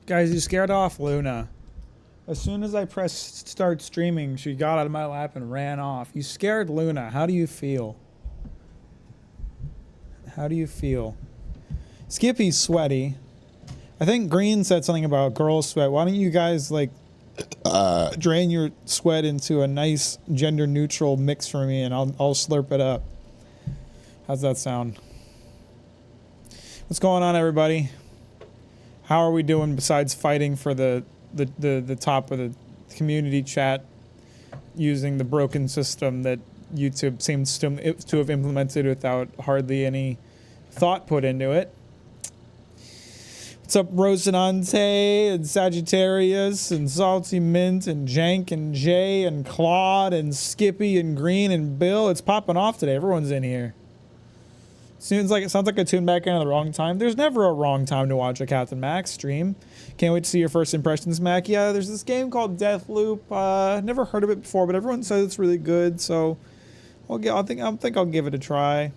Guys, you scared off Luna. As soon as I pressed start streaming, she got out of my lap and ran off. You scared Luna. How do you feel? How do you feel? Skippy's sweaty. I think Green said something about girl sweat. Why don't you guys, like, drain your sweat into a nice gender-neutral mix for me, and I'll slurp it up. How's that sound? What's going on, everybody? How are we doing besides fighting for the top of the community chat using the broken system that YouTube seems to have implemented without hardly any thought put into it? What's up, Rosinante and Sagittarius and Salty Mint and Jank and Jay and Claude and Skippy and Green and Bill? It's popping off today. Everyone's in here. Sounds like I tuned back in at the wrong time. There's never a wrong time to watch a Captain Mack stream. Can't wait to see your first impressions, Mac. Yeah, there's this game called Deathloop. Never heard of it before, but everyone says it's really good, so I think I'll give it a try.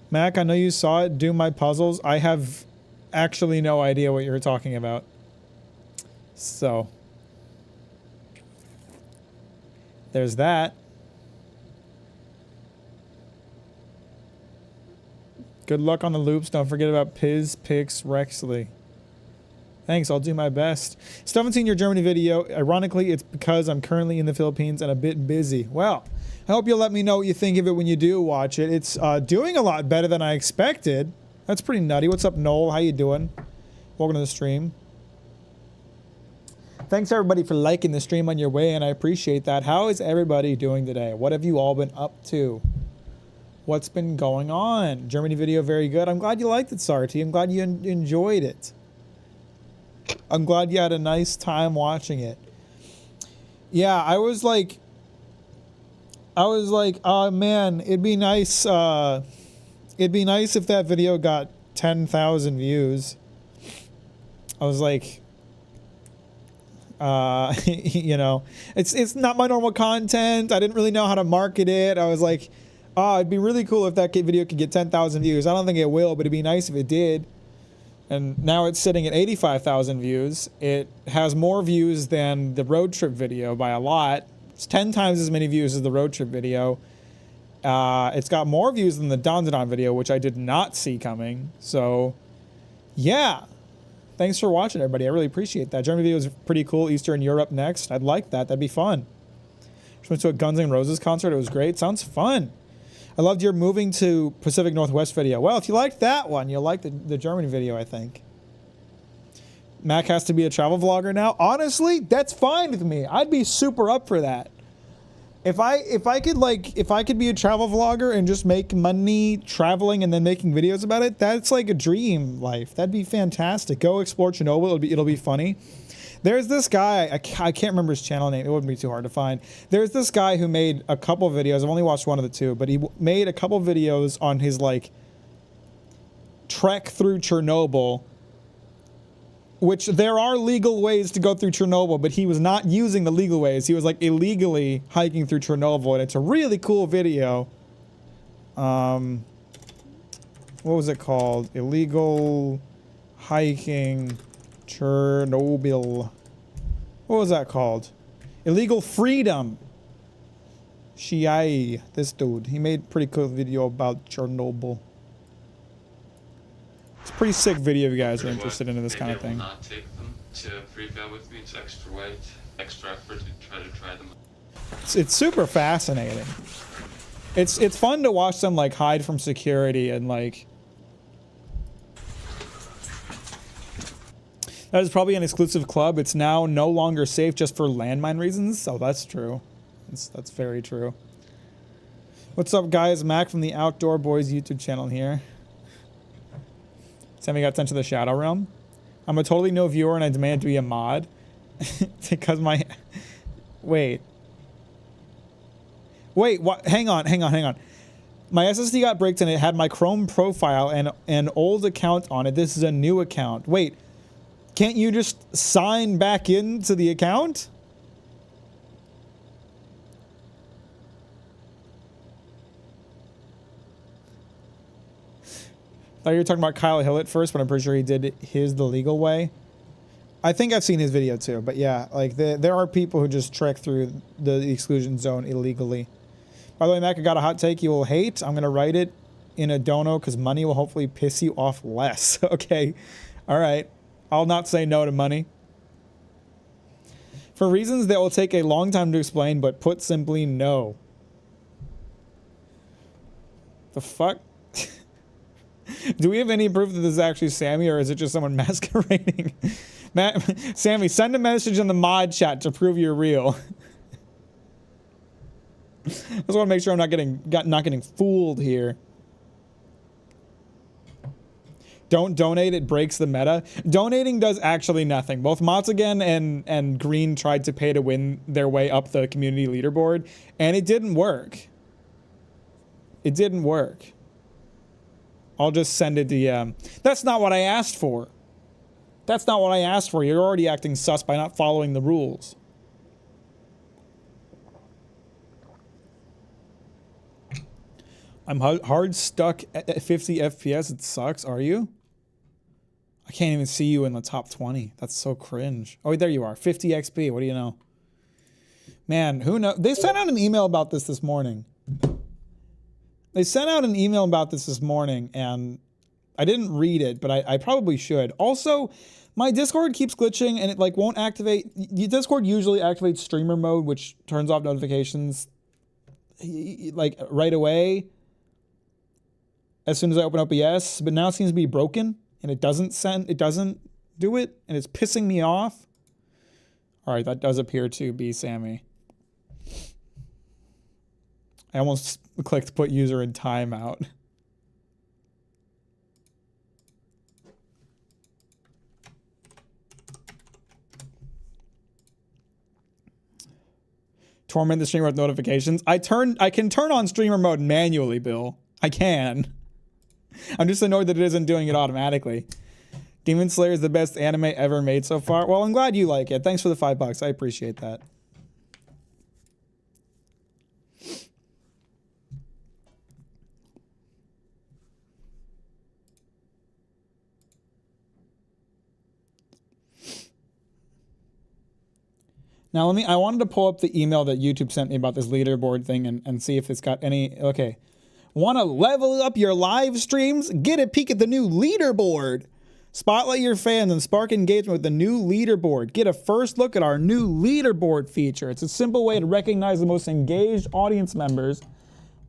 Mac, I know you saw it. Do my puzzles. I have actually no idea what you're talking about. So there's that. Good luck on the loops. Don't forget about Piz, Pix, Rexley. Thanks, I'll do my best. Still haven't seen your Germany video. Ironically, it's because I'm currently in the Philippines and a bit busy. Well, I hope you'll let me know what you think of it when you do watch it. It's doing a lot better than I expected. That's pretty nutty. What's up, Noel? How you doing? Welcome to the stream. Thanks, everybody, for liking the stream on your way, and I appreciate that. How is everybody doing today? What have you all been up to? What's been going on? Germany video, very good. I'm glad you liked it, Sarty. I'm glad you enjoyed it. I'm glad you had a nice time watching it. Yeah, I was like, oh man, it'd be nice if that video got 10,000 views. I was like, you know, it's not my normal content. I didn't really know how to market it. I was like, oh, it'd be really cool if that video could get 10,000 views. I don't think it will, but it'd be nice if it did. And now it's sitting at 85,000 views. It has more views than the road trip video by a lot. It's 10 times as many views as the road trip video. It's got more views than the Dandadan video, which I did not see coming. So, yeah. Thanks for watching, everybody. I really appreciate that. German video is pretty cool. Eastern Europe next. I'd like that. That'd be fun. Just went to a Guns N' Roses concert. It was great. Sounds fun. I loved your moving to Pacific Northwest video. Well, if you liked that one, you'll like the German video, I think. Mac has to be a travel vlogger now. Honestly, that's fine with me. I'd be super up for that. If I could be a travel vlogger and just make money traveling and then making videos about it, that's like a dream life. That'd be fantastic. Go explore Chernobyl. It'll be funny. There's this guy, I can't remember his channel name. It wouldn't be too hard to find. There's this guy who made a couple videos. I've only watched one of the two, but he made a couple videos on his, like, trek through Chernobyl, which there are legal ways to go through Chernobyl, but he was not using the legal ways. He was, like, illegally hiking through Chernobyl, and it's a really cool video. What was it called? Illegal hiking Chernobyl. What was that called? Illegal Freedom. Shiai. This dude. He made a pretty cool video about Chernobyl. It's a pretty sick video if you guys are interested in this kind of thing. Not take them to free fam with me. It's extra weight, extra effort to try them. It's super fascinating. It's fun to watch them like hide from security and like. That is probably an exclusive club. It's now no longer safe just for landmine reasons. So that's true. That's very true. What's up, guys? Mac from the Outdoor Boys YouTube channel here. Sammy got sent to the Shadow Realm. I'm a totally no viewer and I demand to be a mod. Because my... Wait, what? Hang on. My SSD got bricked and it had my Chrome profile and an old account on it. This is a new account. Wait. Can't you just sign back into the account? Thought you were talking about Kyle Hill at first, but I'm pretty sure he did his the legal way. I think I've seen his video too, but yeah, like there are people who just trek through the exclusion zone illegally. By the way, Mac, I got a hot take you will hate. I'm going to write it in a dono because money will hopefully piss you off less. Okay. All right. I'll not say no to money. For reasons that will take a long time to explain, but put simply, no. The fuck? Do we have any proof that this is actually Sammy, or is it just someone masquerading? Sammy, send a message in the mod chat to prove you're real. I just want to make sure I'm not getting fooled here. Don't donate, it breaks the meta. Donating does actually nothing. Both Matsugen and Green tried to pay to win their way up the community leaderboard, and it didn't work. It didn't work. I'll just send a DM. That's not what I asked for. That's not what I asked for. You're already acting sus by not following the rules. I'm hard stuck at 50 FPS. It sucks. Are you? I can't even see you in the top 20. That's so cringe. Oh, there you are. 50 XP. What do you know? Man, who knows? They sent out an email about this morning. They sent out an email about this morning, and I didn't read it, but I probably should. Also, my Discord keeps glitching, and it like won't activate. Discord usually activates streamer mode, which turns off notifications like right away as soon as I open OBS, but now it seems to be broken, and it doesn't do it, and it's pissing me off. All right, that does appear to be Sammy. I almost clicked put user in timeout. Torment the streamer with notifications. I can turn on streamer mode manually, Bill. I can. I'm just annoyed that it isn't doing it automatically. Demon Slayer is the best anime ever made so far. Well, I'm glad you like it. Thanks for the $5. I appreciate that. Now I wanted to pull up the email that YouTube sent me about this leaderboard thing and see if it's got any, okay. Want to level up your live streams? Get a peek at the new leaderboard. Spotlight your fans and spark engagement with the new leaderboard. Get a first look at our new leaderboard feature. It's a simple way to recognize the most engaged audience members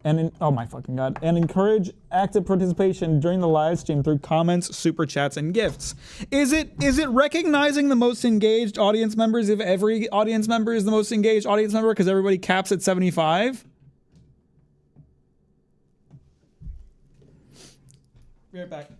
and oh my fucking god, and encourage active participation during the live stream through comments, super chats, and gifts. Is it recognizing the most engaged audience members if every audience member is the most engaged audience member because everybody caps at 75? Be right back.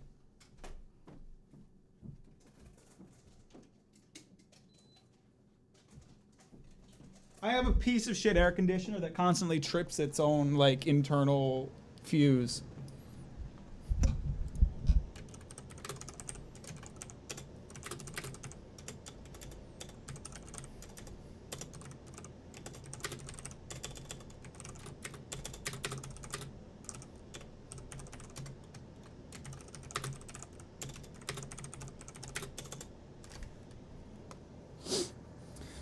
I have a piece of shit air conditioner that constantly trips its own like internal fuse.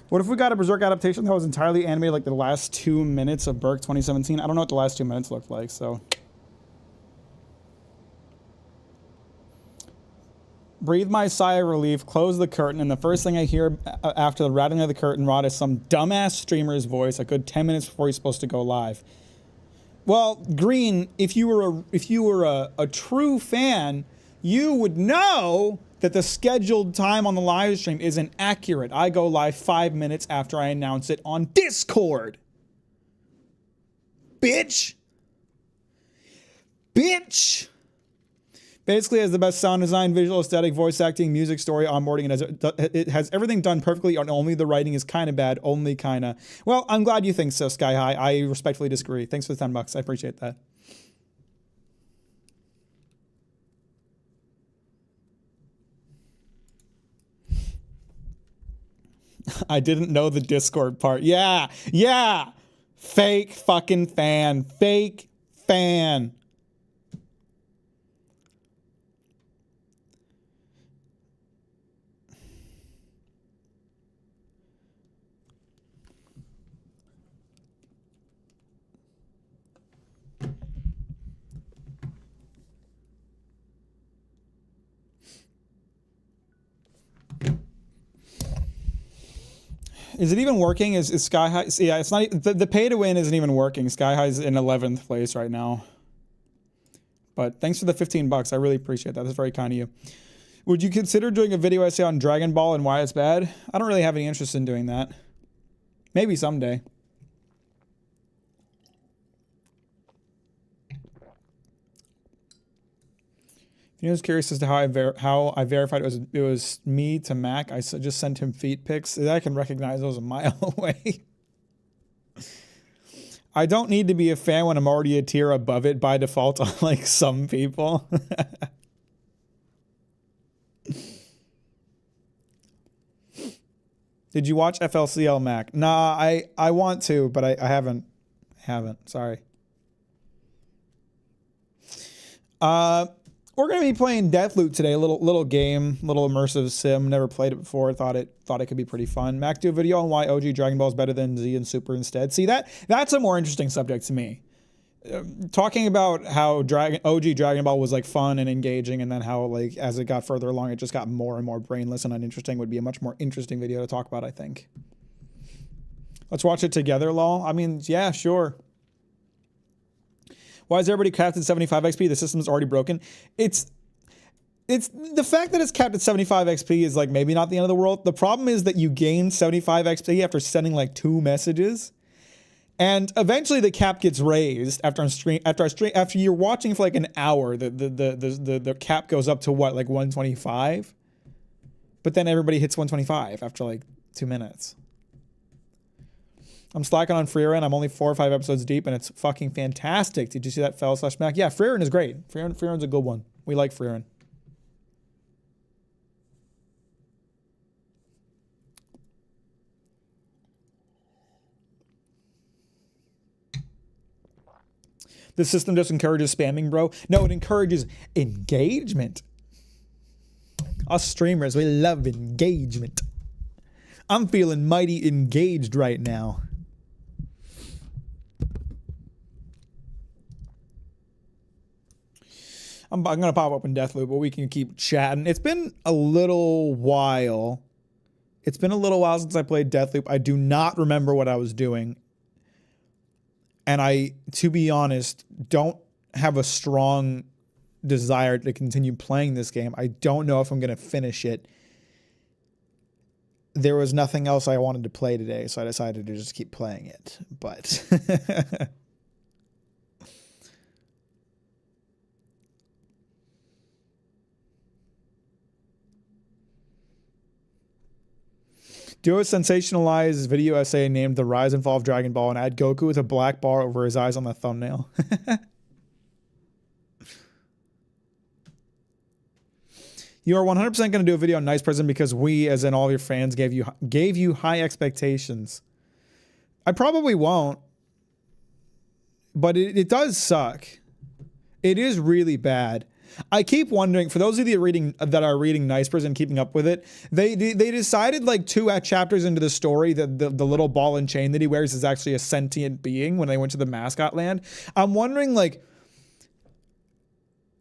What if we got a Berserk adaptation that was entirely animated like the last 2 minutes of Berserk 2017? I don't know what the last 2 minutes looked like, so. Breathe my sigh of relief, close the curtain, and the first thing I hear after the rattling of the curtain rod is some dumbass streamer's voice a good 10 minutes before he's supposed to go live. Well, Green, if you were a true fan, you would know that the scheduled time on the live stream isn't accurate. I go live 5 minutes after I announce it on Discord. Bitch. Bitch. Basically has the best sound design, visual aesthetic, voice acting, music, story, onboarding, and it has everything done perfectly, and only the writing is kind of bad, only kind of. Well, I'm glad you think so, Sky High. I respectfully disagree. Thanks for the $10. I appreciate that. I didn't know the Discord part. Yeah. Fake fucking fan. Fake fan. Is it even working? Is Sky High? Yeah, it's not. The pay to win isn't even working. Sky High's in 11th place right now. But thanks for the $15. I really appreciate that. That's very kind of you. Would you consider doing a video essay on Dragon Ball and why it's bad? I don't really have any interest in doing that. Maybe someday. If you was curious as to how I verified it was me to Mac, I just sent him feet pics. I can recognize those a mile away. I don't need to be a fan when I'm already a tier above it by default, unlike some people. Did you watch FLCL, Mac? Nah, I want to, but I haven't. Sorry. We're gonna be playing Deathloop today. A little game, little immersive sim. Never played it before. Thought it could be pretty fun. Mac, do a video on why OG Dragon Ball is better than Z and Super instead. See, that's a more interesting subject to me. Talking about how OG Dragon Ball was like fun and engaging, and then how like as it got further along, it just got more and more brainless and uninteresting would be a much more interesting video to talk about, I think. Let's watch it together, lol. I mean, yeah, sure. Why is everybody capped at 75 XP? The system's already broken. It's the fact that it's capped at 75 XP is like maybe not the end of the world. The problem is that you gain 75 XP after sending like 2 messages. And eventually the cap gets raised after you're watching for like an hour. The cap goes up to what, like 125? But then everybody hits 125 after like 2 minutes. I'm slacking on Freerun. I'm only 4 or 5 episodes deep, and it's fucking fantastic. Did you see that /Mac? Yeah, Freerun is great. Freerun's a good one. We like Freerun. The system just encourages spamming, bro. No, it encourages engagement. Us streamers, we love engagement. I'm feeling mighty engaged right now. I'm going to pop up in Deathloop, but we can keep chatting. It's been a little while. It's been a little while since I played Deathloop. I do not remember what I was doing. And I, to be honest, don't have a strong desire to continue playing this game. I don't know if I'm going to finish it. There was nothing else I wanted to play today, so I decided to just keep playing it. But do a sensationalized video essay named The Rise and Fall of Dragon Ball and add Goku with a black bar over his eyes on the thumbnail. You are 100% going to do a video on Nice Prison because we, as in all of your fans, gave you high expectations. I probably won't, but it does suck. It is really bad. I keep wondering, for those of you that are reading Nice Prison, keeping up with it, they decided like 2 chapters into the story that the little ball and chain that he wears is actually a sentient being when they went to the mascot land. I'm wondering, like,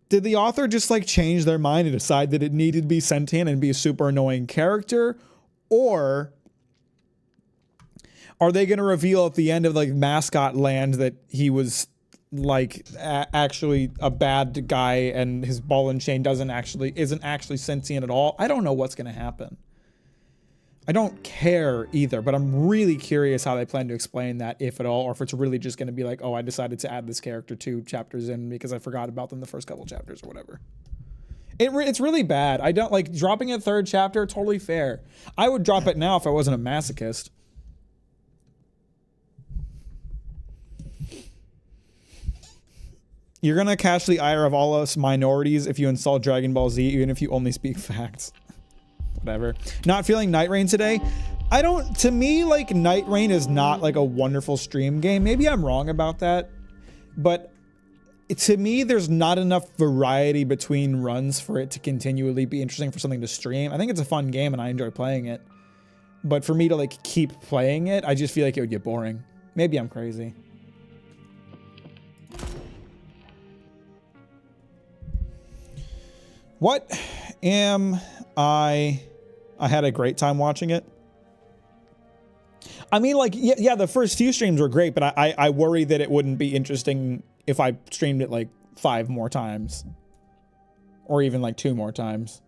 did the author just like change their mind and decide that it needed to be sentient and be a super annoying character? Or are they going to reveal at the end of like mascot land that he was like actually a bad guy and his ball and chain isn't actually sentient at all? I don't know what's going to happen. I don't care either, but I'm really curious how they plan to explain that, if at all, or if it's really just going to be like, oh, I decided to add this character 2 chapters in because I forgot about them the first couple chapters or whatever. It's really bad. I don't like dropping a 3rd chapter. Totally fair. I would drop it now if I wasn't a masochist. You're going to catch the ire of all us minorities if you install Dragon Ball Z, even if you only speak facts. Whatever. Not feeling Night Rain today? To me, like, Night Rain is not like a wonderful stream game. Maybe I'm wrong about that. But to me, there's not enough variety between runs for it to continually be interesting for something to stream. I think it's a fun game and I enjoy playing it. But for me to like keep playing it, I just feel like it would get boring. Maybe I'm crazy. What am I had a great time watching it. I mean, like, yeah, the first few streams were great, but I worry that it wouldn't be interesting if I streamed it like 5 more times. Or even like 2 more times.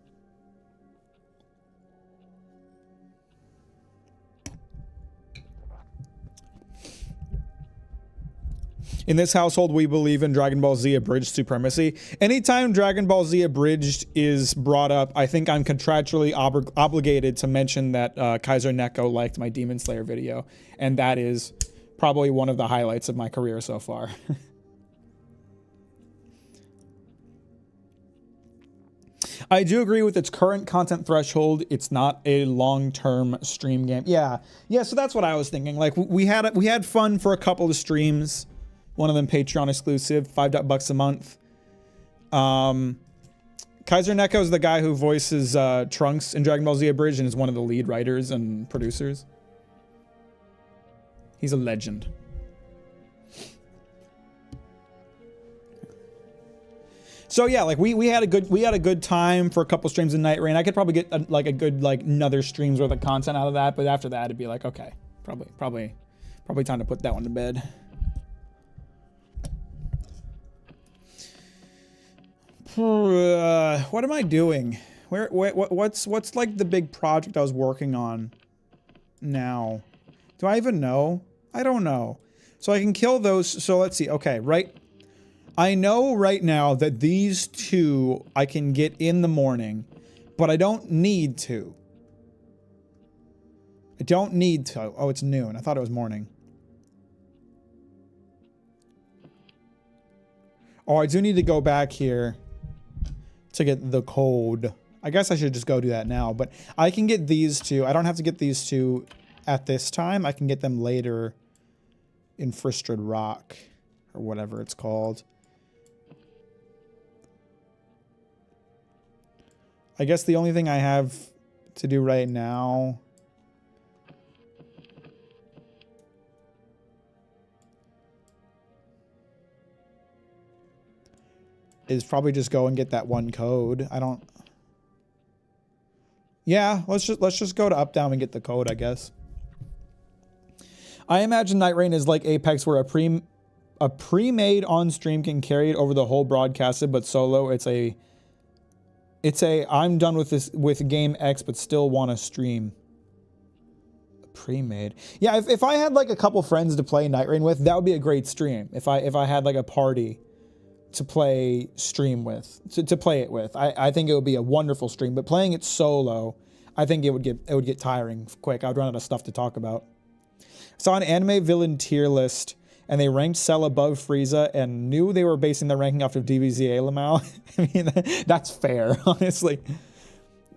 In this household, we believe in Dragon Ball Z abridged supremacy. Anytime Dragon Ball Z abridged is brought up, I think I'm contractually obligated to mention that Kaiser Neko liked my Demon Slayer video. And that is probably one of the highlights of my career so far. I do agree with its current content threshold. It's not a long-term stream game. Yeah, so that's what I was thinking. Like, we had fun for a couple of streams. One of them Patreon exclusive, $5 a month. Kaiser Neko is the guy who voices Trunks in Dragon Ball Z Abridged and is one of the lead writers and producers. He's a legend. So yeah, like we had a good time for a couple streams in Night Rain. I could probably get another stream's worth of content out of that, but after that it'd be like, okay, probably time to put that one to bed. What am I doing? What's like the big project I was working on now? Do I even know? I don't know. So I can kill those. So let's see. Okay, right. I know right now that these 2 I can get in the morning, but I don't need to. I don't need to. Oh, it's noon. I thought it was morning. Oh, I do need to go back here to get the code. I guess I should just go do that now, but I can get these 2. I don't have to get these 2 at this time. I can get them later in Fristrid Rock or whatever it's called. I guess the only thing I have to do right now is probably just go and get that one code. I don't. Yeah, let's just go to Up Down and get the code, I guess. I imagine Night Rain is like Apex, where a pre-made on stream can carry it over the whole broadcasted, but solo it's a I'm done with this with game X, but still want to stream. Pre-made. Yeah, if I had like a couple friends to play Night Rain with, that would be a great stream. If I had like a party to play stream with, to play it with, I think it would be a wonderful stream. But playing it solo, I think it would get tiring quick. I'd run out of stuff to talk about. Saw an anime villain tier list, and they ranked Cell above Frieza, and knew they were basing their ranking off of DBZ Lamau. I mean, that's fair, honestly.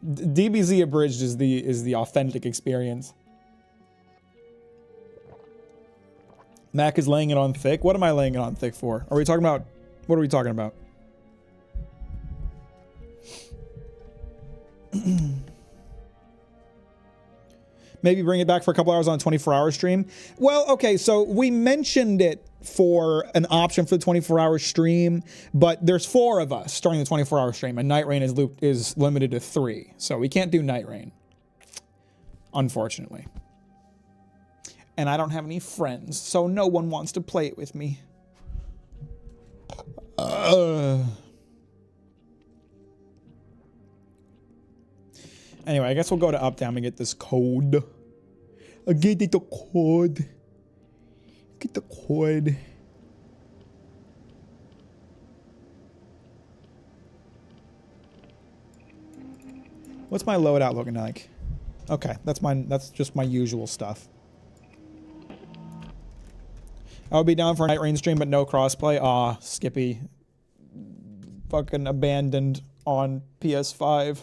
DBZ Abridged is the authentic experience. Mack is laying it on thick. What am I laying it on thick for? Are we talking about? What are we talking about? Maybe bring it back for a couple hours on a 24-hour stream. Well, okay, so we mentioned it for an option for the 24-hour stream, but there's 4 of us starting the 24-hour stream, and Night Rain is limited to 3, so we can't do Night Rain, unfortunately. And I don't have any friends, so no one wants to play it with me. Anyway, I guess we'll go to Up Down and get this code. Get the code. Get the code. What's my loadout looking like? Okay, that's just my usual stuff. I would be down for a Night Rain stream, but no crossplay. Aw, Skippy. Fucking abandoned on PS5.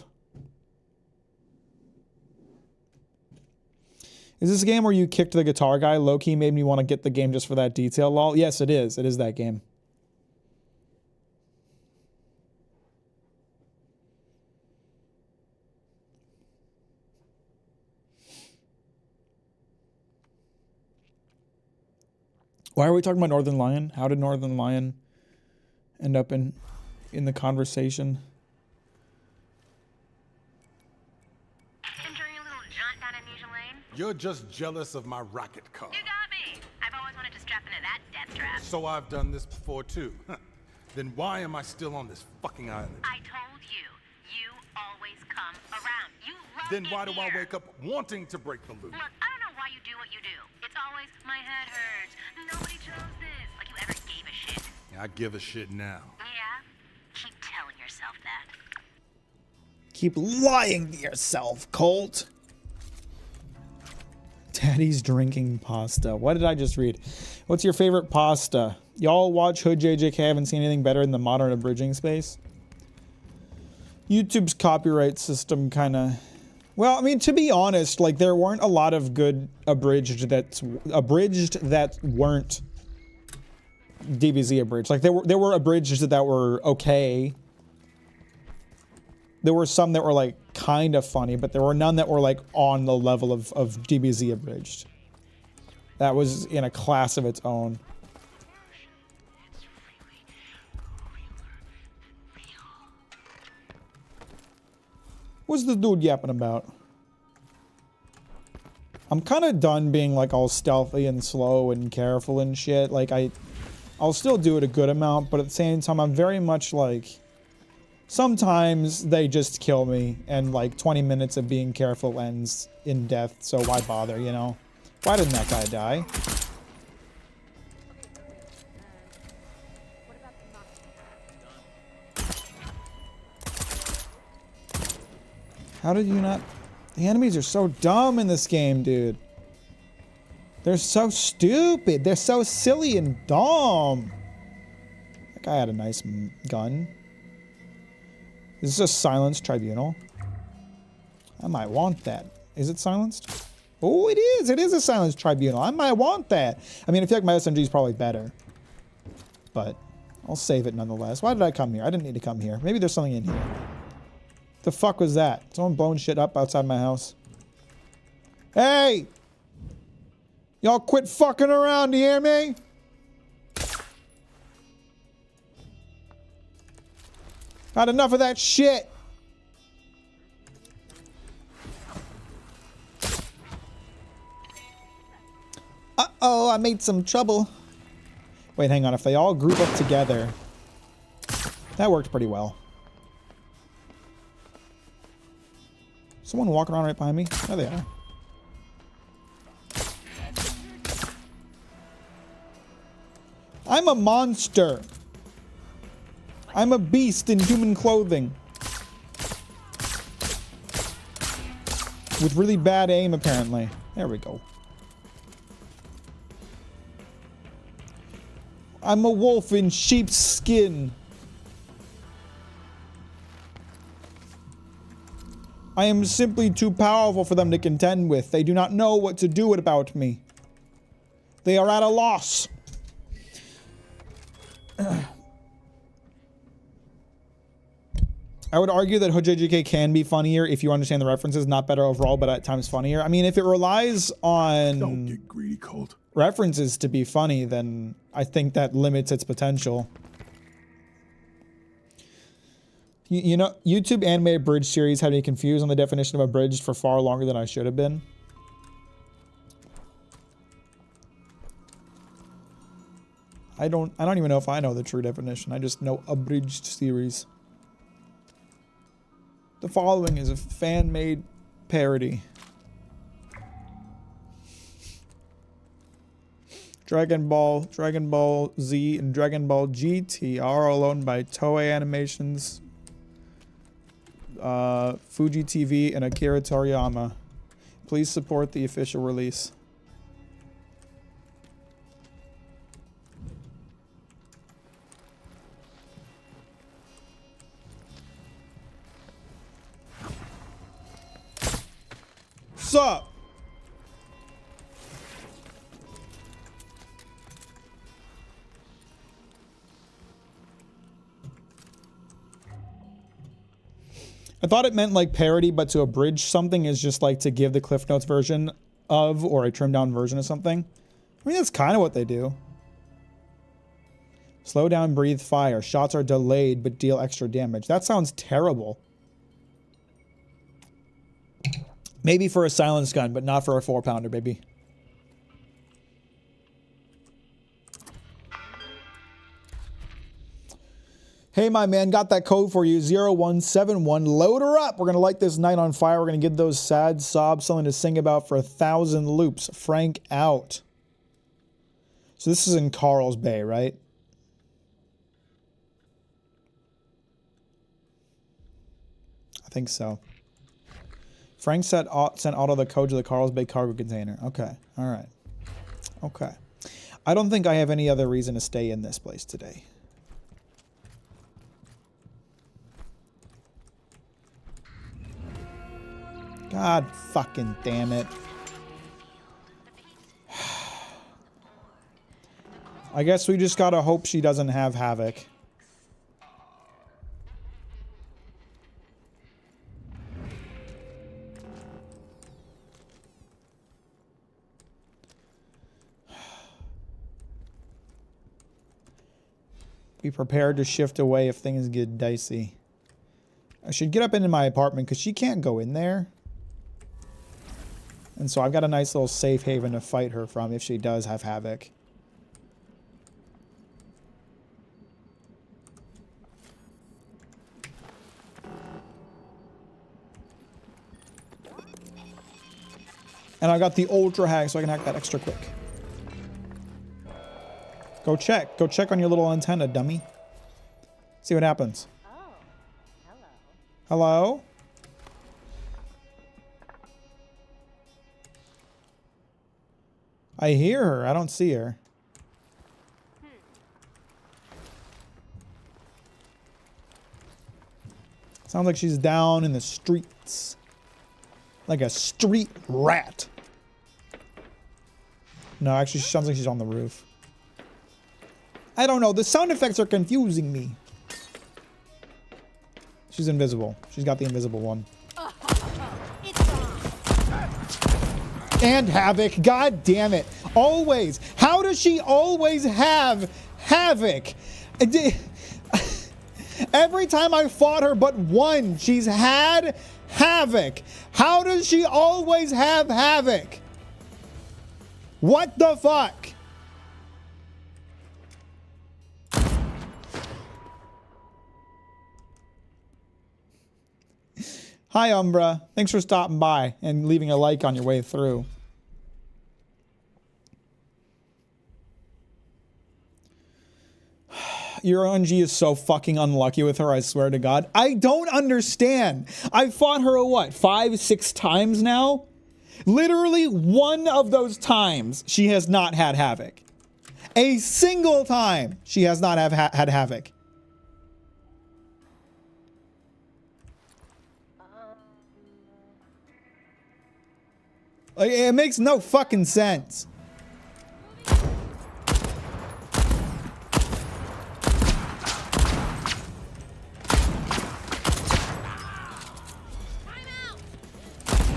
Is this a game where you kicked the guitar guy? Low-key made me want to get the game just for that detail, lol. Yes, it is. It is that game. Why are we talking about Northern Lion? How did Northern Lion end up in the conversation? Entering a little jaunt down unusual lane. You're just jealous of my rocket car. You got me. I've always wanted to strap into that death trap. So I've done this before too. Then why am I still on this fucking island? I told you. You always come around. You love Then it why do I here. wake up wanting to break the loop? Look, I don't know why you do what you do. It's always, my head hurts. Nobody chose this. Like you ever gave a shit. I give a shit now. Yeah? Keep telling yourself that. Keep lying to yourself, Colt. Daddy's drinking pasta. What did I just read? What's your favorite pasta? Y'all watch Hood JJK? Haven't seen anything better in the modern abridging space. YouTube's copyright system kind of... Well, I mean, to be honest, like, there weren't a lot of good abridged that weren't DBZ abridged. Like, there were abridged that were okay. There were some that were, like, kind of funny, but there were none that were, like, on the level of DBZ abridged. That was in a class of its own. What's the dude yapping about? I'm kind of done being, like, all stealthy and slow and careful and shit. Like, I'll still do it a good amount, but at the same time, I'm very much, like... Sometimes they just kill me, and like 20 minutes of being careful ends in death, so why bother, you know? Why didn't that guy die? How did you not... The enemies are so dumb in this game, dude. They're so stupid. They're so silly and dumb. That guy had a nice gun. Is this a silenced tribunal? I might want that. Is it silenced? Oh, it is. It is a silenced tribunal. I might want that. I mean, I feel like my SMG is probably better. But I'll save it nonetheless. Why did I come here? I didn't need to come here. Maybe there's something in here. The fuck was that? Someone blowing shit up outside my house. Hey! Y'all quit fucking around, do you hear me? Had enough of that shit. Uh-oh, I made some trouble. Wait, hang on. If they all group up together... That worked pretty well. Someone walking around right behind me? There they are. I'm a monster. I'm a beast in human clothing. With really bad aim, apparently. There we go. I'm a wolf in sheep's skin. I am simply too powerful for them to contend with. They do not know what to do about me. They are at a loss. I would argue that Hood JJK can be funnier if you understand the references, not better overall, but at times funnier. I mean, if it relies on Don't get greedy, Colt. references to be funny, then I think that limits its potential. You know, YouTube anime abridged series had me confused on the definition of abridged for far longer than I should have been. I don't even know if I know the true definition. I just know abridged series. The following is a fan-made parody. Dragon Ball Z, and Dragon Ball GT are all owned by Toei Animations, Fuji TV, and Akira Toriyama. Please support the official release. Sup? I thought it meant like parody, but to abridge something is just like to give the Cliff Notes version of, or a trimmed down version of something. I mean, that's kind of what they do. Slow down, breathe fire. Shots are delayed, but deal extra damage. That sounds terrible. Maybe for a silence gun, but not for a 4-pounder, baby. Hey, my man, got that code for you, 0171. Load her up. We're going to light this night on fire. We're going to give those sad sobs something to sing about for 1,000 loops. Frank out. So this is in Carl's Bay, right? I think so. Frank sent Otto the code to the Carl's Bay cargo container. Okay. All right. Okay. I don't think I have any other reason to stay in this place today. God fucking damn it. I guess we just gotta hope she doesn't have Havoc. Be prepared to shift away if things get dicey. I should get up into my apartment because she can't go in there. And so I've got a nice little safe haven to fight her from if she does have Havoc. And I got the ultra hack so I can hack that extra quick. Go check. Go check on your little antenna, dummy. See what happens. Oh, hello. Hello? I hear her. I don't see her. Sounds like she's down in the streets. Like a street rat. No, actually, she sounds like she's on the roof. I don't know. The sound effects are confusing me. She's invisible. She's got the invisible one. And Havoc. God damn it. Always. How does she always have Havoc? Every time I fought her but one, she's had Havoc. How does she always have Havoc? What the fuck? Hi, Umbra. Thanks for stopping by and leaving a like on your way through. Your ONG is so fucking unlucky with her, I swear to God. I don't understand. I've fought her, what, 5, 6 times now? Literally one of those times she has not had Havoc. A single time she has not had Havoc. Like, it makes no fucking sense.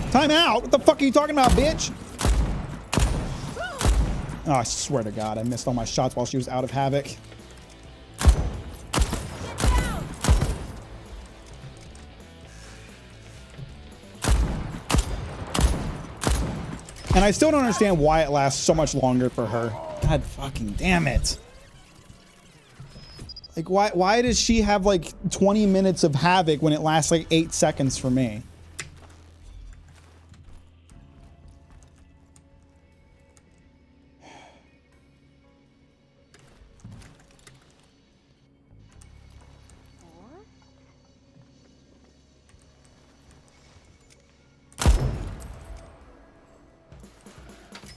Time out! What the fuck are you talking about, bitch? Oh, I swear to God, I missed all my shots while she was out of Havoc. And I still don't understand why it lasts so much longer for her. God fucking damn it. Like, why does she have like 20 minutes of Havoc when it lasts like 8 seconds for me?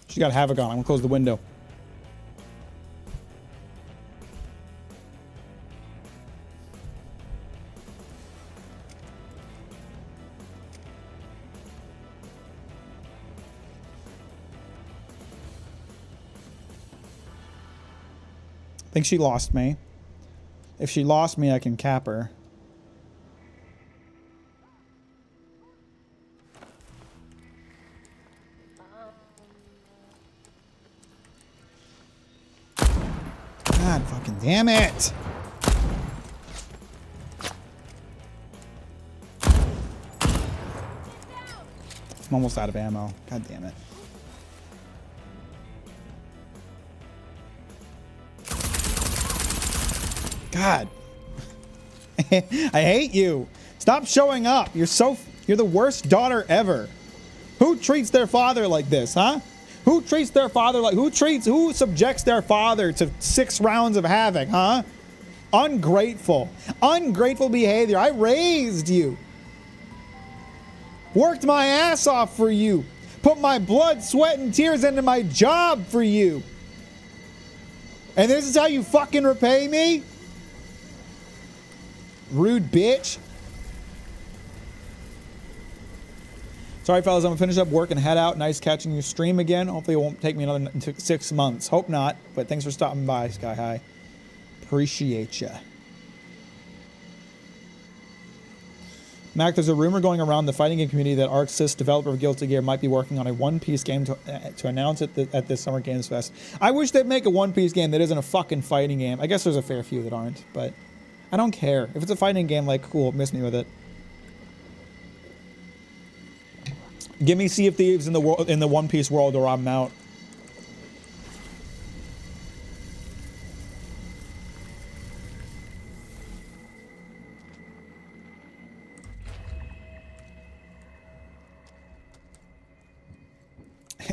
She got Havoc on. I'm gonna close the window. I think she lost me. If she lost me, I can cap her. God fucking damn it! I'm almost out of ammo. God damn it. God. I hate you. Stop showing up. You're the worst daughter ever. Who treats their father like this, huh? Who subjects their father to 6 rounds of havoc, huh? Ungrateful. Ungrateful behavior. I raised you. Worked my ass off for you. Put my blood, sweat, and tears into my job for you. And this is how you fucking repay me? Rude bitch. Sorry, fellas. I'm gonna finish up work and head out. Nice catching your stream again. Hopefully, it won't take me another 6 months. Hope not. But thanks for stopping by, Sky High. Appreciate ya. Mac, there's a rumor going around the fighting game community that Arc Sys, developer of Guilty Gear, might be working on a One Piece game to announce it at this Summer Games Fest. I wish they'd make a One Piece game that isn't a fucking fighting game. I guess there's a fair few that aren't, but I don't care. If it's a fighting game, like, cool, miss me with it. Give me Sea of Thieves in the One Piece world, or I'm out.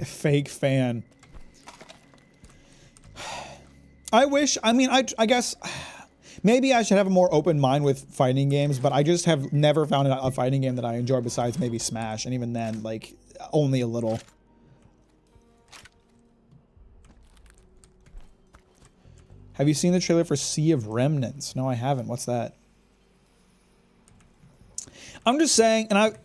Fake fan. I guess maybe I should have a more open mind with fighting games, but I just have never found a fighting game that I enjoy besides maybe Smash, and even then, like, only a little. Have you seen the trailer for Sea of Remnants? No, I haven't. What's that? I'm just saying, and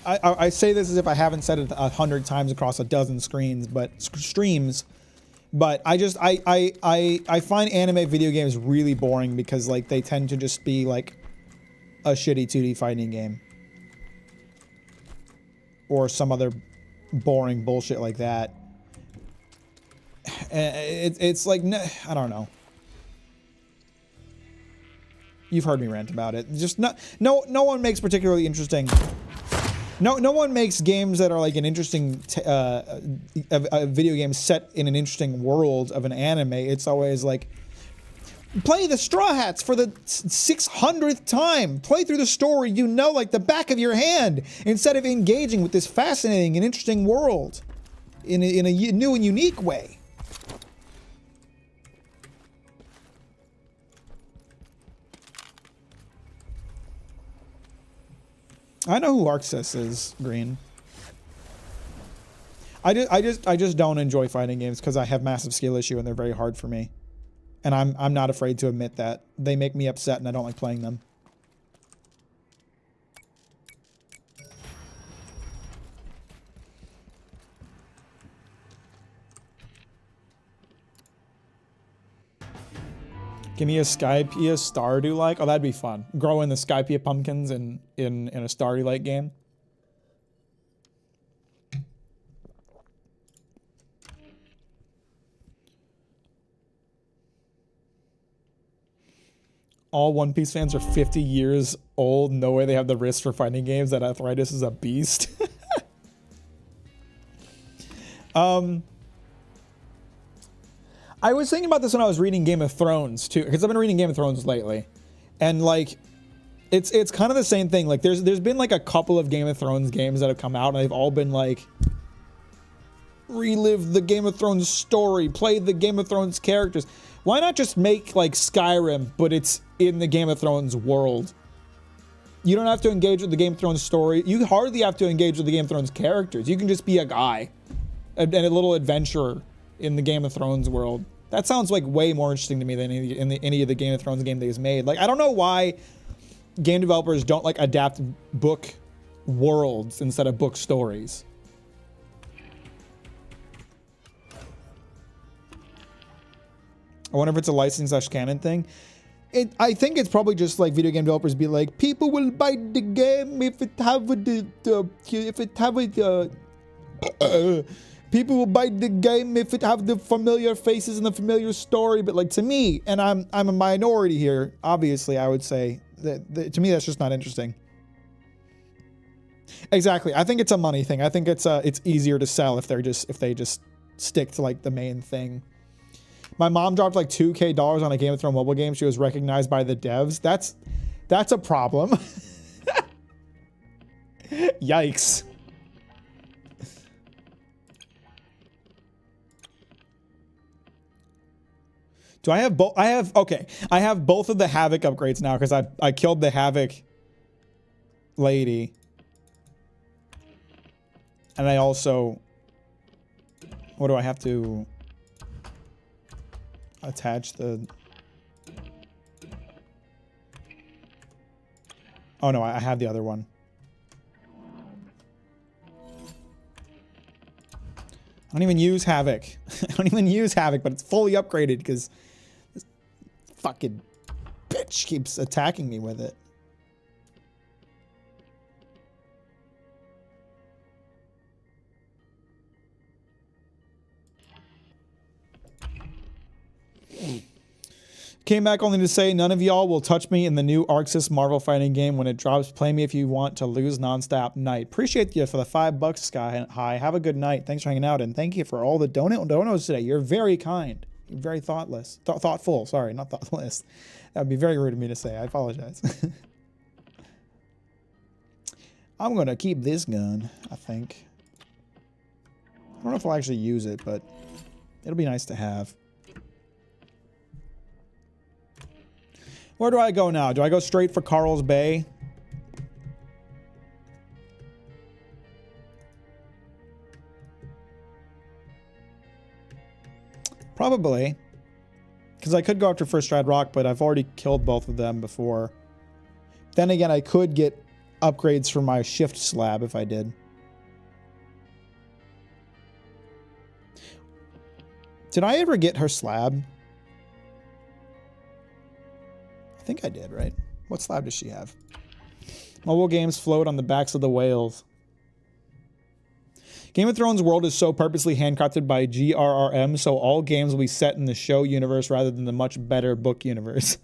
I say this as if I haven't said it 100 times across a dozen streams, but I find anime video games really boring because, like, they tend to just be like a shitty 2D fighting game or some other boring bullshit like that. It's like, I don't know. You've heard me rant about it. Just no one makes particularly interesting. No one makes games that are like an interesting a video game set in an interesting world of an anime. It's always like, play the Straw Hats for the 600th time. Play through the story, you know, like the back of your hand, instead of engaging with this fascinating and interesting world in a new and unique way. I know who Arxis is, Green. I just don't enjoy fighting games because I have massive skill issue and they're very hard for me. And I'm not afraid to admit that. They make me upset and I don't like playing them. Give me a Skypea Stardew like. Oh, that'd be fun. Growing the Skypea pumpkins in a Stardew like game. All One Piece fans are 50 years old. No way they have the wrist for fighting games. That arthritis is a beast. I was thinking about this when I was reading Game of Thrones too, because I've been reading Game of Thrones lately, and like, it's kind of the same thing. Like, there's been like a couple of Game of Thrones games that have come out, and they've all been like, relive the Game of Thrones story, play the Game of Thrones characters. Why not just make like Skyrim, but it's in the Game of Thrones world? You don't have to engage with the Game of Thrones story. You hardly have to engage with the Game of Thrones characters. You can just be a guy and a little adventurer in the Game of Thrones world. That sounds like way more interesting to me than any of the Game of Thrones game they've made. Like, I don't know why game developers don't like adapt book worlds instead of book stories. I wonder if it's a license/canon thing. I think it's probably just like video game developers be like, people will buy the game if it have people will buy the game if it have the familiar faces and the familiar story. But like, to me, and I'm a minority here, obviously, I would say that to me that's just not interesting. Exactly. I think it's a money thing. I think it's easier to sell if they just stick to like the main thing. My mom dropped like $2K on a Game of Thrones mobile game. She was recognized by the devs. That's a problem. Yikes. Do I have both? Okay. I have both of the Havoc upgrades now because I killed the Havoc lady. And I also, what do I have to attach the, oh no, I have the other one. I don't even use Havoc. I don't even use Havoc, but it's fully upgraded because this fucking bitch keeps attacking me with it. Came back only to say none of y'all will touch me in the new Arxis Marvel fighting game when it drops. Play me if you want to lose nonstop night. Appreciate you for the $5, Sky High. Have a good night. Thanks for hanging out, and thank you for all the donos today. You're very kind. You're very thoughtful. Sorry, not thoughtless. That would be very rude of me to say. I apologize. I'm gonna keep this gun, I think. I don't know if I'll actually use it, but it'll be nice to have. Where do I go now? Do I go straight for Carl's Bay? Probably. Because I could go after First Stride Rock, but I've already killed both of them before. Then again, I could get upgrades for my shift slab if I did. Did I ever get her slab? I think I did, right? What slab does she have? Mobile games float on the backs of the whales. Game of Thrones world is so purposely handcrafted by GRRM, so all games will be set in the show universe rather than the much better book universe.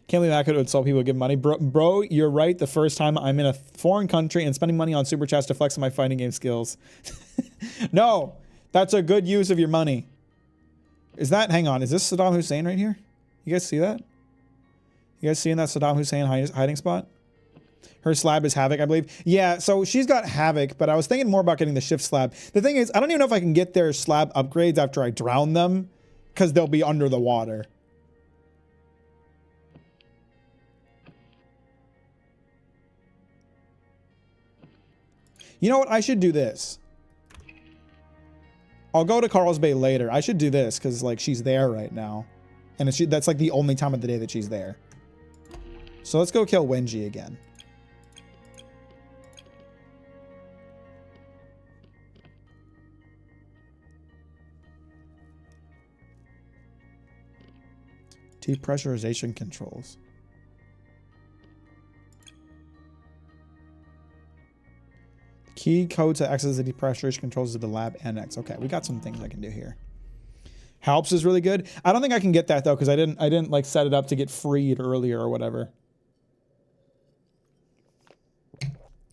Can't believe I could insult people who give money. Bro, you're right. The first time I'm in a foreign country and spending money on super chats to flex on my fighting game skills. No, that's a good use of your money. Is that, hang on, is this Saddam Hussein right here? You guys see that? You guys seeing that Saddam Hussein hiding spot? Her slab is Havoc, I believe. Yeah, so she's got Havoc, but I was thinking more about getting the shift slab. The thing is, I don't even know if I can get their slab upgrades after I drown them, because they'll be under the water. You know what? I should do this. I'll go to Carl's Bay later. I should do this because like she's there right now. And that's like the only time of the day that she's there. So let's go kill Wenji again. Depressurization controls. Key code to access the depressurization controls of the lab annex. Okay, we got some things I can do here. Helps is really good. I don't think I can get that though because I didn't like set it up to get freed earlier or whatever.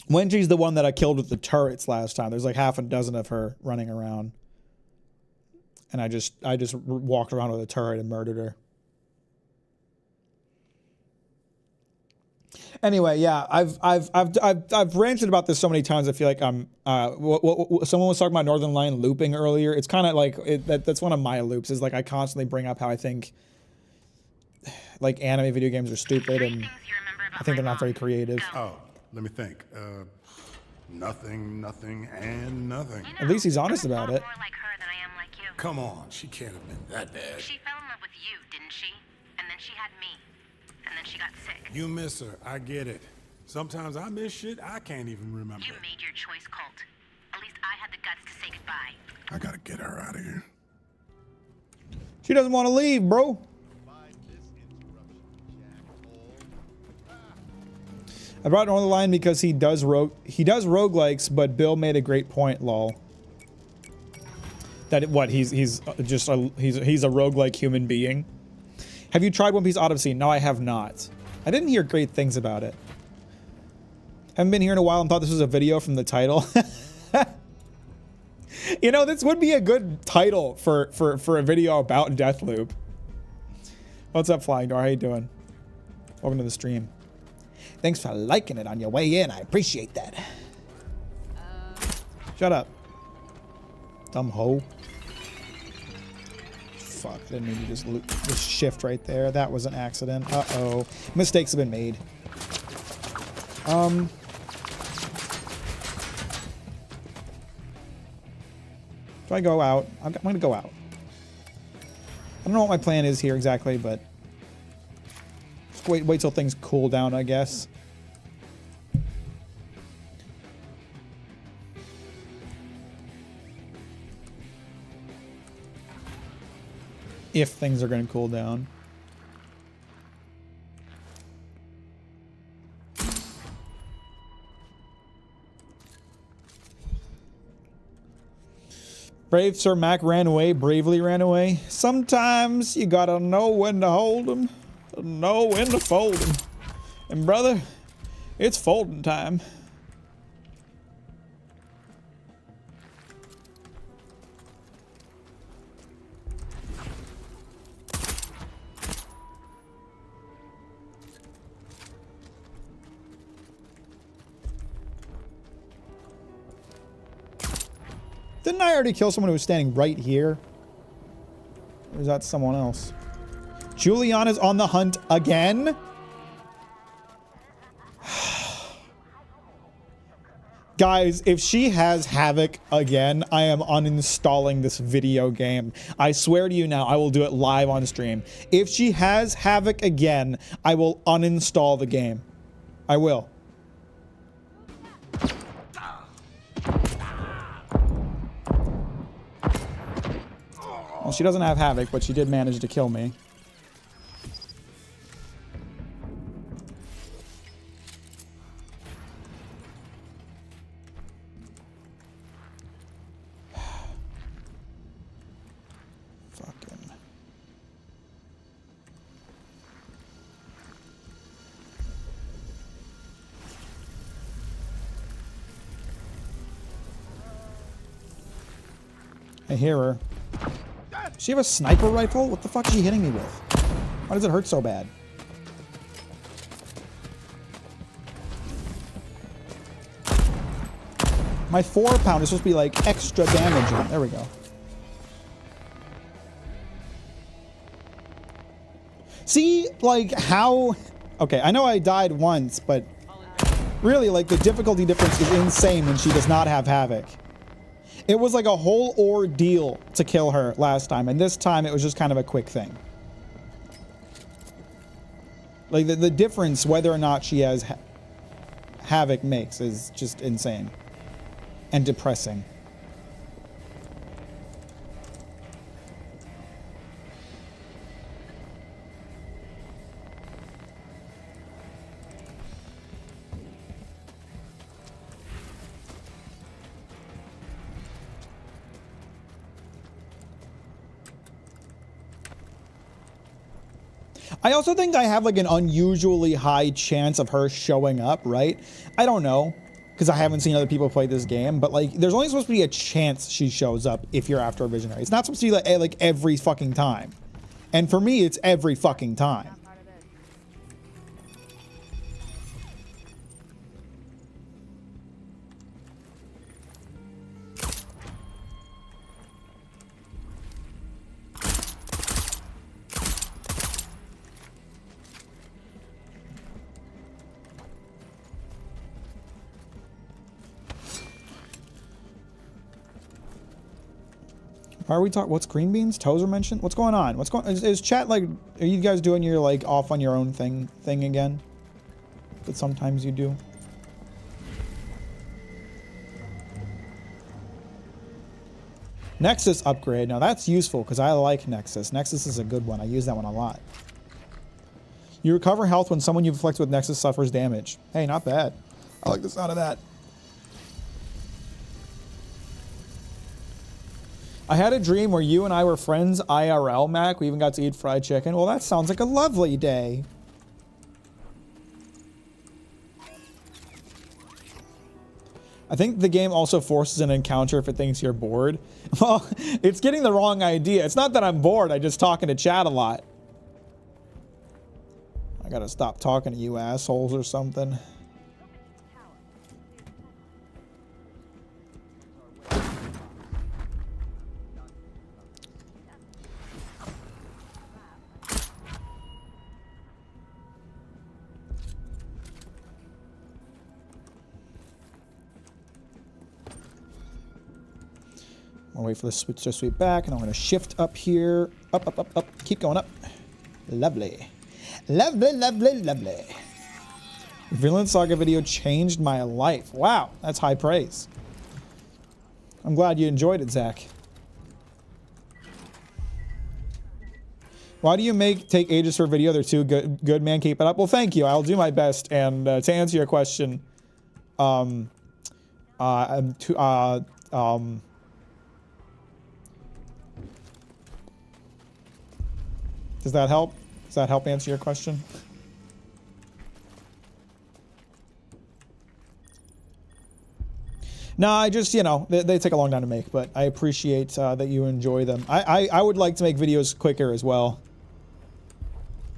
Wenji's the one that I killed with the turrets last time. There's like half a dozen of her running around, and I just walked around with a turret and murdered her. Anyway, yeah, I've ranted about this so many times. I feel like I'm. Someone was talking about Northern Lion looping earlier. It's kind of like that's one of my loops. Is like I constantly bring up how I think like anime video games are stupid and I think they're not very creative. Oh, let me think. Nothing, and nothing. You know, At least he's honest I'm about far it. more like her than I am like you. Come on, she can't have been that bad. She fell in love with you, didn't she? And then she had me. And then she got sick. You miss her, I get it. Sometimes I miss shit I can't even remember. You made your choice, Colt. At least I had the guts to say goodbye. I gotta get her out of here. She doesn't want to leave, bro. I brought Northern Lion because he does roguelikes, but Bill made a great point, lol. That he's a roguelike human being. Have you tried One Piece Odyssey? No, I have not. I didn't hear great things about it. Haven't been here in a while and thought this was a video from the title. You know, this would be a good title for a video about Deathloop. What's up, Flying Door? How you doing? Welcome to the stream. Thanks for liking it on your way in. I appreciate that. Shut up. Dumb hoe. Fuck, I didn't mean to just shift right there. That was an accident. Uh-oh. Mistakes have been made. Do I go out? I'm going to go out. I don't know what my plan is here exactly, but just wait till things cool down, I guess. If things are going to cool down. Brave Sir Mack ran away, bravely ran away. Sometimes you gotta know when to hold 'em, know when to fold 'em. And brother, it's folding time. Didn't I already kill someone who was standing right here? Or is that someone else? Juliana's on the hunt again? Guys, if she has Havoc again, I am uninstalling this video game. I swear to you now, I will do it live on stream. If she has Havoc again, I will uninstall the game. I will. Well, she doesn't have Havoc, but she did manage to kill me. Fucking. I hear her. Does she have a sniper rifle? What the fuck is she hitting me with? Why does it hurt so bad? My 4-pound is supposed to be like extra damage on. There we go. See, like how... Okay, I know I died once, but really, like, the difficulty difference is insane when she does not have Havoc. It was like a whole ordeal to kill her last time, and this time it was just kind of a quick thing. Like, the difference, whether or not she has Havoc makes, is just insane. And depressing. I also think I have like an unusually high chance of her showing up, right? I don't know, because I haven't seen other people play this game, but like there's only supposed to be a chance she shows up if you're after a visionary. It's not supposed to be like every fucking time. And for me, it's every fucking time. Why are we talking? What's green beans? Toes are mentioned? What's going on? What's going? Is chat like? Are you guys doing your like off on your own thing again? That sometimes you do. Nexus upgrade. Now that's useful because I like Nexus. Nexus is a good one. I use that one a lot. You recover health when someone you afflict with Nexus suffers damage. Hey, not bad. I like the sound of that. I had a dream where you and I were friends IRL, Mac. We even got to eat fried chicken. Well, that sounds like a lovely day. I think the game also forces an encounter if it thinks you're bored. Well, it's getting the wrong idea. It's not that I'm bored, I'm just talking to chat a lot. I gotta stop talking to you assholes or something. I'll wait for this switch to sweep back, and I'm going to shift up here. Up, up, up, up. Keep going up. Lovely. Lovely, lovely, lovely. Vinland Saga video changed my life. Wow, that's high praise. I'm glad you enjoyed it, Zach. Why do you take ages for a video? They're too good, man. Keep it up. Well, thank you. I'll do my best. And to answer your question, does that help? Does that help answer your question? No, I just, you know, they take a long time to make, but I appreciate that you enjoy them. I would like to make videos quicker as well.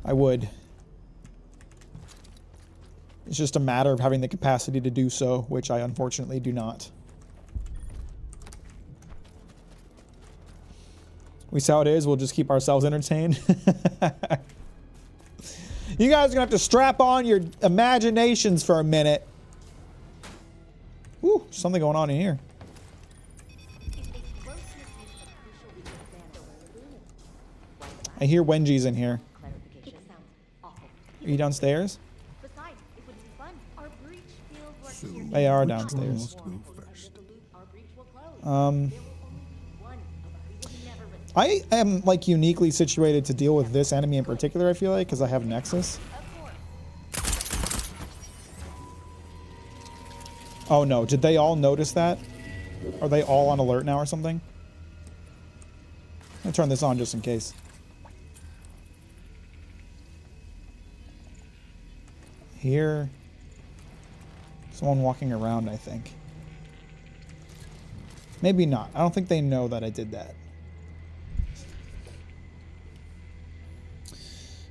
I would. It's just a matter of having the capacity to do so, which I unfortunately do not. We see how it is. We'll just keep ourselves entertained. You guys are going to have to strap on your imaginations for a minute. Ooh, something going on in here. I hear Wenji's in here. Are you downstairs? They are downstairs. I am like uniquely situated to deal with this enemy in particular, I feel like, because I have Nexus. Oh no, did they all notice that? Are they all on alert now or something? I'm gonna turn this on just in case. Here. Someone walking around, I think. Maybe not. I don't think they know that I did that.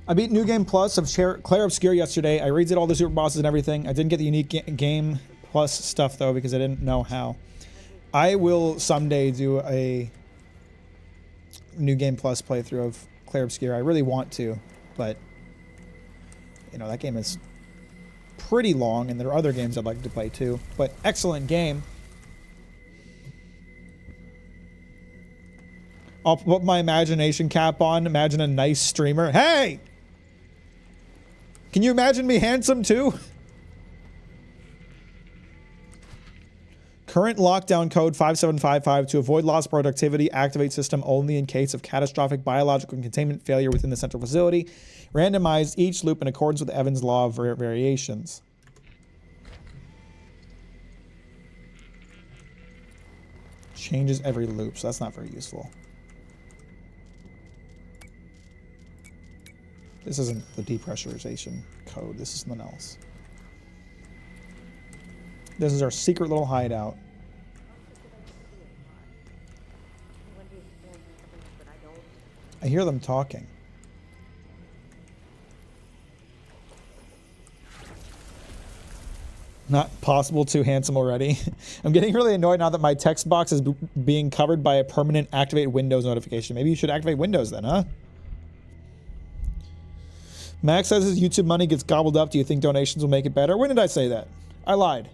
I beat New Game Plus of Claire Obscure yesterday. I redid all the super bosses and everything. I didn't get the unique Game Plus stuff though because I didn't know how. I will someday do a New Game Plus playthrough of Claire Obscure. I really want to, but you know, that game is pretty long and there are other games I'd like to play too. But excellent game. I'll put my imagination cap on. Imagine a nice streamer. Hey! Can you imagine me handsome too? Current lockdown code 5755 to avoid lost productivity. Activate system only in case of catastrophic biological containment failure within the central facility. Randomize each loop in accordance with Evans' law of variations. Changes every loop, so that's not very useful. This isn't the depressurization code. This is something else. This is our secret little hideout. I hear them talking. Not possible, too handsome already. I'm getting really annoyed now that my text box is being covered by a permanent activate Windows notification. Maybe you should activate Windows then, huh? Max says his YouTube money gets gobbled up. Do you think donations will make it better? When did I say that? I lied.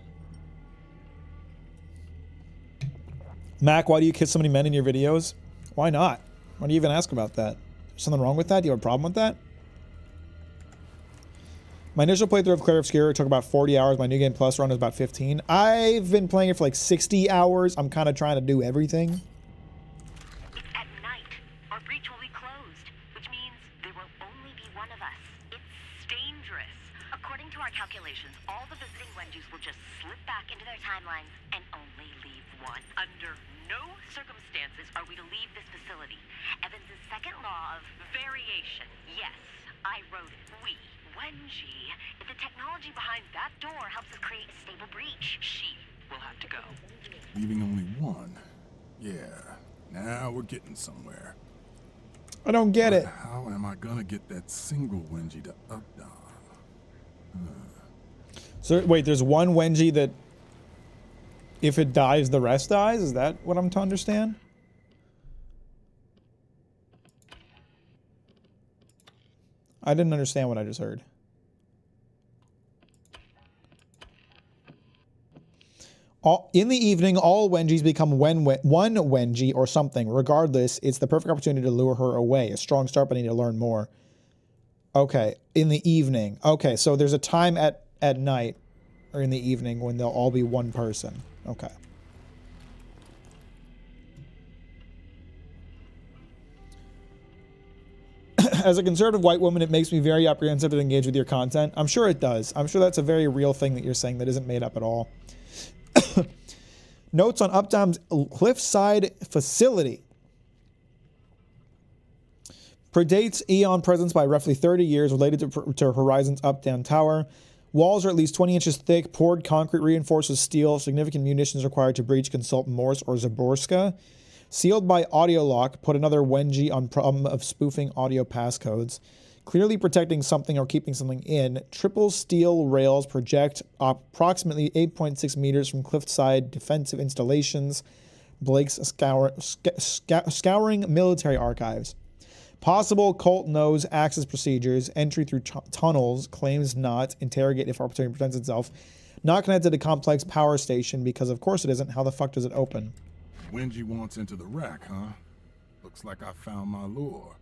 Mac, why do you kiss so many men in your videos? Why not? Why do you even ask about that? Something wrong with that? Do you have a problem with that? My initial playthrough of Claire Obscure took about 40 hours. My New Game Plus run was about 15. I've been playing it for like 60 hours. I'm kind of trying to do everything. It's at night. Our breach will be closed, which means there will only be one of us. It's dangerous. According to our calculations, all the visiting Wenjus will just slip back into their timelines and only leave one. Under no circumstances are we to leave this facility. Evans' second law of variation. Yes, I wrote it. We. Wenji. If the technology behind that door helps us create a stable breach, she we'll have to go. Leaving only one. Yeah, now we're getting somewhere. I don't get it. How am I gonna get that single Wenji to up down? So wait, there's one Wenji that if it dies, the rest dies? Is that what I'm to understand? I didn't understand what I just heard. In the evening, all Wenjis become one Wenji or something. Regardless, it's the perfect opportunity to lure her away. A strong start, but I need to learn more. Okay, in the evening. Okay, so there's a time at night or in the evening when they'll all be one person. Okay. As a conservative white woman, it makes me very apprehensive to engage with your content. I'm sure it does. I'm sure that's a very real thing that you're saying that isn't made up at all. Notes on Uptown's Cliffside facility. Predates Eon presence by roughly 30 years, related to Horizon's Uptown Tower. Walls are at least 20 inches thick, poured concrete reinforced with steel. Significant munitions required to breach. Consult Morse or Zaborska. Sealed by audio lock. Put another Wenji on problem of spoofing audio passcodes. Clearly protecting something or keeping something in. Triple steel rails project approximately 8.6 meters from cliffside defensive installations. Blake's scouring military archives. Possible cult knows access procedures. Entry through tunnels. Claims not. Interrogate if opportunity presents itself. Not connected to complex power station because of course it isn't. How the fuck does it open? Wenji wants into the rack, huh? Looks like I found my lure.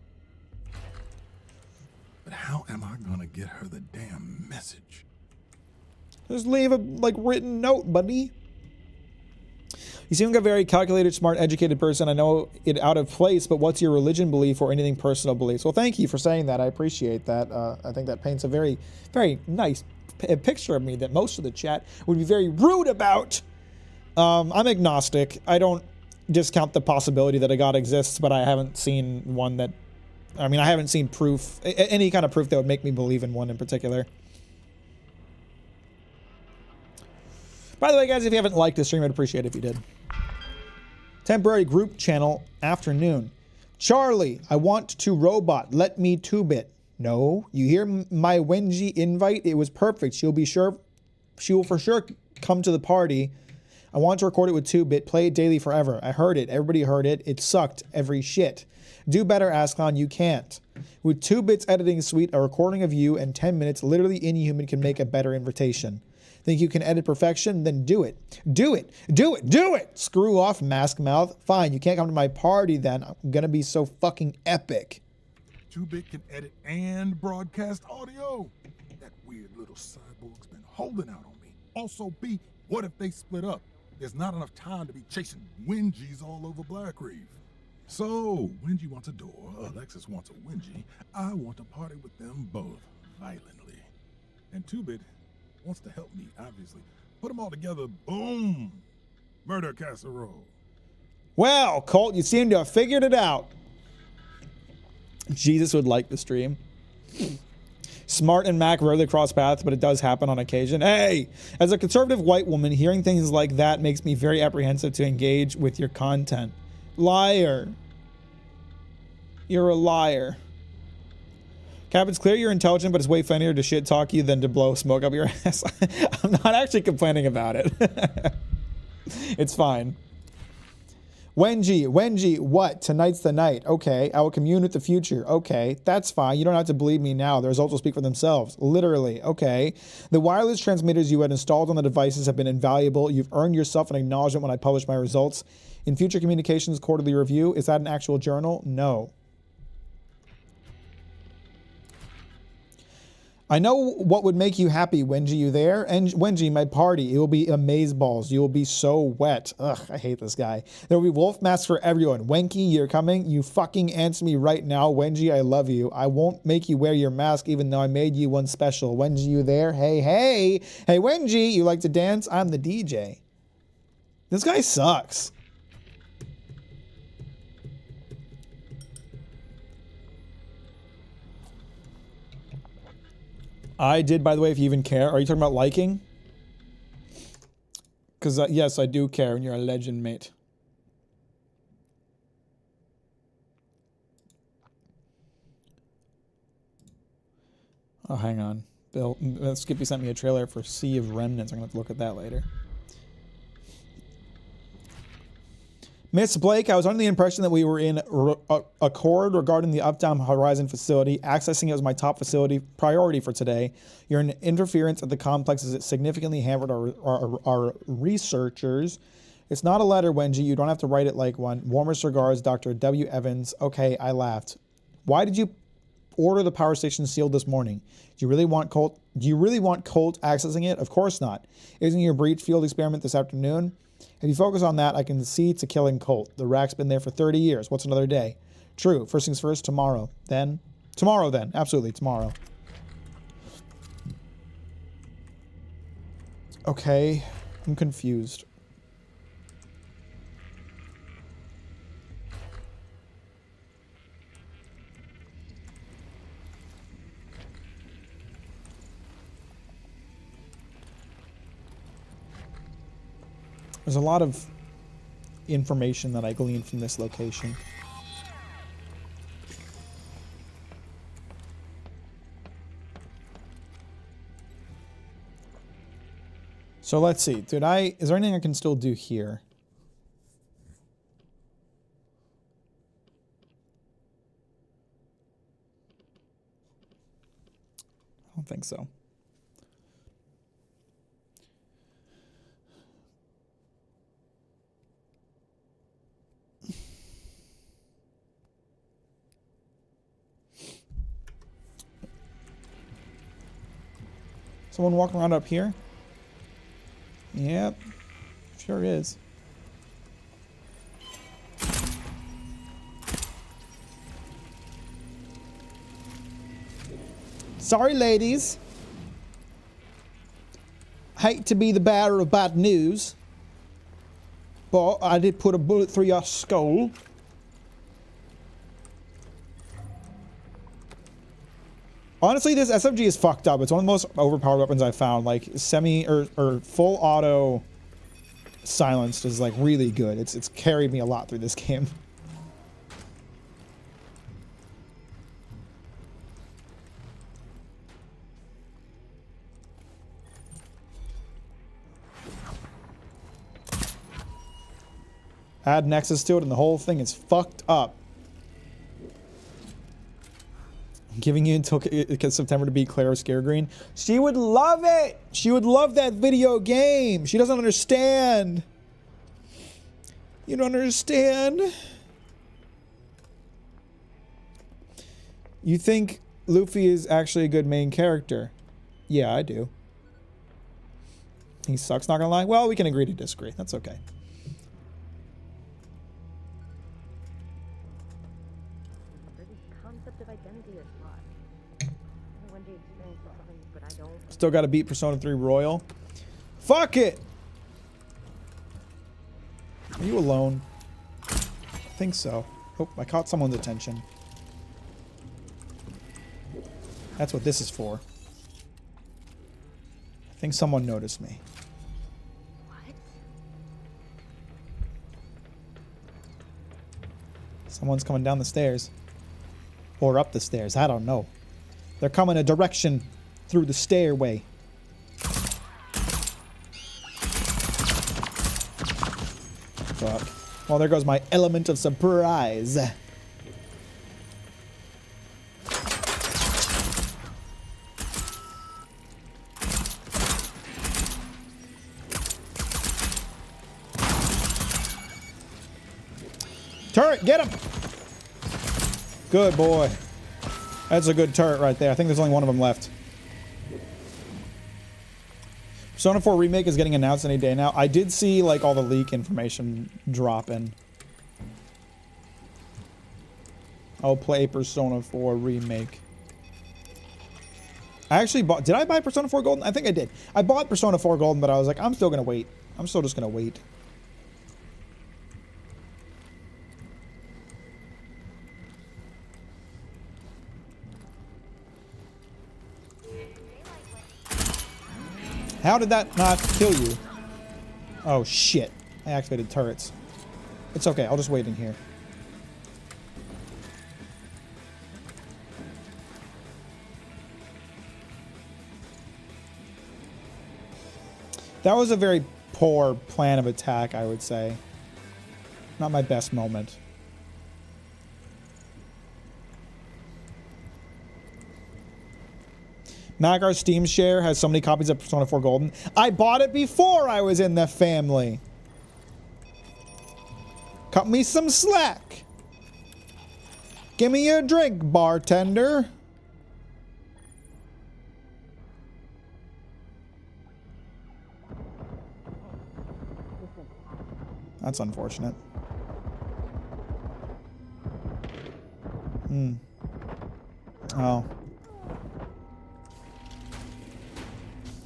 But how am I gonna get her the damn message? Just leave a written note, buddy. You seem like a very calculated, smart, educated person. I know it out of place, but what's your religion belief or anything personal beliefs? Well, thank you for saying that. I appreciate that. I think that paints a very, very nice picture of me that most of the chat would be very rude about. I'm agnostic. I don't discount the possibility that a God exists, but I haven't seen one that, I mean, I haven't seen proof, any kind of proof that would make me believe in one in particular. By the way, guys, if you haven't liked this stream, I'd appreciate it if you did. Temporary group channel afternoon. Charlie, I want to robot. Let me 2-bit. No, you hear my Wenji invite? It was perfect. She will for sure come to the party. I want to record it with 2-bit. Play it daily forever. I heard it. Everybody heard it. It sucked. Every shit. Do better, Ascon. You can't. With 2-bit's editing suite, a recording of you and 10 minutes, literally Inhuman can make a better invitation. Think you can edit perfection? Then do it. Do it. Do it. Do it. Screw off, mask mouth. Fine, you can't come to my party then. I'm gonna be so fucking epic. 2-bit can edit and broadcast audio. That weird little cyborg's been holding out on me. Also, B, what if they split up? There's not enough time to be chasing Wenjis all over Black Reef. So, Wenji wants a door, Alexis wants a Wenji. I want to party with them both, violently. And 2-bit wants to help me, obviously. Put them all together, boom! Murder casserole. Well, Colt, you seem to have figured it out. Jesus would like the stream. Smart and Mack rarely cross paths, but it does happen on occasion. Hey, as a conservative white woman, hearing things like that makes me very apprehensive to engage with your content. Liar. You're a liar. Cap, it's clear you're intelligent, but it's way funnier to shit talk you than to blow smoke up your ass. I'm not actually complaining about it. It's fine. Wenji, what? Tonight's the night. Okay, I will commune with the future. Okay, that's fine. You don't have to believe me now. The results will speak for themselves. Literally. Okay. The wireless transmitters you had installed on the devices have been invaluable. You've earned yourself an acknowledgement when I publish my results. In Future Communications Quarterly Review, is that an actual journal? No. I know what would make you happy, Wenji. You there? And Wenji, my party. It will be amazeballs. You will be so wet. Ugh, I hate this guy. There will be wolf masks for everyone. Wenky, you're coming. You fucking answer me right now. Wenji, I love you. I won't make you wear your mask even though I made you one special. Wenji, you there? Hey, hey. Hey, Wenji, you like to dance? I'm the DJ. This guy sucks. I did, by the way, if you even care. Are you talking about liking? because yes, I do care, and you're a legend, mate. Oh, hang on. Bill, Skippy sent me a trailer for Sea of Remnants. I'm going to have to look at that later. Miss Blake, I was under the impression that we were in accord regarding the Uptown Horizon facility. Accessing it was my top priority for today. Your interference at the complex has significantly hampered our researchers. It's not a letter, Wenji. You don't have to write it like one. Warmest regards, Dr. W. Evans. Okay, I laughed. Why did you order the power station sealed this morning? Do you really want Colt accessing it? Of course not. Isn't your breach field experiment this afternoon? If you focus on that, I can see to killing Colt. The rack's been there for 30 years. What's another day? True. First things first, tomorrow. Tomorrow then. Absolutely, tomorrow. Okay. I'm confused. There's a lot of information that I gleaned from this location. So let's see. Is there anything I can still do here? I don't think so. Someone walking around up here? Yep. Sure is. Sorry, ladies. Hate to be the bearer of bad news, but I did put a bullet through your skull. Honestly, this SMG is fucked up. It's one of the most overpowered weapons I've found. Like, semi or full auto silenced is like really good. It's carried me a lot through this game. Add Nexus to it and the whole thing is fucked up. Giving you until September to beat Claire Scaregreen. She would love it. She would love that video game. She doesn't understand. You don't understand. You think Luffy is actually a good main character? Yeah, I do. He sucks, not gonna lie. Well, we can agree to disagree. That's okay. Still got to beat Persona 3 Royal. Fuck it! Are you alone? I think so. Oh, I caught someone's attention. That's what this is for. I think someone noticed me. What? Someone's coming down the stairs. Or up the stairs. I don't know. They're coming a direction through the stairway. Fuck. Well, there goes my element of surprise. Turret, get him! Good boy. That's a good turret right there. I think there's only one of them left. Persona 4 Remake is getting announced any day now. I did see like all the leak information drop in. I'll play Persona 4 Remake. I actually bought... Did I buy Persona 4 Golden? I think I did. I bought Persona 4 Golden, but I was like, I'm still going to wait. I'm still just going to wait. How did that not kill you? Oh shit. I activated turrets. It's okay, I'll just wait in here. That was a very poor plan of attack, I would say. Not my best moment. Mack, our Steam share has so many copies of Persona 4 Golden. I bought it before I was in the family. Cut me some slack. Give me a drink, bartender. That's unfortunate. Oh.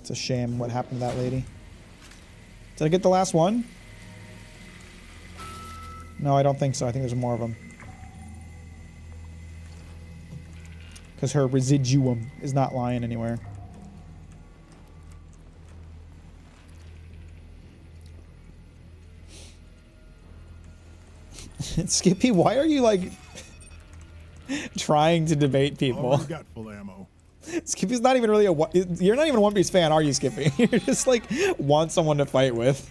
It's a shame what happened to that lady. Did I get the last one? No, I don't think so. I think there's more of them. Because her residuum is not lying anywhere. Skippy, why are you like trying to debate people? Already got full ammo. Skippy's not even really you're not even a One Piece fan, are you, Skippy? You're just like want someone to fight with.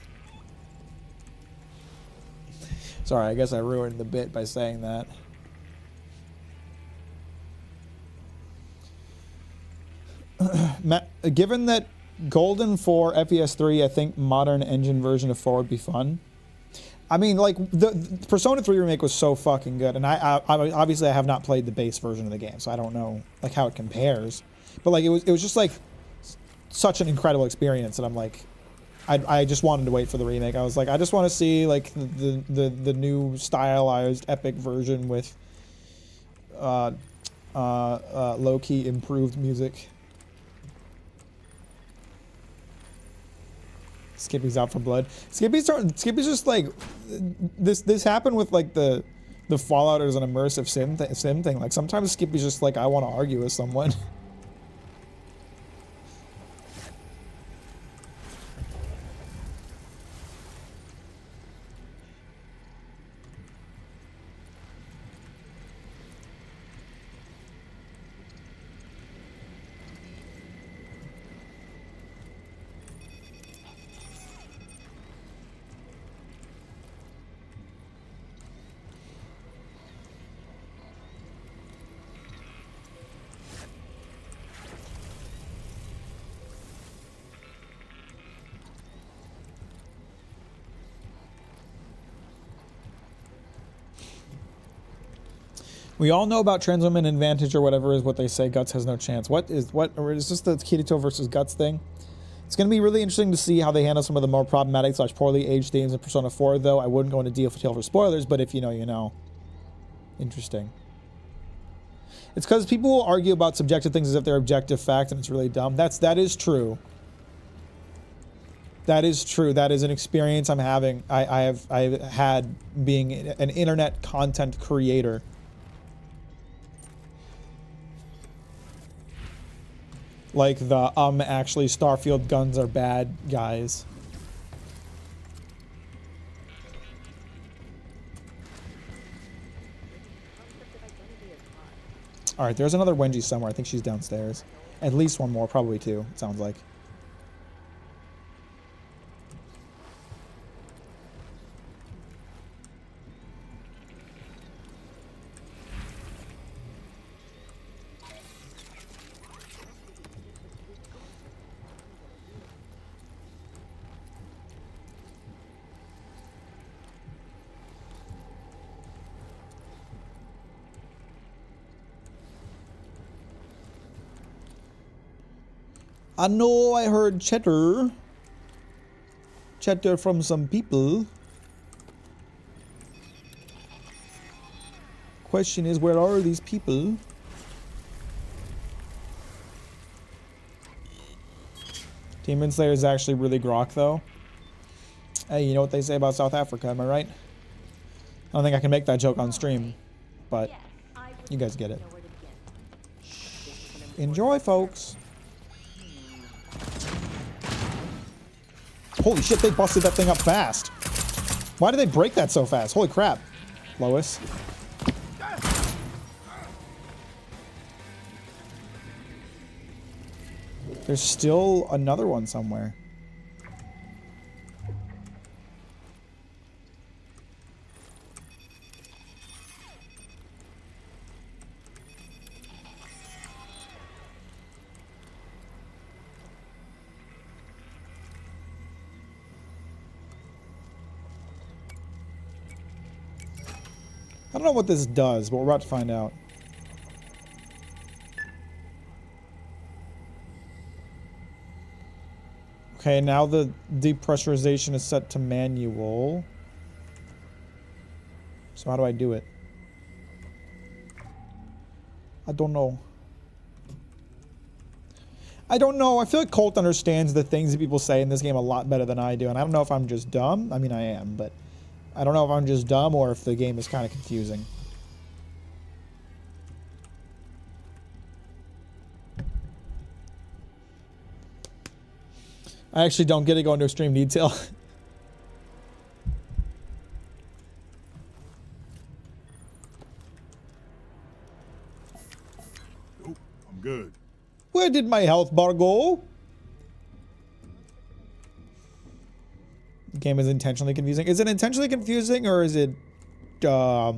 Sorry, I guess I ruined the bit by saying that. Given that Golden 4 FES3, I think modern engine version of 4 would be fun. I mean, like, the Persona 3 remake was so fucking good, and I obviously I have not played the base version of the game, so I don't know, like, how it compares. But, like, it was just, like, such an incredible experience, and I'm like, I just wanted to wait for the remake. I was like, I just want to see, like, the new stylized epic version with low-key improved music. Skippy's out for blood. Skippy's just like this happened with like the Fallout as an immersive sim thing. Like sometimes Skippy's just like, I want to argue with someone. We all know about trans women advantage or whatever is what they say. Guts has no chance. Or is this the Kirito versus Guts thing? It's going to be really interesting to see how they handle some of the more problematic / poorly aged themes in Persona 4, though. I wouldn't go into detail for spoilers, but if you know, you know. Interesting. It's because people will argue about subjective things as if they're objective fact, and it's really dumb. That is true. That is true. That is an experience I'm having. I've had being an internet content creator. Like the actually Starfield guns are bad guys. All right, there's another Wenji somewhere. I think she's downstairs. At least one more, probably two, it sounds like. I know I heard chatter from some people. Question is, where are these people? Demon Slayer is actually really grok, though. Hey, you know what they say about South Africa, am I right? I don't think I can make that joke on stream, but you guys get it. Enjoy, folks. Holy shit, they busted that thing up fast. Why did they break that so fast? Holy crap. Lois. There's still another one somewhere. I don't know what this does, but we're about to find out. Okay, now the depressurization is set to manual. So how do I do it? I don't know. I don't know. I feel like Colt understands the things that people say in this game a lot better than I do. And I don't know if I'm just dumb. I mean, I am, but I don't know if I'm just dumb or if the game is kind of confusing. I actually don't get to go into extreme detail. Nope, I'm good. Where did my health bar go? The game is intentionally confusing. Is it intentionally confusing or is it bad?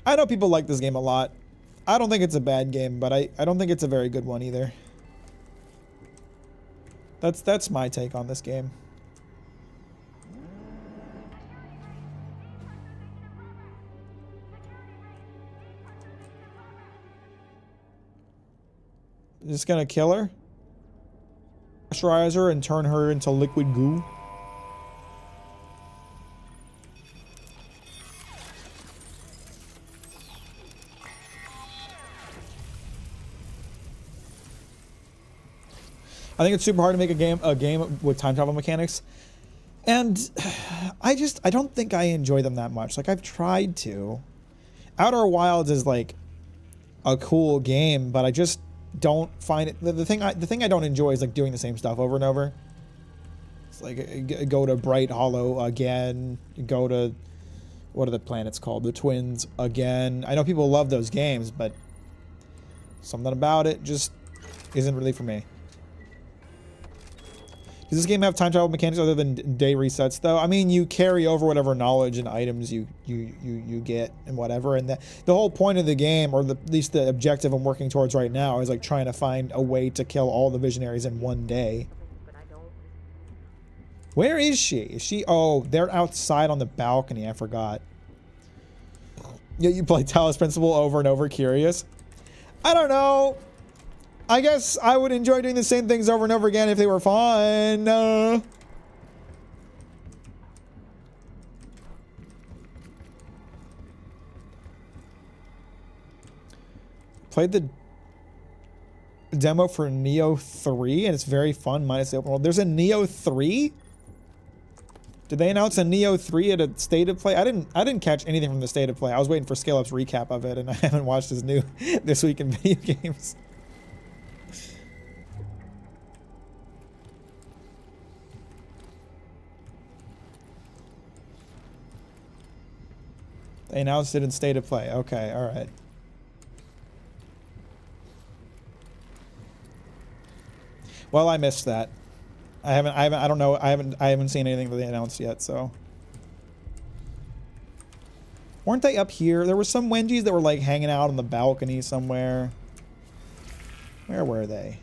I know people like this game a lot. I don't think it's a bad game, but I don't think it's a very good one either. That's my take on this game. Just gonna kill her, pressurize her, and turn her into liquid goo. I think it's super hard to make a game with time travel mechanics, and I don't think I enjoy them that much. Like, I've tried to. Outer Wilds is like a cool game, but I just don't find it. The thing I don't enjoy is like doing the same stuff over and over. It's like go to Bright Hollow again, go to, what are the planets called? The Twins again. I know people love those games, but something about it just isn't really for me. Does this game have time travel mechanics other than day resets, though? I mean, you carry over whatever knowledge and items you get and whatever, and the whole point of the game, or at least the objective I'm working towards right now, is like trying to find a way to kill all the visionaries in one day. Where is she? Is she? Oh, they're outside on the balcony. I forgot. Yeah, you play Talos Principle over and over. Curious. I don't know. I guess I would enjoy doing the same things over and over again if they were fun. Played the demo for Neo 3 and it's very fun minus the open world. There's a Neo 3? Did they announce a Neo 3 at a state of play? I didn't catch anything from the state of play. I was waiting for Scale Up's recap of it, and I haven't watched his new This Week in Video Games. They announced it in state of play. Okay, all right. Well, I missed that. I haven't seen anything that they announced yet, so. Weren't they up here? There were some Wenjis that were like hanging out on the balcony somewhere. Where were they?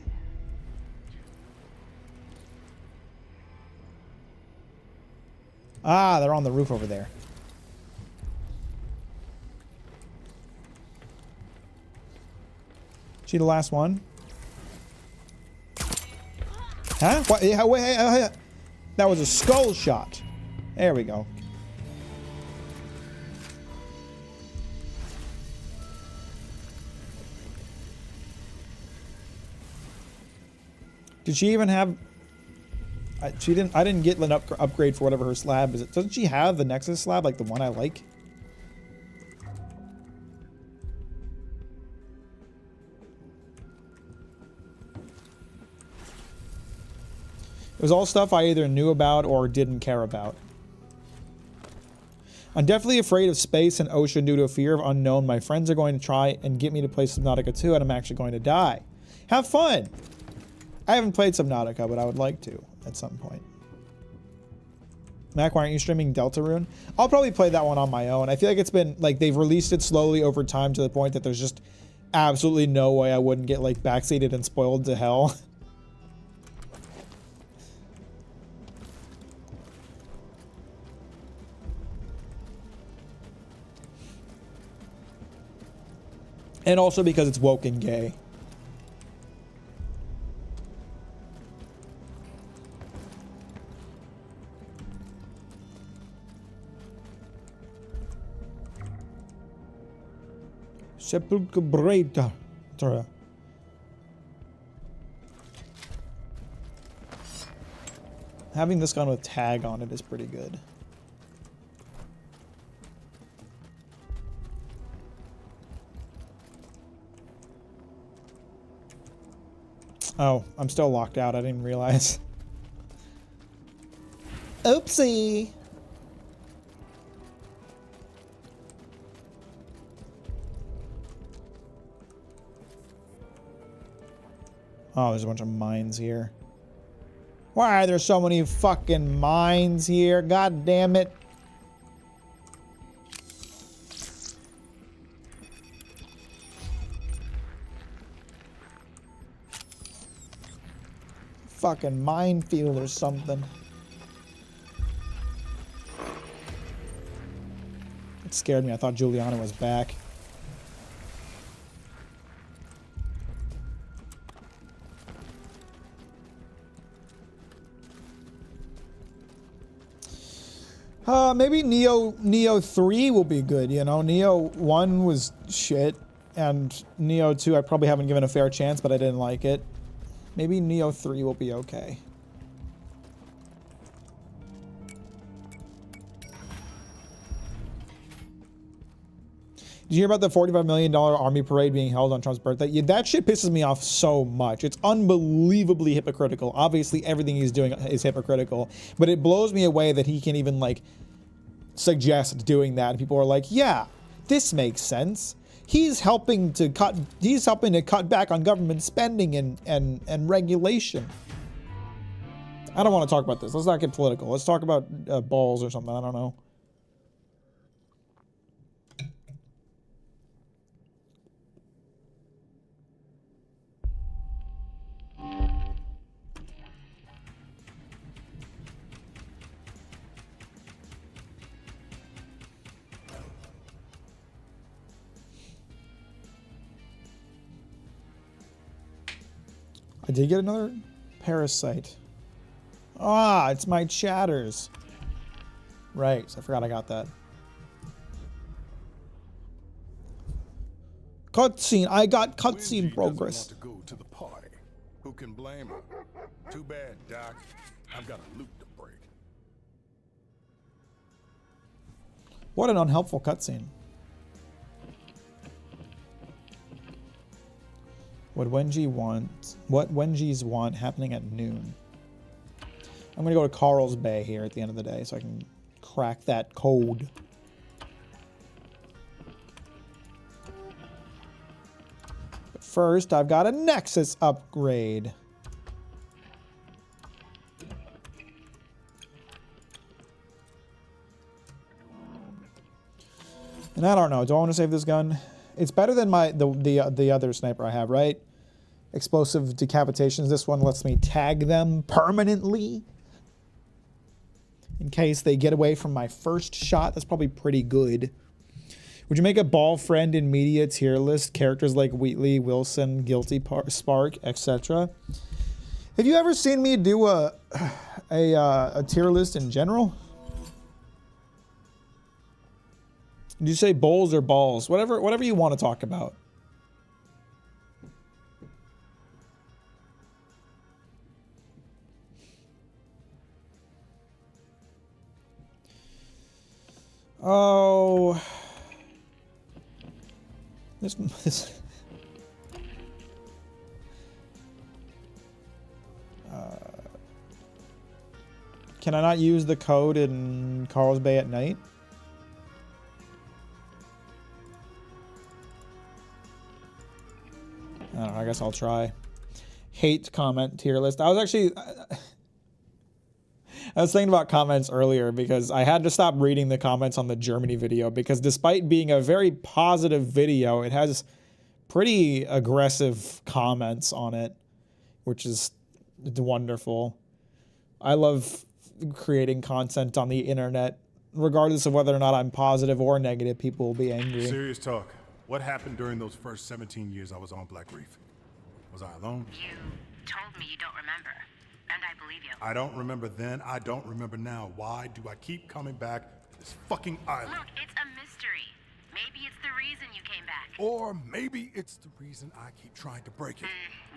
Ah, they're on the roof over there. She the last one? Huh? What? Wait, that was a skull shot. There we go. Did she even have? She didn't. I didn't get an upgrade for whatever her slab is. Doesn't she have the Nexus slab, like the one I like? It was all stuff I either knew about or didn't care about. I'm definitely afraid of space and ocean due to a fear of unknown. My friends are going to try and get me to play Subnautica 2 and I'm actually going to die. Have fun! I haven't played Subnautica, but I would like to at some point. Mac, why aren't you streaming Deltarune? I'll probably play that one on my own. I feel like it's been, like, they've released it slowly over time to the point that there's just absolutely no way I wouldn't get, like, backseated and spoiled to hell. And also because it's woke and gay. Sepulchre. Having this gun with tag on it is pretty good. Oh, I'm still locked out. I didn't realize. Oopsie. Oh, there's a bunch of mines here. Why are there so many fucking mines here? God damn it. Fucking minefield or something. It scared me. I thought Juliana was back. Maybe Neo 3 will be good, you know? Neo 1 was shit, and Neo 2 I probably haven't given a fair chance, but I didn't like it. Maybe Neo 3 will be okay. Did you hear about the $45 million army parade being held on Trump's birthday? Yeah, that shit pisses me off so much. It's unbelievably hypocritical. Obviously, everything he's doing is hypocritical, but it blows me away that he can even, like, suggest doing that. And people are like, yeah, this makes sense. He's helping to cut back on government spending and regulation. I don't want to talk about this. Let's not get political. Let's talk about balls or something. I don't know. I did get another parasite. Ah, it's my chatters. Right, I forgot I got that. Cutscene. I got cutscene progress. Want to go to the party. Who can blame her? Too bad, Doc. I've got a loop to break. What an unhelpful cutscene. What Wenji's want happening at noon. I'm gonna go to Carl's Bay here at the end of the day so I can crack that code. But first, I've got a Nexus upgrade. And I don't know, do I want to save this gun? It's better than the other sniper I have, right? Explosive decapitations. This one lets me tag them permanently in case they get away from my first shot. That's probably pretty good. Would you make a ball friend in media tier list? Characters like Wheatley, Wilson, Guilty Spark, etc. Have you ever seen me do a tier list in general? Did you say bowls or balls? Whatever you want to talk about. Oh, this Can I not use the code in Carl's Bay at night? I don't know, I guess I'll try. Hate comment tier list. I was thinking about comments earlier because I had to stop reading the comments on the Germany video because despite being a very positive video, it has pretty aggressive comments on it, which is wonderful. I love creating content on the internet. Regardless of whether or not I'm positive or negative, people will be angry. Serious talk. What happened during those first 17 years I was on Black Reef? Was I alone? You told me you don't remember, and I believe you. I don't remember then, I don't remember now. Why do I keep coming back to this fucking island? Look, it's a mystery. Maybe it's the reason you came back. Or maybe it's the reason I keep trying to break it.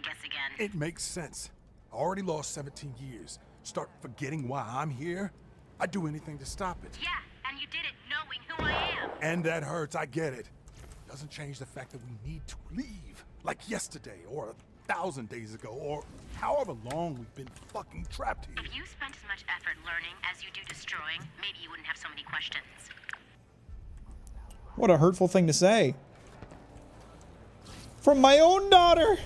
Guess again. It makes sense. I already lost 17 years. Start forgetting why I'm here? I'd do anything to stop it. Yeah, and you did it knowing who I am. And that hurts, I get it. Doesn't change the fact that we need to leave. Like yesterday, or 1,000 days ago, or however long we've been fucking trapped here. If you spent as much effort learning as you do destroying, maybe you wouldn't have so many questions. What a hurtful thing to say. From my own daughter.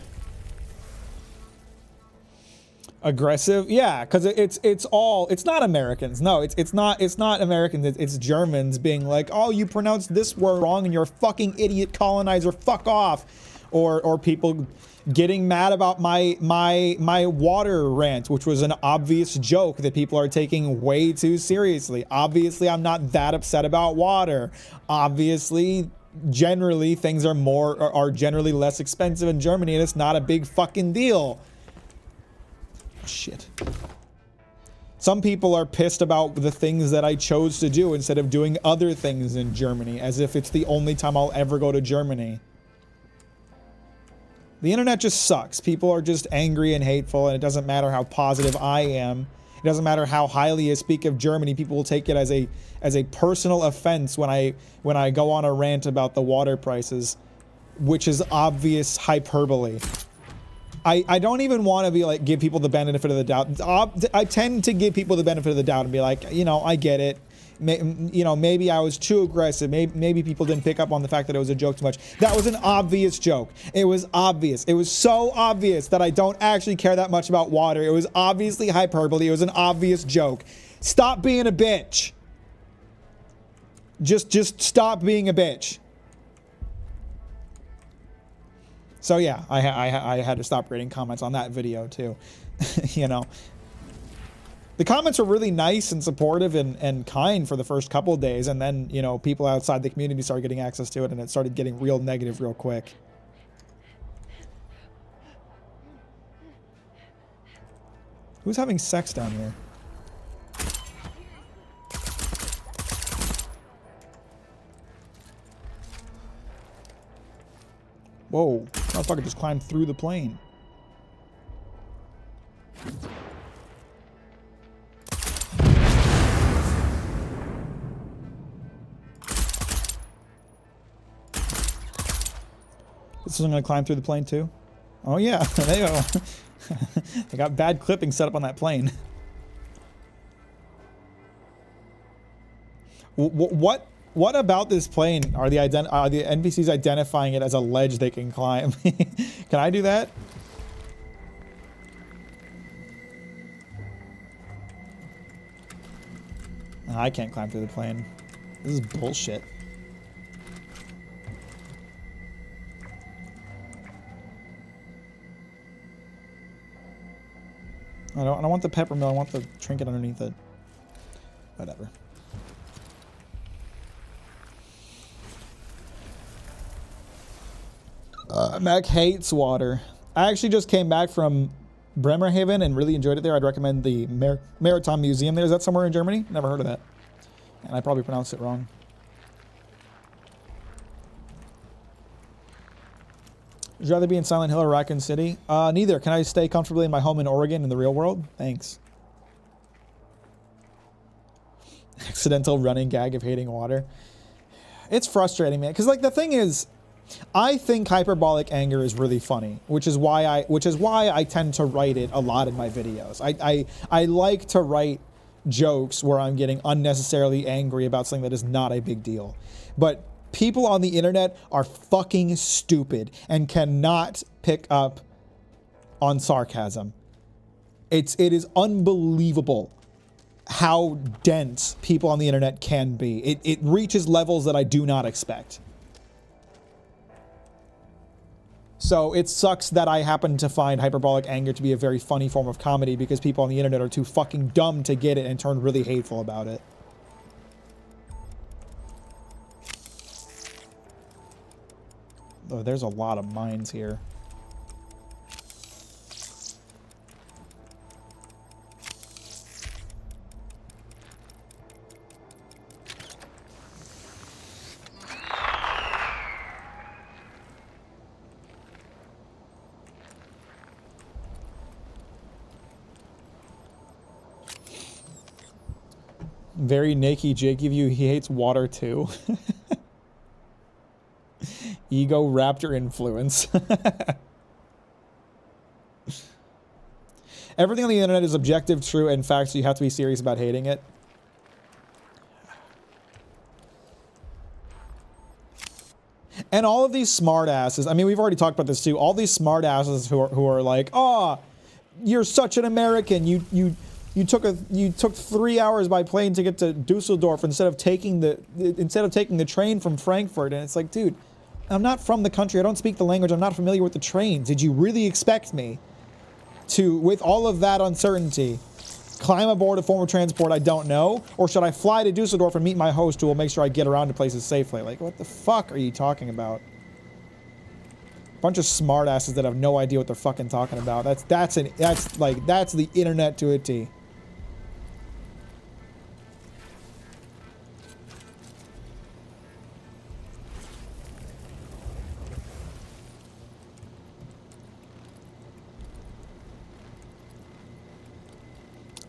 Aggressive, yeah, because it's not Americans. No, it's not Americans. It's Germans being like, oh, you pronounced this word wrong and you're a fucking idiot colonizer. Fuck off, or people getting mad about my water rant, which was an obvious joke that people are taking way too seriously. Obviously, I'm not that upset about water. Obviously, generally things are generally less expensive in Germany, and it's not a big fucking deal. Shit. Some people are pissed about the things that I chose to do instead of doing other things in Germany, as if it's the only time I'll ever go to Germany. The internet just sucks. People are just angry and hateful, and it doesn't matter how positive I am. It doesn't matter how highly I speak of Germany. People will take it as a personal offense when I go on a rant about the water prices, which is obvious hyperbole. I don't even want to be like, give people the benefit of the doubt. I tend to give people the benefit of the doubt and be like, you know, I get it. Maybe I was too aggressive. Maybe people didn't pick up on the fact that it was a joke too much. That was an obvious joke. It was obvious. It was so obvious that I don't actually care that much about water. It was obviously hyperbole. It was an obvious joke. Stop being a bitch. Just stop being a bitch. So yeah, I had to stop reading comments on that video too. You know, the comments were really nice and supportive and kind for the first couple of days, and then, you know, people outside the community started getting access to it, and it started getting real negative real quick. Who's having sex down here? Whoa, motherfucker just climbed through the plane. This is gonna climb through the plane too? Oh yeah, there you go. They got bad clipping set up on that plane. What about this plane are the NPCs identifying it as a ledge they can climb? Can I do that? No, I can't climb through the plane. This is bullshit. I don't want the peppermill. I want the trinket underneath it. Whatever. Mack hates water. I actually just came back from Bremerhaven and really enjoyed it there. I'd recommend the Maritime Museum there. Is that somewhere in Germany? Never heard of that. And I probably pronounced it wrong. Would you rather be in Silent Hill or Raccoon City? Neither. Can I stay comfortably in my home in Oregon in the real world? Thanks. Accidental running gag of hating water. It's frustrating, man. Because, like, the thing is, I think hyperbolic anger is really funny, which is why I tend to write it a lot in my videos. I like to write jokes where I'm getting unnecessarily angry about something that is not a big deal. But people on the internet are fucking stupid and cannot pick up on sarcasm. It is unbelievable how dense people on the internet can be. It reaches levels that I do not expect. So it sucks that I happen to find hyperbolic anger to be a very funny form of comedy because people on the internet are too fucking dumb to get it and turn really hateful about it. Oh, there's a lot of mines here. Very naked Jake of you, he hates water too. Ego raptor influence. Everything on the internet is objective, true, and fact, so you have to be serious about hating it. And all of these smartasses, I mean, we've already talked about this too, all these smartasses who are like, oh, you're such an American, you took 3 hours by plane to get to Dusseldorf instead of taking the train from Frankfurt. And it's like, dude, I'm not from the country. I don't speak the language. I'm not familiar with the trains. Did you really expect me to, with all of that uncertainty, climb aboard a form of transport I don't know? Or should I fly to Dusseldorf and meet my host who will make sure I get around to places safely? Like, what the fuck are you talking about? Bunch of smartasses that have no idea what they're fucking talking about. That's the internet to a T.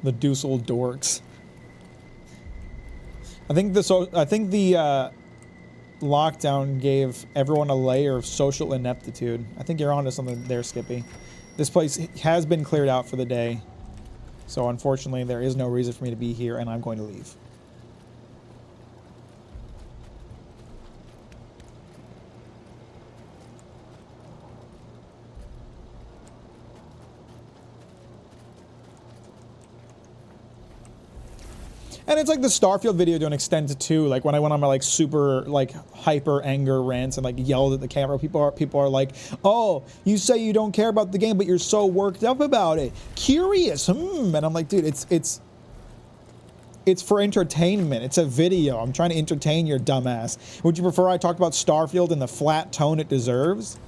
The Dussel dorks. I think the lockdown gave everyone a layer of social ineptitude. I think you're onto something there, Skippy. This place has been cleared out for the day, so unfortunately there is no reason for me to be here, and I'm going to leave. And it's like the Starfield video to an extent too. Like when I went on my like super like hyper anger rants and like yelled at the camera, people are like, "Oh, you say you don't care about the game, but you're so worked up about it. Curious, And I'm like, dude, it's for entertainment. It's a video. I'm trying to entertain your dumbass. Would you prefer I talked about Starfield in the flat tone it deserves?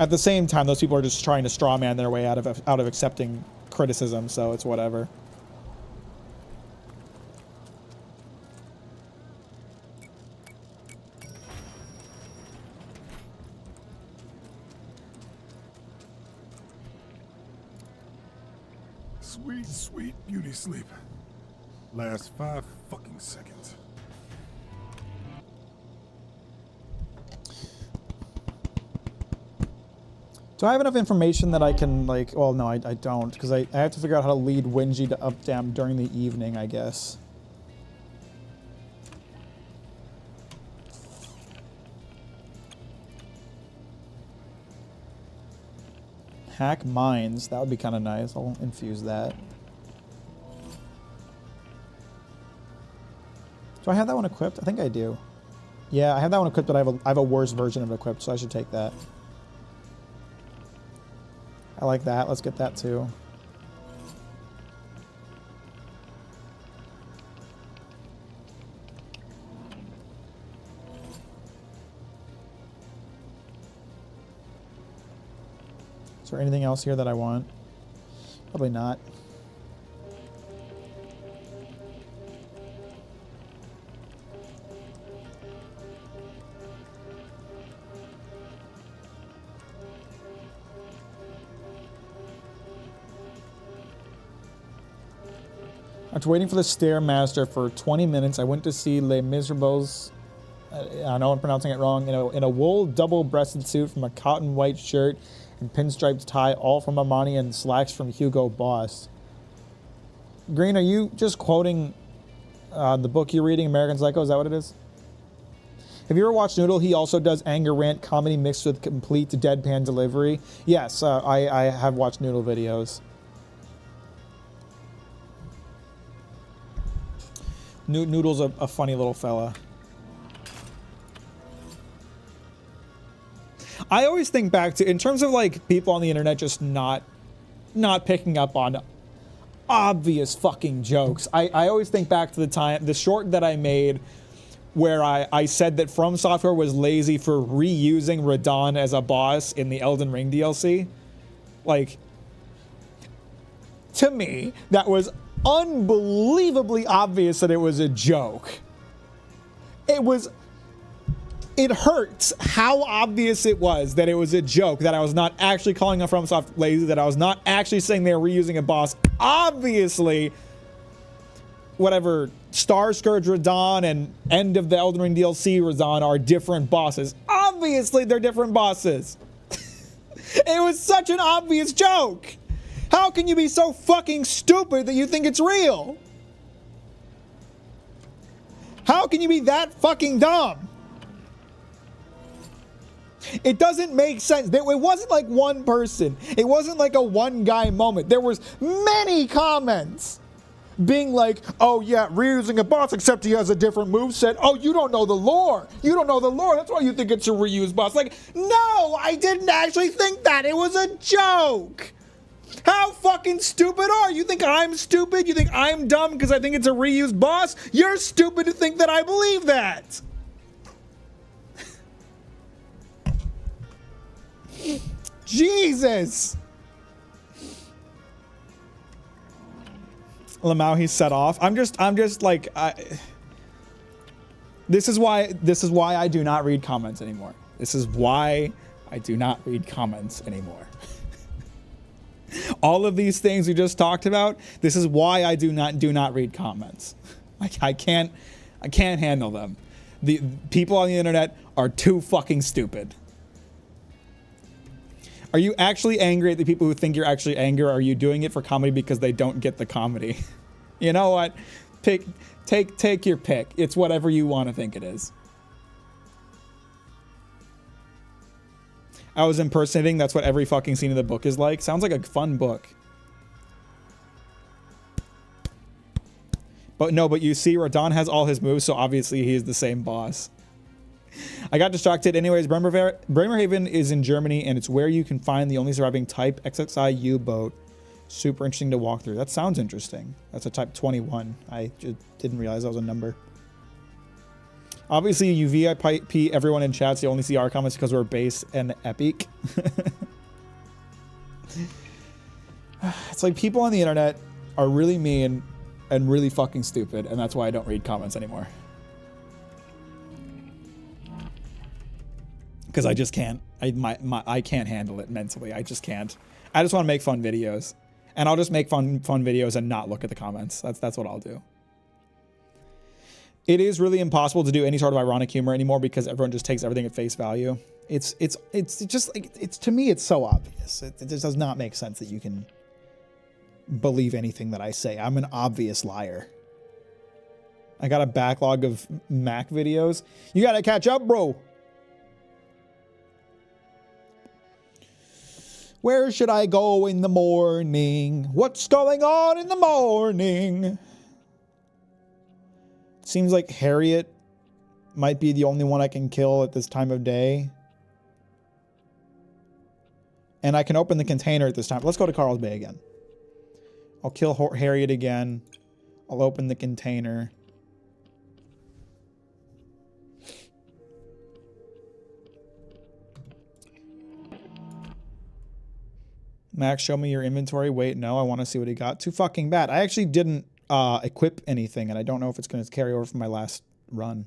At the same time, those people are just trying to straw man their way out of accepting criticism, so it's whatever. Sweet, sweet beauty sleep. Last 5 fucking seconds. Do I have enough information that I can, like, well, no, I don't, because I have to figure out how to lead Wingy to Updam during the evening, I guess. Hack mines, that would be kind of nice. I'll infuse that. Do I have that one equipped? I think I do. Yeah, I have that one equipped, but I have a worse version of it equipped, so I should take that. I like that. Let's get that too. Is there anything else here that I want? Probably not. After waiting for the Stairmaster for 20 minutes, I went to see Les Miserables, I know I'm pronouncing it wrong, in a wool double-breasted suit from a cotton white shirt and pinstriped tie, all from Armani, and slacks from Hugo Boss. Green, are you just quoting the book you're reading, American Psycho? Is that what it is? Have you ever watched Noodle? He also does anger rant comedy mixed with complete deadpan delivery. Yes, I have watched Noodle videos. Noodle's a funny little fella. I always think back to, in terms of like people on the internet just not picking up on obvious fucking jokes. I always think back to the short that I made where I said that From Software was lazy for reusing Radon as a boss in the Elden Ring DLC. Like, to me, that was unbelievably obvious that it was a joke. It hurts how obvious it was that it was a joke, that I was not actually calling on FromSoft lazy, that I was not actually saying they were reusing a boss. Obviously, whatever, Star Scourge Radon and End of the Elden Ring DLC Radon are different bosses. Obviously, they're different bosses. It was such an obvious joke. How can you be so fucking stupid that you think it's real? How can you be that fucking dumb? It doesn't make sense. It wasn't like one person. It wasn't like a one guy moment. There was many comments being like, oh yeah, reusing a boss except he has a different moveset. Oh, you don't know the lore. You don't know the lore. That's why you think it's a reused boss. Like, no, I didn't actually think that. It was a joke. How fucking stupid are you? You think I'm stupid? You think I'm dumb because I think it's a reused boss? You're stupid to think that I believe that. Jesus. Lamau, he's set off. I'm just like, this is why I do not read comments anymore. This is why I do not read comments anymore. All of these things we just talked about, this is why I do not read comments. I can't handle them. The people on the internet are too fucking stupid. Are you actually angry at the people who think you're actually angry, or are you doing it for comedy because they don't get the comedy? You know what? Take your pick. It's whatever you want to think it is. I was impersonating. That's what every fucking scene in the book is like. Sounds like a fun book. But no, but you see, Radon has all his moves, so obviously he is the same boss. I got distracted. Anyways, Bremerhaven is in Germany, and it's where you can find the only surviving Type XXI U-boat. Super interesting to walk through. That sounds interesting. That's a Type 21. I just didn't realize that was a number. Obviously, you VIP everyone in chat, so you only see our comments because we're base and epic. It's like people on the internet are really mean and really fucking stupid, and that's why I don't read comments anymore. Because I just can't. I can't handle it mentally. I just can't. I just want to make fun videos, and I'll just make fun videos and not look at the comments. That's what I'll do. It is really impossible to do any sort of ironic humor anymore because everyone just takes everything at face value. It's just like to me it's so obvious. It just does not make sense that you can believe anything that I say. I'm an obvious liar. I got a backlog of Mack videos. You gotta catch up, bro. Where should I go in the morning? What's going on in the morning? Seems like Harriet might be the only one I can kill at this time of day. And I can open the container at this time. Let's go to Carl's Bay again. I'll kill Harriet again. I'll open the container. Max, show me your inventory. Wait, no, I want to see what he got. Too fucking bad. I actually didn't equip anything, and I don't know if it's going to carry over from my last run.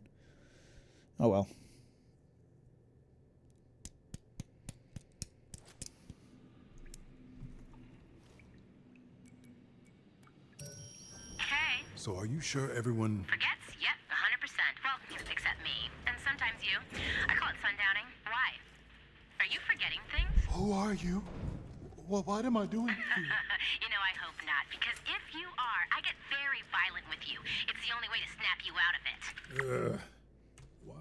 Oh well. Hey. So are you sure everyone... Forgets? Yep, 100%. Well, except me. And sometimes you. I call it sundowning. Why? Are you forgetting things? Who are you? Well, what am I doing here? You know, I hope not, because if you are, I get very violent with you. It's the only way to snap you out of it. Why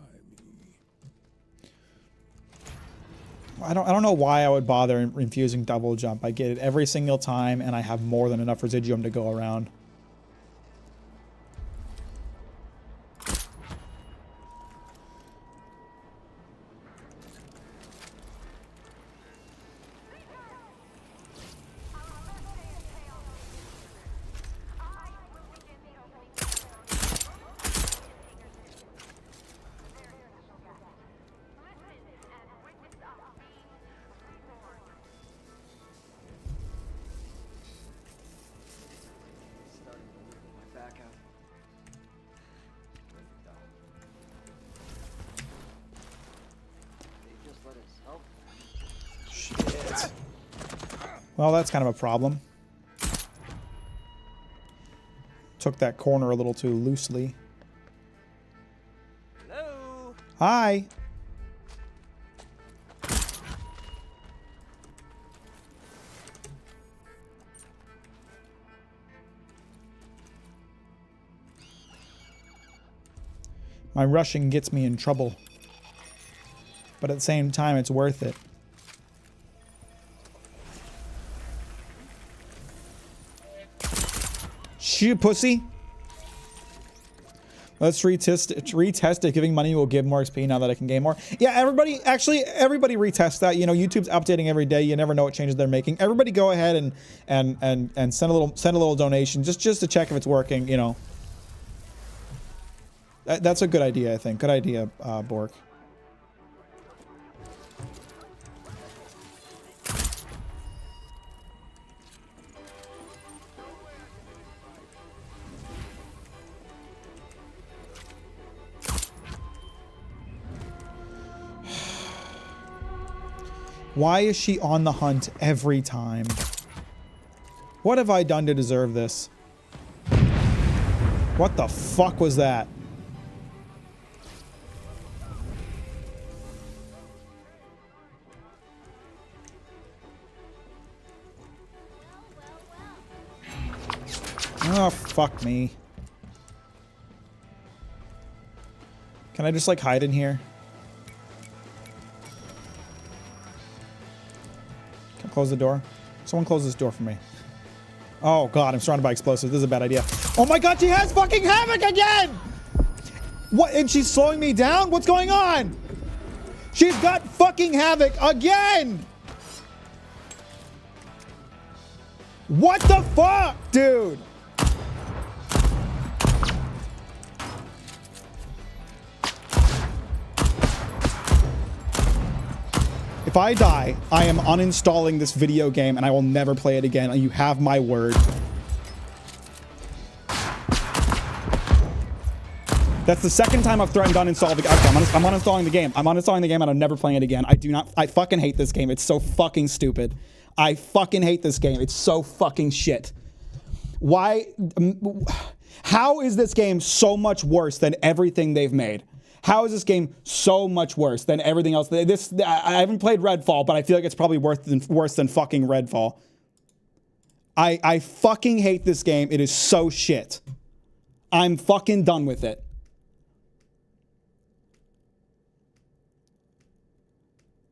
me? I don't know why I would bother infusing double jump. I get it every single time, and I have more than enough residuum to go around. Shit. Well, that's kind of a problem. Took that corner a little too loosely. Hello? Hi. My rushing gets me in trouble. But at the same time, it's worth it. Shoot, pussy. Let's retest it. Giving money will give more XP now that I can gain more. Yeah, everybody retest that. You know, YouTube's updating every day. You never know what changes they're making. Everybody go ahead and send a little donation just to check if it's working, you know. That's a good idea, I think. Good idea, Bork. Why is she on the hunt every time? What have I done to deserve this? What the fuck was that? Oh, fuck me. Can I just, like, hide in here? Can I close the door? Someone close this door for me. Oh, God, I'm surrounded by explosives. This is a bad idea. Oh, my God, she has fucking Havoc again! What? And she's slowing me down? What's going on? She's got fucking Havoc again! What the fuck, dude? If I die, I am uninstalling this video game and I will never play it again. You have my word. That's the second time I've threatened to uninstall the game. Okay, I'm uninstalling the game. I'm uninstalling the game and I'm never playing it again. I fucking hate this game. It's so fucking stupid. I fucking hate this game. It's so fucking shit. Why? How is this game so much worse than everything they've made? How is this game so much worse than everything else? I haven't played Redfall, but I feel like it's probably worse than fucking Redfall. I fucking hate this game. It is so shit. I'm fucking done with it.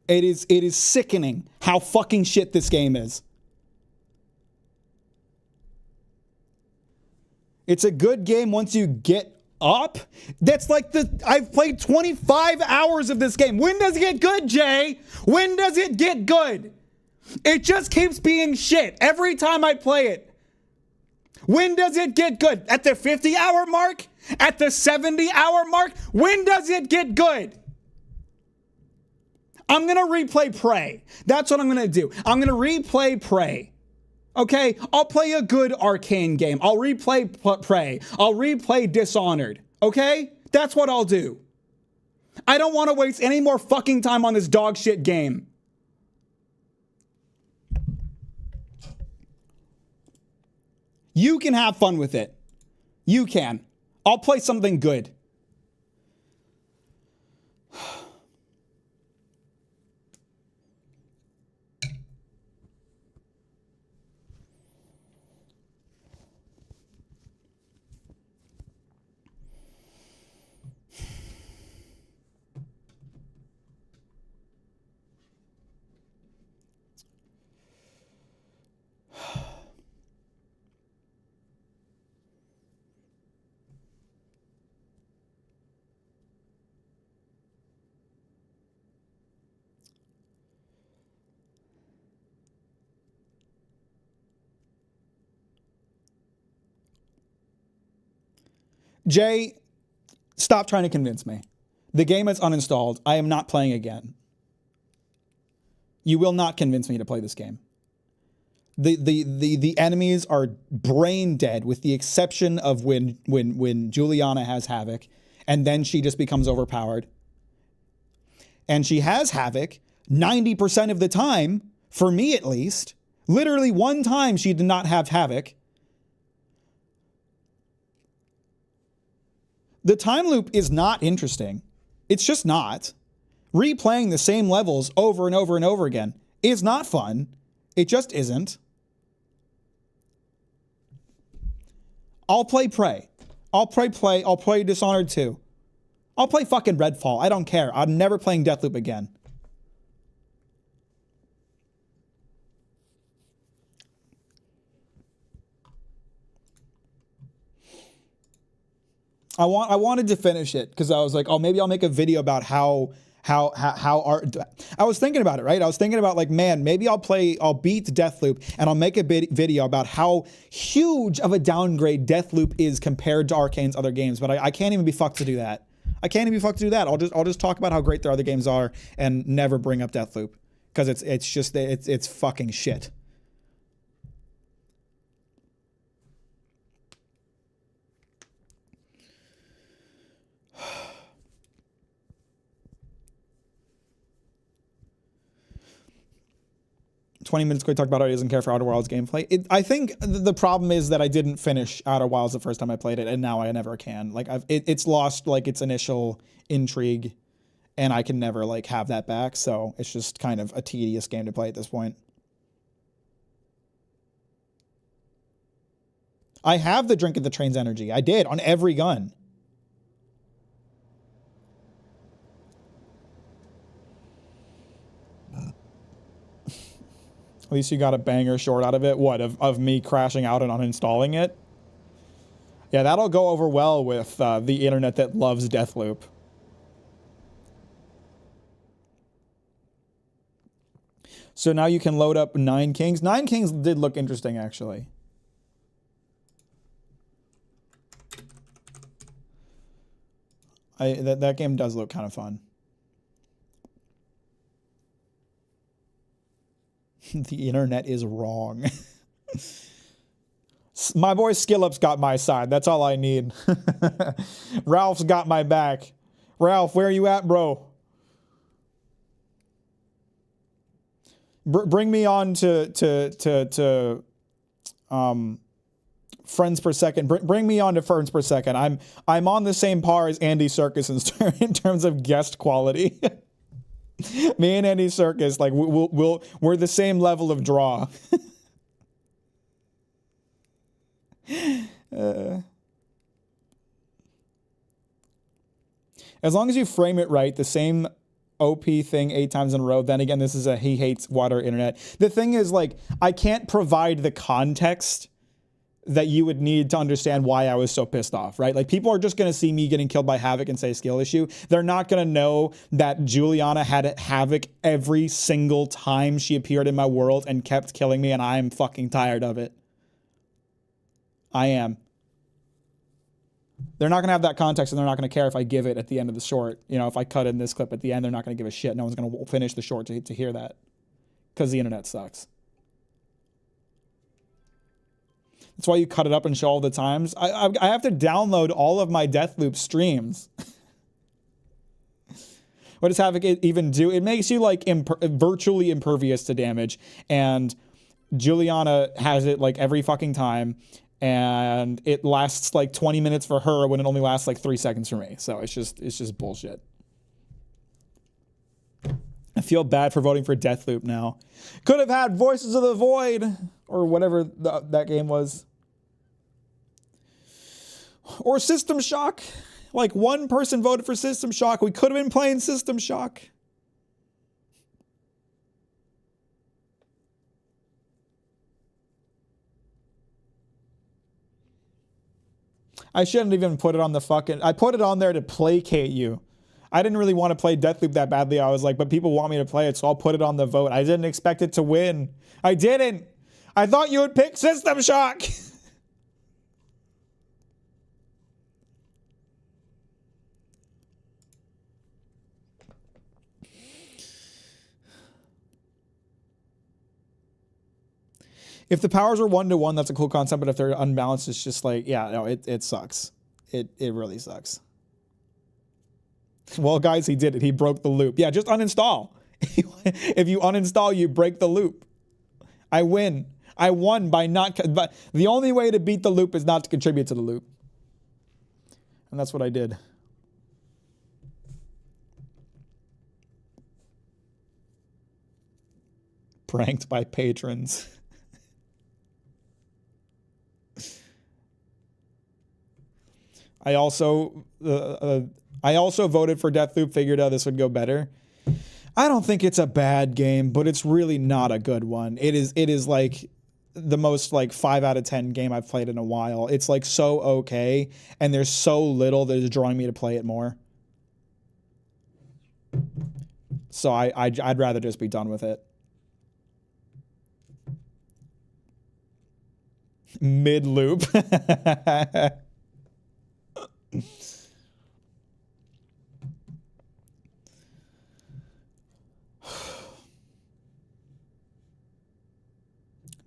It is sickening how fucking shit this game is. It's a good game once you get up. That's like I've played 25 hours of this game. When does it get good, Jay? When does it get good? It just keeps being shit every time I play it. When does it get good? At the 50-hour mark? At the 70-hour mark? When does it get good? I'm going to replay Prey. That's what I'm going to do. I'm going to replay Prey. Okay, I'll play a good Arcane game. I'll replay Prey. I'll replay Dishonored. Okay? That's what I'll do. I don't want to waste any more fucking time on this dog shit game. You can have fun with it. You can. I'll play something good. Jay, stop trying to convince me. The game is uninstalled. I am not playing again. You will not convince me to play this game. The enemies are brain dead with the exception of when Juliana has Havoc and then she just becomes overpowered. And she has Havoc 90% of the time, for me at least. Literally one time she did not have Havoc. The time loop is not interesting. It's just not. Replaying the same levels over and over and over again is not fun. It just isn't. I'll play Prey. I'll play Dishonored 2. I'll play fucking Redfall. I don't care. I'm never playing Deathloop again. I wanted to finish it because I was like, oh, maybe I'll make a video about how I was thinking about it, right? I was thinking about like, man, maybe I'll beat Deathloop and I'll make a video about how huge of a downgrade Deathloop is compared to Arkane's other games. But I can't even be fucked to do that. I can't even be fucked to do that. I'll just talk about how great their other games are and never bring up Deathloop because it's fucking shit. "20 minutes ago, we talked about how he doesn't care for Outer Wilds gameplay." I think the problem is that I didn't finish Outer Wilds the first time I played it, and now I never can. Like it's lost like its initial intrigue, and I can never like have that back. So it's just kind of a tedious game to play at this point. I have the Drink of the Train's energy. I did on every gun. At least you got a banger short out of it. What, of me crashing out and uninstalling it? Yeah, that'll go over well with the internet that loves Deathloop. So now you can load up Nine Kings. Nine Kings did look interesting, actually. That game does look kind of fun. The internet is wrong. My boy Skillup's got my side. That's all I need. Ralph's got my back. Ralph, where are you at, bro? Bring me on to friends per second. Bring me on to friends per second. I'm on the same par as Andy Serkis in terms of guest quality. Me and Andy Serkis, like we're the same level of draw. As long as you frame it right, the same OP thing 8 times in a row. Then again, this is a he hates water internet. The thing is, like, I can't provide the context that you would need to understand why I was so pissed off, right? Like, people are just going to see me getting killed by Havoc and say skill issue. They're not going to know that Juliana had Havoc every single time she appeared in my world and kept killing me, and I'm fucking tired of it. I am. They're not going to have that context, and they're not going to care if I give it at the end of the short. You know, if I cut in this clip at the end, they're not going to give a shit. No one's going to finish the short to hear that because the internet sucks. That's why you cut it up and show all the times. I have to download all of my Deathloop streams. What does Havoc even do? It makes you like virtually impervious to damage. And Juliana has it like every fucking time. And it lasts like 20 minutes for her when it only lasts like 3 seconds for me. So it's just bullshit. I feel bad for voting for Deathloop now. Could have had Voices of the Void or whatever that game was. Or System Shock. Like, one person voted for System Shock. We could have been playing System Shock. I shouldn't even put it on the fucking... I put it on there to placate you. I didn't really want to play Deathloop that badly. I was like, but people want me to play it, so I'll put it on the vote. I didn't expect it to win. I didn't. I thought you would pick System Shock. If the powers are 1-to-1, that's a cool concept, but if they're unbalanced, it's just like, yeah, no, it sucks. It really sucks. Well, guys, he did it. He broke the loop. Yeah, just uninstall. If you uninstall, you break the loop. I win. I won by not, but the only way to beat the loop is not to contribute to the loop. And that's what I did. Pranked by patrons. I also voted for Deathloop, figured out this would go better. I don't think it's a bad game, but it's really not a good one. It is like the most like 5 out of 10 game I've played in a while. It's like so okay, and there's so little that is drawing me to play it more. So I'd rather just be done with it. Mid loop.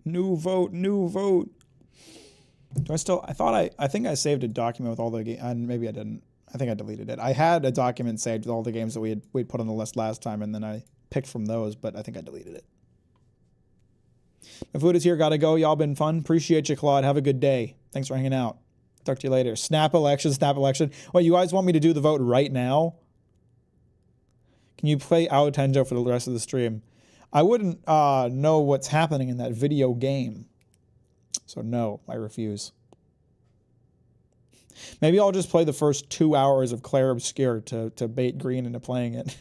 New vote, new vote. Do I still, I think I saved a document with all the games, and maybe I didn't. I think I deleted it. I had a document saved with all the games that we'd put on the list last time, and then I picked from those, but I think I deleted it. My food is here, gotta go. Y'all been fun. Appreciate you, Claude. Have a good day. Thanks for hanging out. Talk to you later. Snap election, snap election. What, you guys want me to do the vote right now? Can you play Ao Tenjo for the rest of the stream? I wouldn't know what's happening in that video game. So no, I refuse. Maybe I'll just play the first 2 hours of Claire Obscure to bait Green into playing it.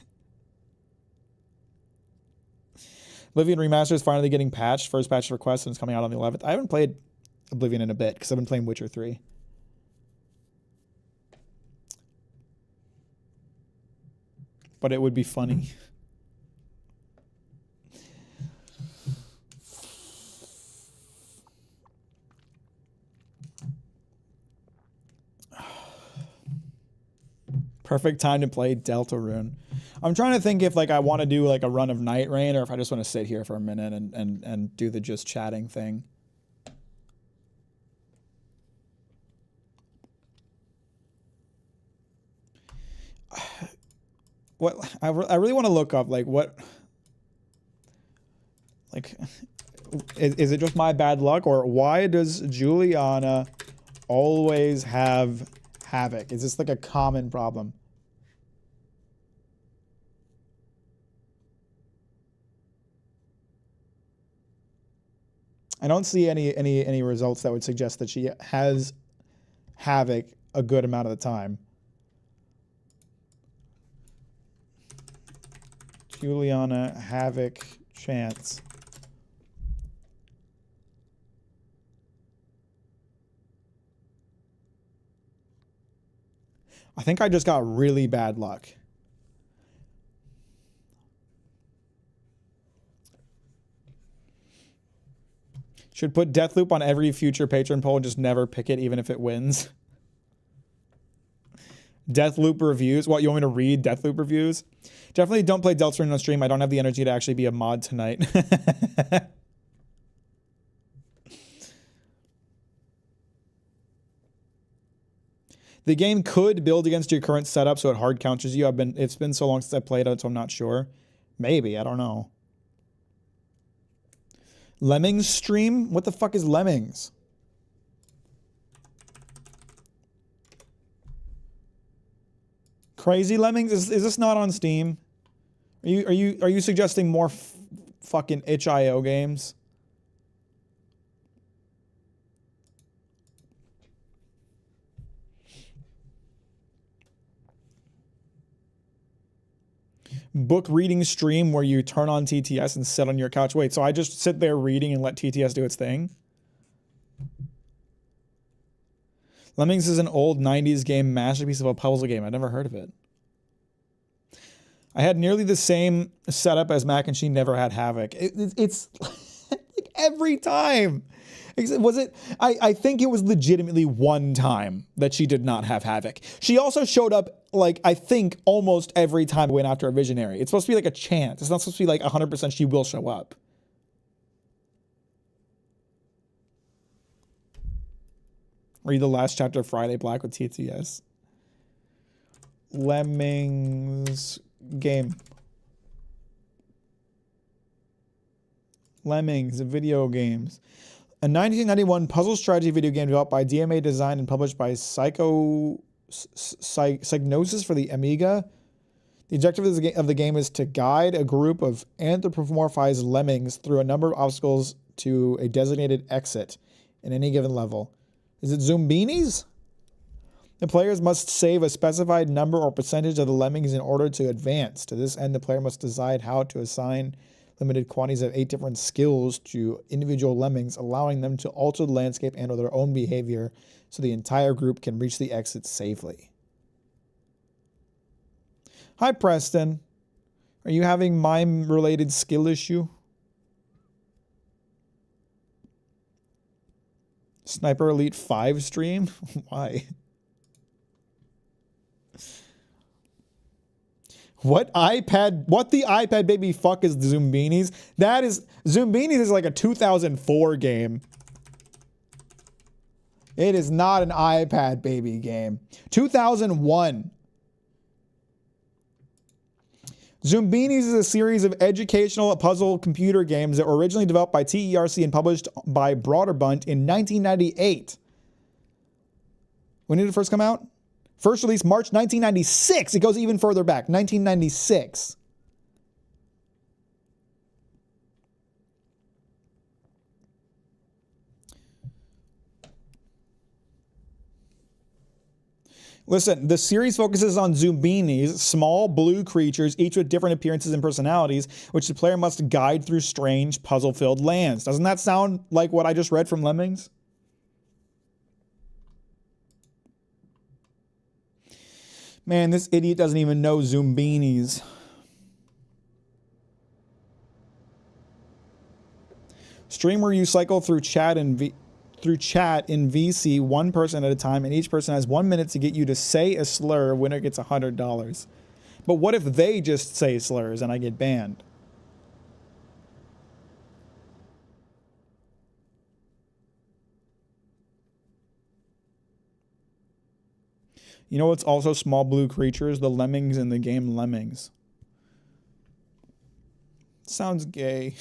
Oblivion Remastered is finally getting patched. First patch request, and it's coming out on the 11th. I haven't played Oblivion in a bit because I've been playing Witcher 3. But it would be funny. Perfect time to play Deltarune. I'm trying to think if like I want to do like a run of Night Rain or if I just want to sit here for a minute and do the just chatting thing. What I really want to look up like what like is it just my bad luck, or why does Juliana always have Havoc? Is this like a common problem? I don't see any results that would suggest that she has Havoc a good amount of the time. Juliana Havoc chance. I think I just got really bad luck. Should put Deathloop on every future patron poll and just never pick it even if it wins. Deathloop reviews. What, you want me to read Deathloop reviews? Definitely don't play Deltarune on stream. I don't have the energy to actually be a mod tonight. The game could build against your current setup so it hard counters you. It's been so long since I played it, so I'm not sure. Maybe, I don't know. Lemmings stream? What the fuck is Lemmings? Crazy Lemmings? Is this not on Steam? Are you suggesting more fucking itch.io games? Book reading stream where you turn on TTS and sit on your couch. Wait, so I just sit there reading and let TTS do its thing? Lemmings is an old 90s game masterpiece of a puzzle game. I never heard of it. I had nearly the same setup as Mack and she never had Havoc. It's like every time. Was it? I think it was legitimately one time that she did not have Havoc. She also showed up, like, I think almost every time I went after a Visionary. It's supposed to be like a chance. It's not supposed to be like 100% she will show up. Read the last chapter of Friday Black with TTS. Lemmings game. Lemmings, video games. A 1991 puzzle strategy video game developed by DMA, designed and published by Psygnosis for the Amiga. The objective of the game is to guide a group of anthropomorphized lemmings through a number of obstacles to a designated exit in any given level. Is it Zoombinis? The players must save a specified number or percentage of the lemmings in order to advance. To this end, the player must decide how to assign limited quantities of 8 different skills to individual lemmings, allowing them to alter the landscape and/or their own behavior so the entire group can reach the exit safely. Hi, Preston. Are you having mime-related skill issue? Sniper Elite 5 stream? Why? What the iPad baby fuck is Zoombinis? Zoombinis is like a 2004 game. It is not an iPad baby game. 2001. Zoombinis is a series of educational puzzle computer games that were originally developed by TERC and published by Broderbund in 1998. When did it first come out? First release March 1996. It goes even further back, 1996. Listen, the series focuses on Zoombinis, small blue creatures, each with different appearances and personalities, which the player must guide through strange, puzzle-filled lands. Doesn't that sound like what I just read from Lemmings? Man, this idiot doesn't even know Zoombinis. Stream where you cycle through chat in VC, one person at a time, and each person has 1 minute to get you to say a slur. Winner gets $100. But what if they just say slurs and I get banned? You know what's also small blue creatures? The lemmings in the game Lemmings. Sounds gay.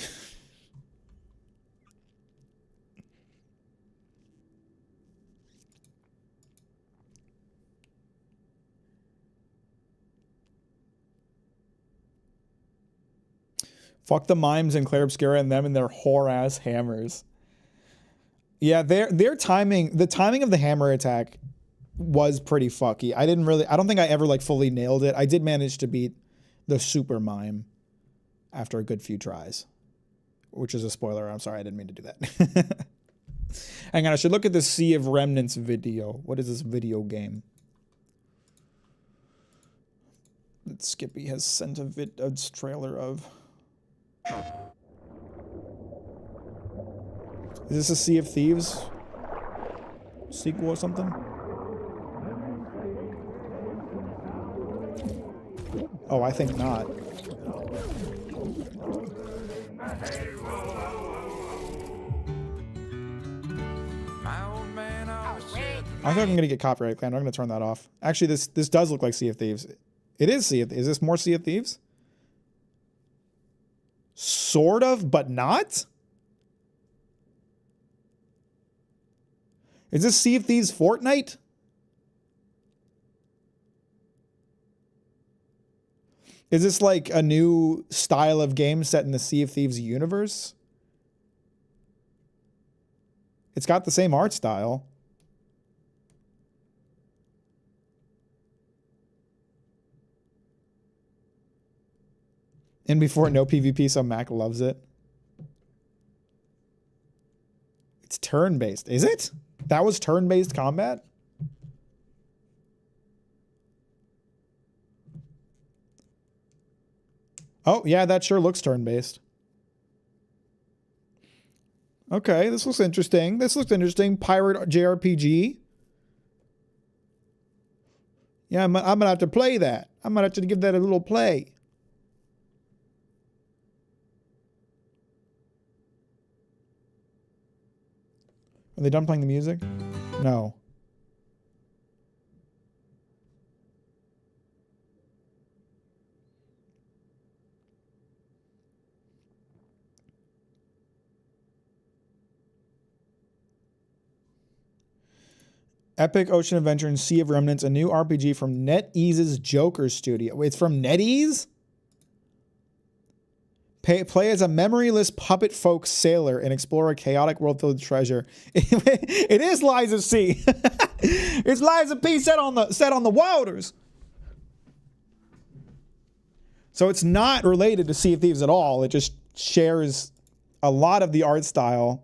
Fuck the mimes and Claire Obscura and them and their whore-ass hammers. Yeah, their timing, the timing of the hammer attack was pretty fucky. I don't think I ever like fully nailed it. I did manage to beat the super mime after a good few tries, which is a spoiler. I'm sorry, I didn't mean to do that. Hang on, I should look at the Sea of Remnants video. What is this video game? That Skippy has sent a trailer of. Is this a Sea of Thieves sequel or something? Oh, I think not. I thought I'm gonna get copyright claimed. I'm gonna turn that off. Actually, this does look like Sea of Thieves. It is Sea of Thieves. Is this more Sea of Thieves? Sort of, but not? Is this Sea of Thieves Fortnite? Is this like a new style of game set in the Sea of Thieves universe? It's got the same art style. And before, no PvP, so Mack loves it. It's turn-based. Is it? That was turn-based combat? Oh, yeah, that sure looks turn-based. Okay, this looks interesting. This looks interesting. Pirate JRPG. Yeah, I'm going to have to play that. I'm going to have to give that a little play. Are they done playing the music? No. Epic Ocean Adventure and Sea of Remnants, a new RPG from NetEase's Joker Studio. It's from NetEase? Play as a memoryless puppet folk sailor and explore a chaotic world filled with treasure. It is Lies of Sea. It's Lies of P set on the waters. So it's not related to Sea of Thieves at all. It just shares a lot of the art style.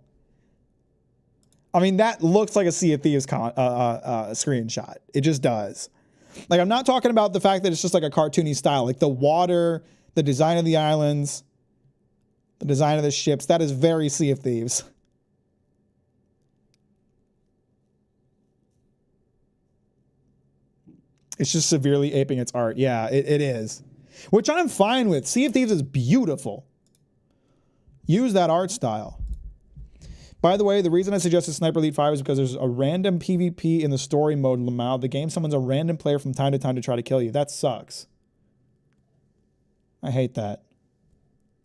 I mean, that looks like a Sea of Thieves screenshot. It just does. Like, I'm not talking about the fact that it's just like a cartoony style. Like the water, the design of the islands, the design of the ships. That is very Sea of Thieves. It's just severely aping its art. Yeah, it is. Which I'm fine with. Sea of Thieves is beautiful. Use that art style. By the way, the reason I suggested Sniper Elite 5 is because there's a random PvP in the story mode in Lamau. The game summons a random player from time to time to try to kill you. That sucks. I hate that.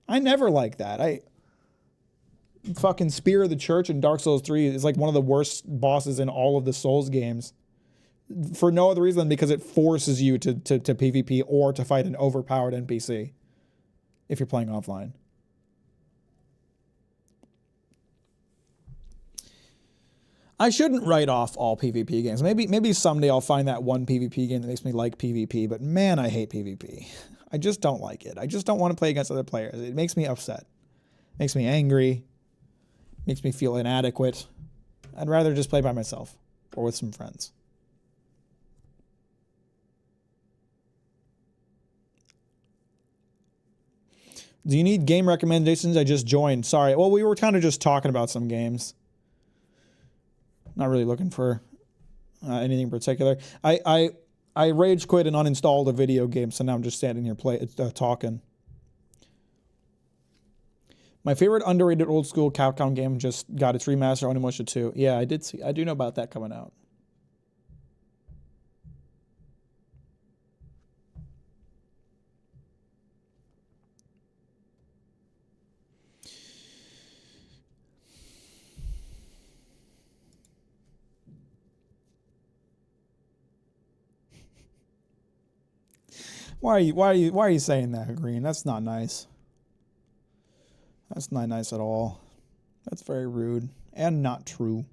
I never like that. Fucking Spear of the Church in Dark Souls 3 is like one of the worst bosses in all of the Souls games. For no other reason than because it forces you to PvP or to fight an overpowered NPC if you're playing offline. I shouldn't write off all PvP games. Maybe someday I'll find that one PvP game that makes me like PvP, but man, I hate PvP. I just don't like it. I just don't want to play against other players. It makes me upset. Makes me angry. Makes me feel inadequate. I'd rather just play by myself or with some friends. Do you need game recommendations? I just joined. Sorry. Well, we were kind of just talking about some games. Not really looking for anything in particular. I rage quit and uninstalled a video game, so now I'm just standing here talking. My favorite underrated old school Capcom game just got its remaster, Onimusha 2. Yeah, I do know about that coming out. Why are you saying that, Green? That's not nice. That's not nice at all. That's very rude and not true.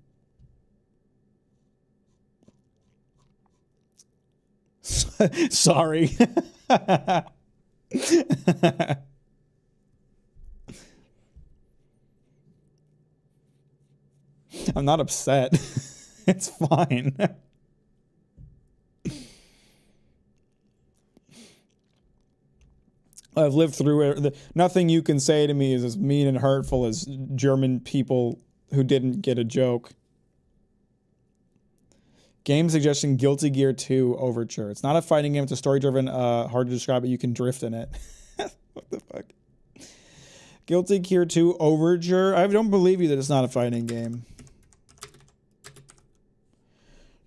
Sorry. I'm not upset. It's fine. I've lived through it. Nothing you can say to me is as mean and hurtful as German people who didn't get a joke. Game suggestion, Guilty Gear 2 Overture. It's not a fighting game. It's a story-driven, hard to describe, but you can drift in it. What the fuck? Guilty Gear 2 Overture. I don't believe you that it's not a fighting game.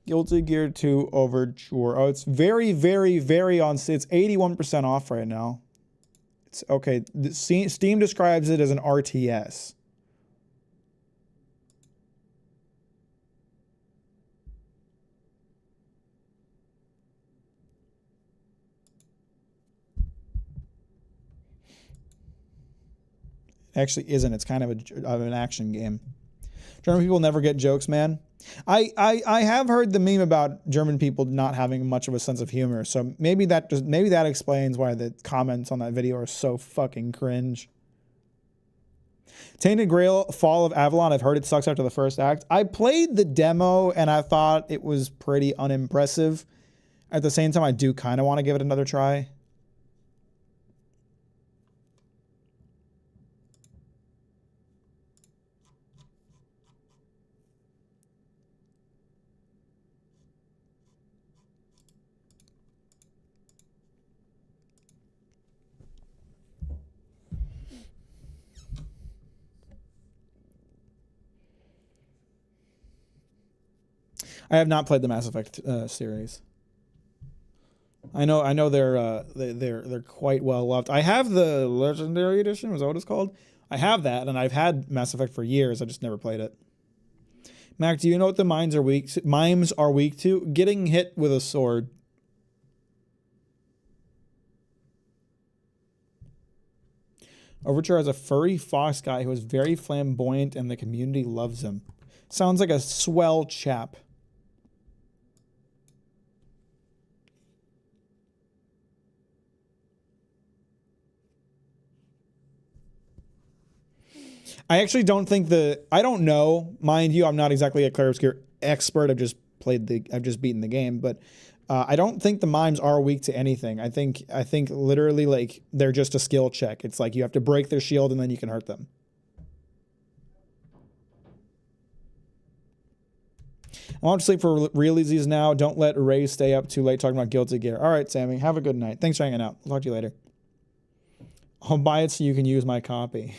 Guilty Gear 2 Overture. Oh, it's very, very, very on. It's 81% off right now. It's okay. Steam describes it as an RTS. Actually isn't. It's kind of an action game. German people never get jokes, man. I have heard the meme about German people not having much of a sense of humor, so maybe that explains why the comments on that video are so fucking cringe. Tainted Grail Fall of Avalon. I've heard it sucks after the first act. I played the demo and I thought it was pretty unimpressive. At the same time, I do kind of want to give it another try. I have not played the Mass Effect series. I know they're quite well loved. I have the Legendary Edition. Was that what it's called? I have that, and I've had Mass Effect for years. I just never played it. Mac, do you know what the mimes are weak to? Getting hit with a sword. Overture has a furry fox guy who is very flamboyant and the community loves him. Sounds like a swell chap. I actually don't think I don't know, mind you, I'm not exactly a Clair Obscur expert. I've just beaten the game, but I don't think the mimes are weak to anything. I think literally like they're just a skill check. It's like you have to break their shield and then you can hurt them. I want to sleep for realsies now. Don't let Ray stay up too late talking about Guilty Gear. All right, Sammy, have a good night. Thanks for hanging out. I'll talk to you later. I'll buy it so you can use my copy.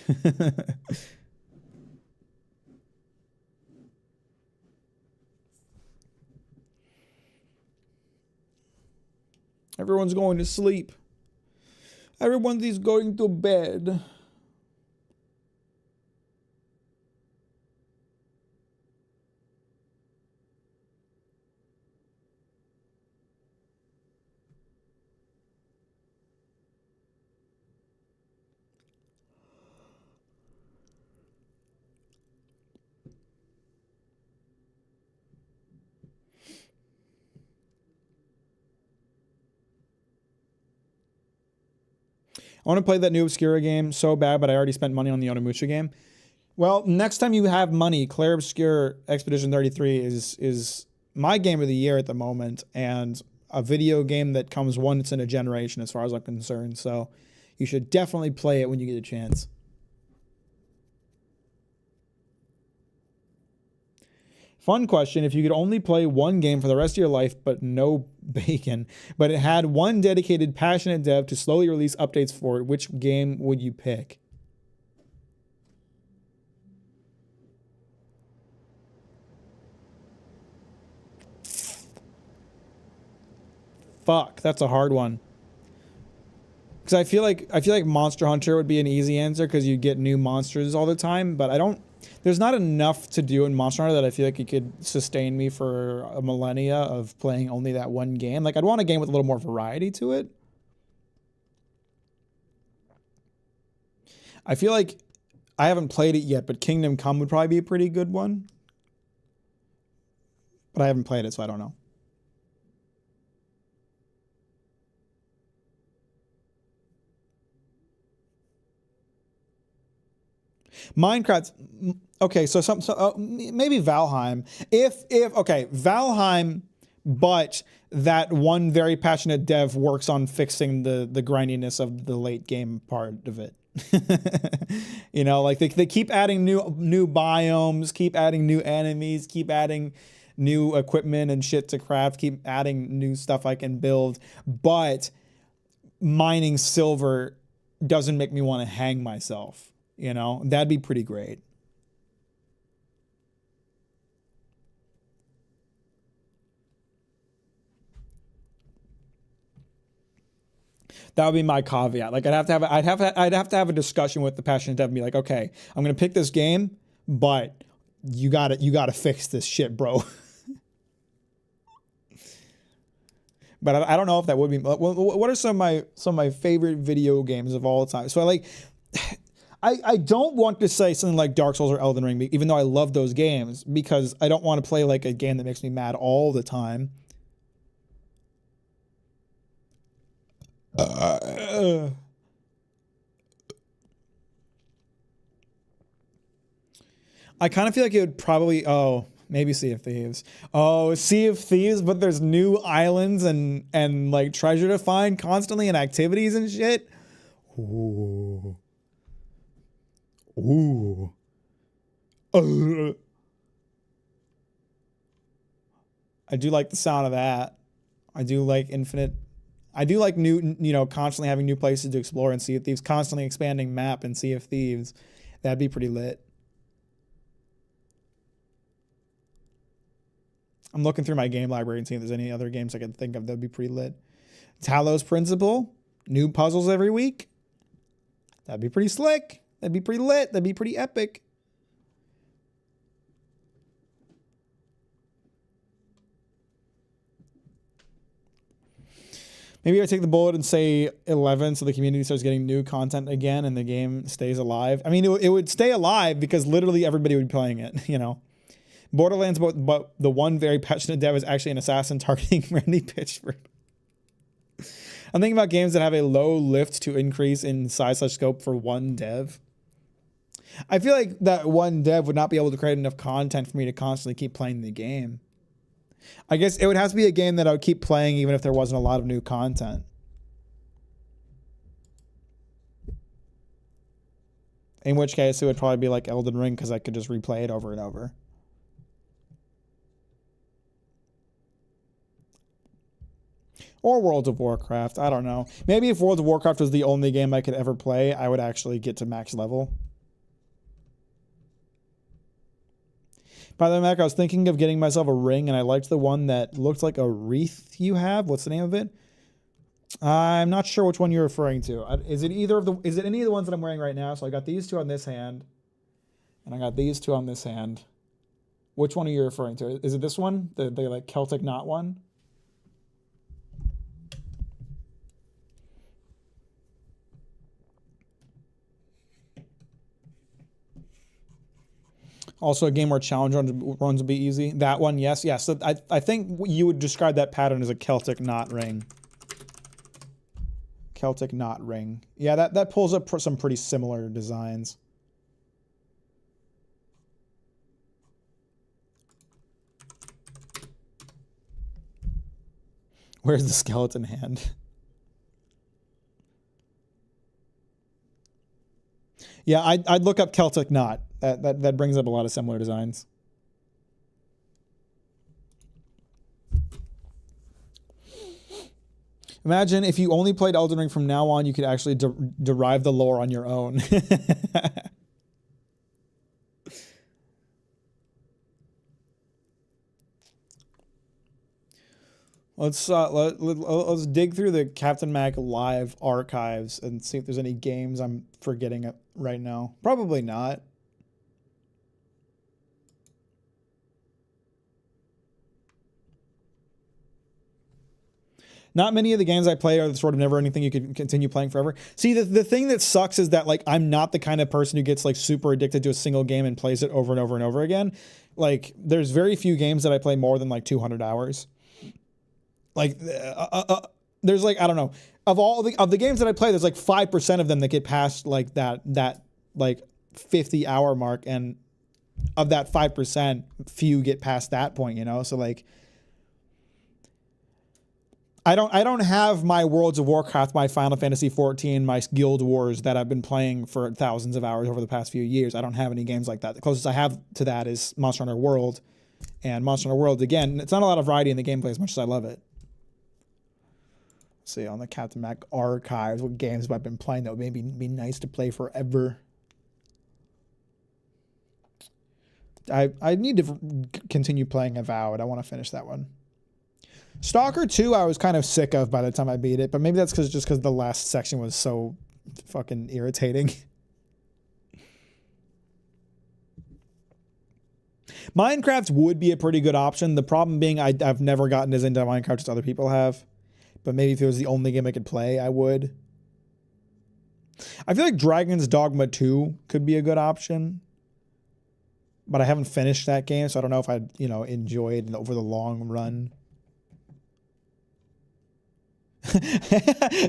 Everyone's going to sleep. Everyone's going to bed. I want to play that new Obscura game so bad, but I already spent money on the Onimusha game. Well, next time you have money, Clair Obscur Expedition 33 is my game of the year at the moment, and a video game that comes once in a generation as far as I'm concerned. So you should definitely play it when you get a chance. Fun question. If you could only play one game for the rest of your life, but no bacon, but it had one dedicated, passionate dev to slowly release updates for it, which game would you pick? Fuck, that's a hard one. Because I feel like Monster Hunter would be an easy answer because you get new monsters all the time, but there's not enough to do in Monster Hunter that I feel like it could sustain me for a millennia of playing only that one game. Like, I'd want a game with a little more variety to it. I feel like I haven't played it yet, but Kingdom Come would probably be a pretty good one. But I haven't played it, so I don't know. Minecraft, okay, so maybe Valheim. If okay, Valheim, but that one very passionate dev works on fixing the grindiness of the late game part of it. You know, like they keep adding new biomes, keep adding new enemies, keep adding new equipment and shit to craft, keep adding new stuff I can build, but mining silver doesn't make me want to hang myself. You know, that'd be pretty great. That would be my caveat. Like I'd have to have a discussion with the passionate dev and be like, okay, I'm gonna pick this game, but you gotta fix this shit, bro. But I don't know if that would be. What are some of my favorite video games of all time? So I don't want to say something like Dark Souls or Elden Ring, even though I love those games, because I don't want to play like a game that makes me mad all the time. I kind of feel like it would probably, maybe Sea of Thieves. Oh, Sea of Thieves, but there's new islands and like treasure to find constantly and activities and shit. Ooh. Ooh. I do like the sound of that. I do like new, constantly having new places to explore and Sea of Thieves, constantly expanding map and Sea of Thieves. That'd be pretty lit. I'm looking through my game library and seeing if there's any other games I can think of that'd be pretty lit. Talos Principle, new puzzles every week. That'd be pretty slick. That'd be pretty lit. That'd be pretty epic. Maybe I take the bullet and say 11 so the community starts getting new content again and the game stays alive. I mean, it would stay alive because literally everybody would be playing it, you know. Borderlands, but the one very passionate dev is actually an assassin targeting Randy Pitchford. I'm thinking about games that have a low lift to increase in size/scope for one dev. I feel like that one dev would not be able to create enough content for me to constantly keep playing the game. I guess it would have to be a game that I would keep playing even if there wasn't a lot of new content. In which case it would probably be like Elden Ring because I could just replay it over and over. Or World of Warcraft. I don't know. Maybe if World of Warcraft was the only game I could ever play, I would actually get to max level. By the way, Mac, I was thinking of getting myself a ring, and I liked the one that looked like a wreath you have. What's the name of it? I'm not sure which one you're referring to. Is it any of the ones that I'm wearing right now? So I got these two on this hand, and I got these two on this hand. Which one are you referring to? Is it this one? The like Celtic knot one? Also a game where challenge runs would be easy. That one, yes. Yes. So I think you would describe that pattern as a Celtic knot ring. Celtic knot ring. Yeah, that pulls up some pretty similar designs. Where's the skeleton hand? Yeah, I'd look up Celtic knot. That brings up a lot of similar designs. Imagine if you only played Elden Ring from now on, you could actually derive the lore on your own. Let's dig through the Captain Mack live archives and see if there's any games I'm forgetting right now. Probably not. Not many of the games I play are sort of never anything you can continue playing forever. See, the thing that sucks is that like I'm not the kind of person who gets like super addicted to a single game and plays it over and over and over again. Like there's very few games that I play more than like 200 hours. Like there's like, I don't know, of the games that I play, there's like 5% of them that get past like that like 50-hour mark, and of that 5%, few get past that point, you know? So like I don't have my Worlds of Warcraft, my Final Fantasy 14, my Guild Wars that I've been playing for thousands of hours over the past few years. I don't have any games like that. The closest I have to that is Monster Hunter World. And Monster Hunter World, again, it's not a lot of variety in the gameplay as much as I love it. Let's see, on the Captain Mack archives, what games have I been playing that would maybe be nice to play forever? I need to continue playing Avowed. I want to finish that one. Stalker 2 I was kind of sick of by the time I beat it, but maybe that's just because the last section was so fucking irritating. Minecraft would be a pretty good option. The problem being I've never gotten as into Minecraft as other people have. But maybe if it was the only game I could play, I would. I feel like Dragon's Dogma 2 could be a good option. But I haven't finished that game, so I don't know if I'd, enjoy it over the long run.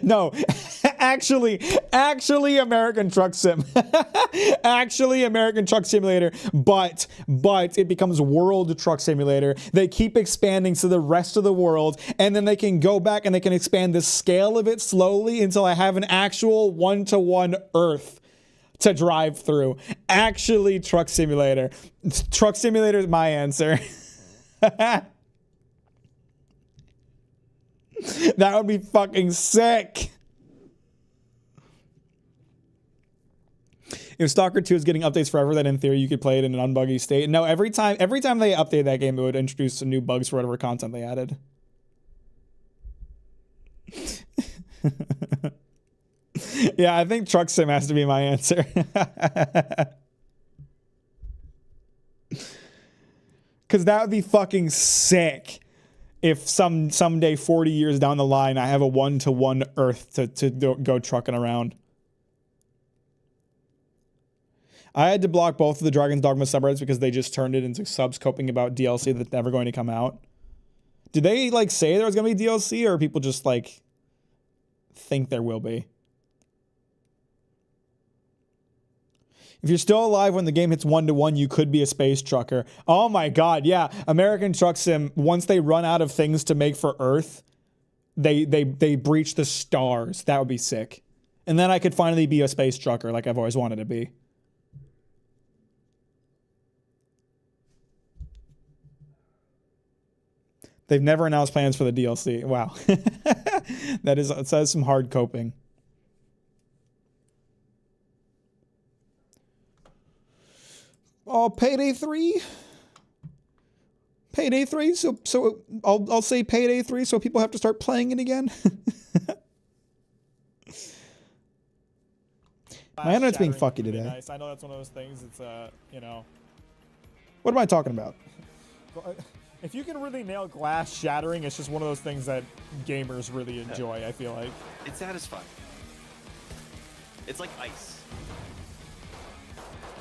No, actually American Truck Sim. Actually American Truck Simulator, but it becomes World Truck Simulator. They keep expanding to the rest of the world, and then they can go back and they can expand the scale of it slowly until I have an actual one-to-one Earth to drive through. Actually Truck Simulator. Truck Simulator is my answer. That would be fucking sick. If Stalker 2 is getting updates forever, then in theory you could play it in an unbuggy state. No, every time they update that game, it would introduce some new bugs for whatever content they added. Yeah, I think Truck Sim has to be my answer. Because that would be fucking sick. if someday 40 years down the line I have a 1-to-1 Earth to go trucking around. I had to block both of the Dragon's Dogma subreddits because they just turned it into subs coping about DLC that's never going to come out. Did they like say there was going to be DLC, or people just like think there will be? If you're still alive when the game hits 1-to-1, you could be a space trucker. Oh my god, yeah. American Truck Sim, once they run out of things to make for Earth, they breach the stars. That would be sick. And then I could finally be a space trucker like I've always wanted to be. They've never announced plans for the DLC. Wow. That says some hard coping. Oh, Payday 3? Payday 3? So I'll say Payday 3 so people have to start playing it again? My internet's being fucky today. Nice. I know that's one of those things. It's you know. What am I talking about? If you can really nail glass shattering, it's just one of those things that gamers really enjoy, I feel like. It's satisfying. It's like ice.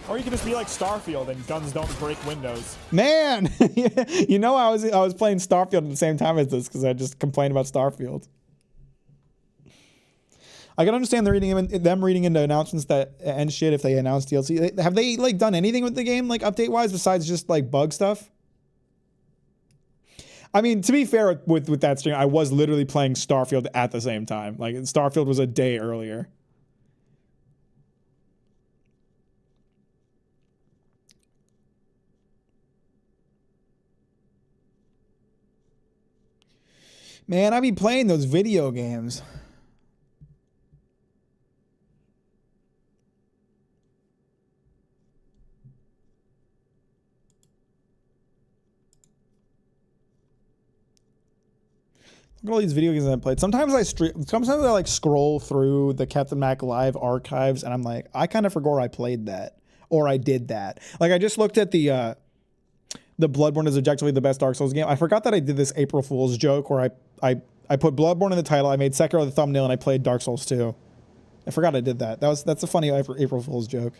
Or you can just be like Starfield and guns don't break windows. Man, you know I was playing Starfield at the same time as this because I just complained about Starfield. I can understand them reading into announcements that and shit if they announce DLC. Have they like done anything with the game like update wise besides just like bug stuff? I mean, to be fair with that stream, I was literally playing Starfield at the same time. Like Starfield was a day earlier. Man, I be playing those video games. Look at all these video games I played. Sometimes I like scroll through the Captain Mack Live archives and I'm like, I kind of forgot I played that or I did that. Like I just looked at the Bloodborne is objectively the best Dark Souls game. I forgot that I did this April Fool's joke where I put Bloodborne in the title, I made Sekiro the thumbnail, and I played Dark Souls 2. I forgot I did that. That's a funny April Fool's joke.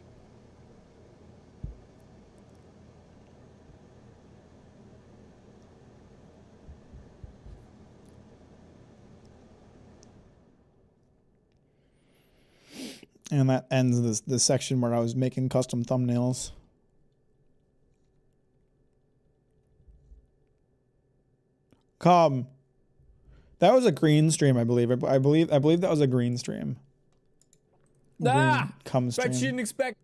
And that ends this section where I was making custom thumbnails. Come. That was a green stream, I believe. I believe that was a green stream. Come stream. Bet you didn't expect.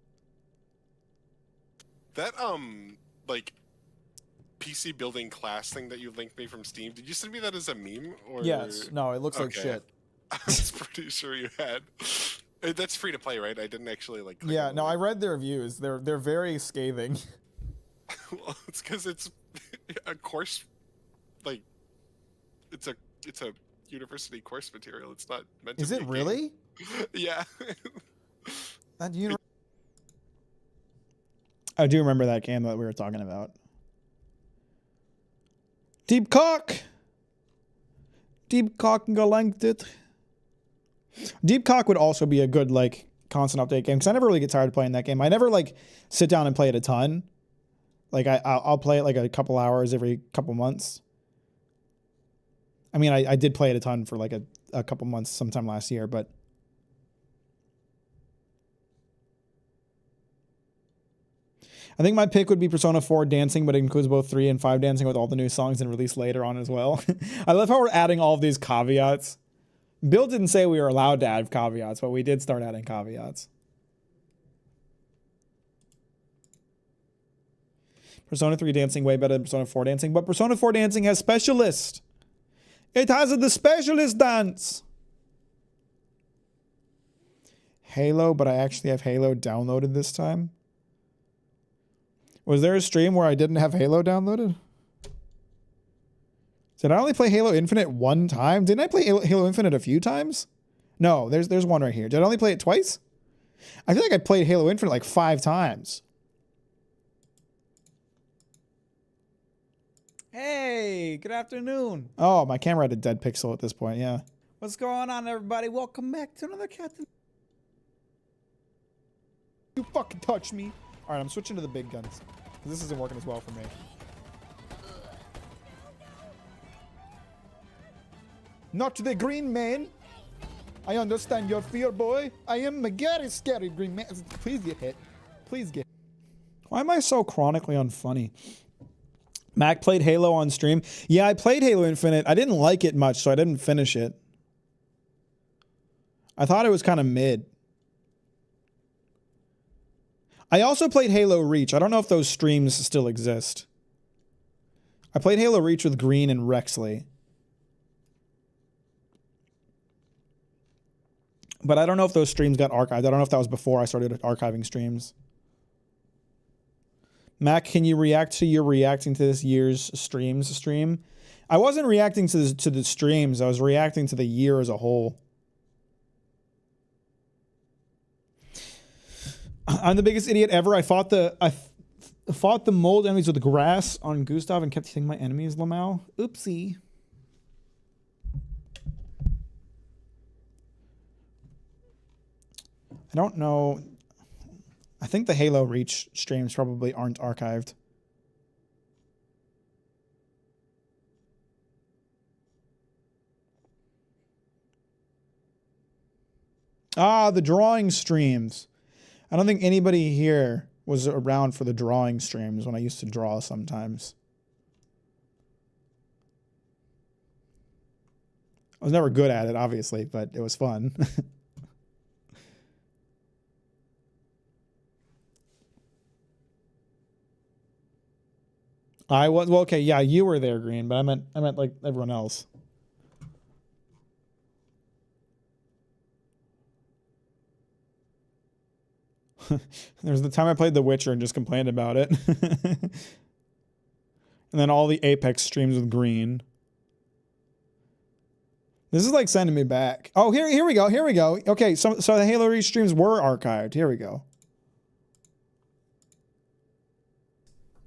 That like PC building class thing that you linked me from Steam. Did you send me that as a meme or? Yes. No, it looks like shit. I was pretty sure you had. That's free to play, right? I didn't actually like. Yeah. No, I read their reviews. They're very scathing. Well, it's because it's a course, like it's a university course material. It's not meant to. Is it really? Yeah. I do remember that game that we were talking about. Deep cock galacted. Deep Cock would also be a good like constant update game because I never really get tired of playing that game. I never like sit down and play it a ton. Like I'll play it like a couple hours every couple months. I mean, I did play it a ton for like a couple months sometime last year, but I think my pick would be Persona 4 Dancing, but it includes both 3 and 5 Dancing with all the new songs and released later on as well. I love how we're adding all of these caveats. Bill didn't say we were allowed to add caveats, but we did start adding caveats. Persona 3 Dancing way better than Persona 4 Dancing, but Persona 4 Dancing has Specialist. It has the Specialist dance. Halo, but I actually have Halo downloaded this time. Was there a stream where I didn't have Halo downloaded? Did I only play Halo Infinite one time? Didn't I play Halo Infinite a few times? No, there's one right here. Did I only play it twice? I feel like I played Halo Infinite like 5 times. Hey, good afternoon. Oh, my camera had a dead pixel at this point, yeah. What's going on, everybody? Welcome back to another Captain. You fucking touch me. All right, I'm switching to the big guns. This isn't working as well for me. Not the green man. I understand your fear, boy. I am a very scary green man. Please get hit. Please get. Why am I so chronically unfunny? Mac played Halo on stream. Yeah, I played Halo Infinite. I didn't like it much, so I didn't finish it. I thought it was kind of mid. I also played Halo Reach. I don't know if those streams still exist. I played Halo Reach with Green and Rexley. But I don't know if those streams got archived. I don't know if that was before I started archiving streams. Mac, can you react to your reacting to this year's stream? I wasn't reacting to the streams. I was reacting to the year as a whole. I'm the biggest idiot ever. I fought the mold enemies with grass on Gustav and kept hitting my enemies, Lamau. Oopsie. I don't know. I think the Halo Reach streams probably aren't archived. Ah, the drawing streams. I don't think anybody here was around for the drawing streams when I used to draw sometimes. I was never good at it, obviously, but it was fun. I was, well, okay, yeah, you were there, Green, but I meant like everyone else. There's the time I played The Witcher and just complained about it. And then all the Apex streams with Green. This is like sending me back. Oh, here we go. Here we go. Okay, so the Halo Reach streams were archived. Here we go.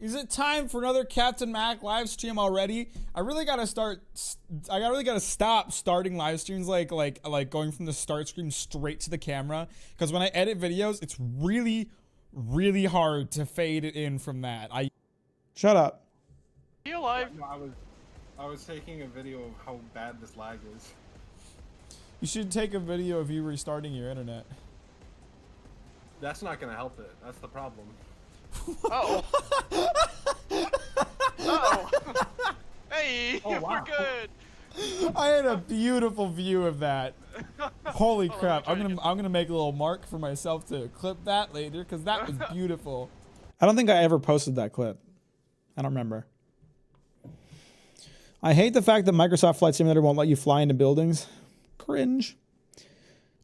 Is it time for another Captain Mac live stream already? I really gotta stop starting live streams like going from the start screen straight to the camera. Because when I edit videos, it's really, really hard to fade it in from that. Shut up. Are you alive? No, I was taking a video of how bad this lag is. You should take a video of you restarting your internet. That's not gonna help it. That's the problem. Oh. Oh. Hey, Oh, wow. we're good. I had a beautiful view of that. Holy Hold on, crap. let me I'm try gonna make a little mark for myself to clip that later because that was beautiful. I don't think I ever posted that clip. I don't remember. I hate the fact that Microsoft Flight Simulator won't let you fly into buildings. Cringe.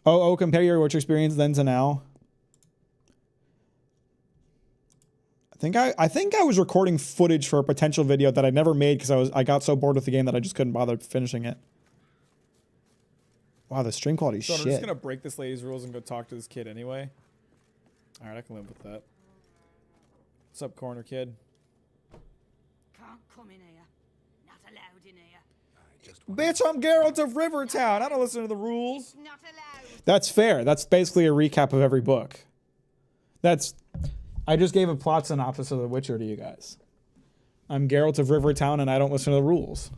Oh, compare your Witcher experience then to now. I think I was recording footage for a potential video that I never made because I got so bored with the game that I just couldn't bother finishing it. Wow, the stream quality is shit. I'm just gonna break this lady's rules and go talk to this kid anyway. All right, I can live with that. What's up, corner kid? Can't come in here. Not allowed in here. Bitch, I'm Geralt of Rivertown. I don't listen to the rules. Not allowed. That's fair. That's basically a recap of every book. I just gave a plot synopsis of The Witcher to you guys. I'm Geralt of Rivertown and I don't listen to the rules.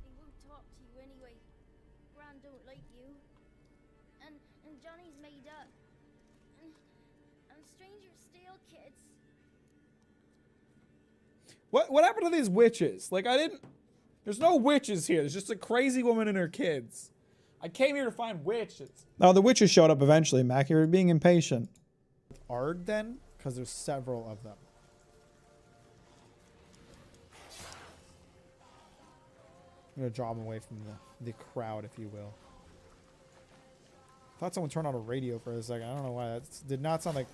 He won't talk to you anyway. Gran don't like you. And Johnny's made up. And strangers steal kids. What happened to these witches? Like there's no witches here. There's just a crazy woman and her kids. I came here to find witches. No, the witches showed up eventually, Mac. You're being impatient. Ard then? Because there's several of them. I'm going to draw them away from the crowd, if you will. I thought someone turned on a radio for a second. I don't know why. That did not sound like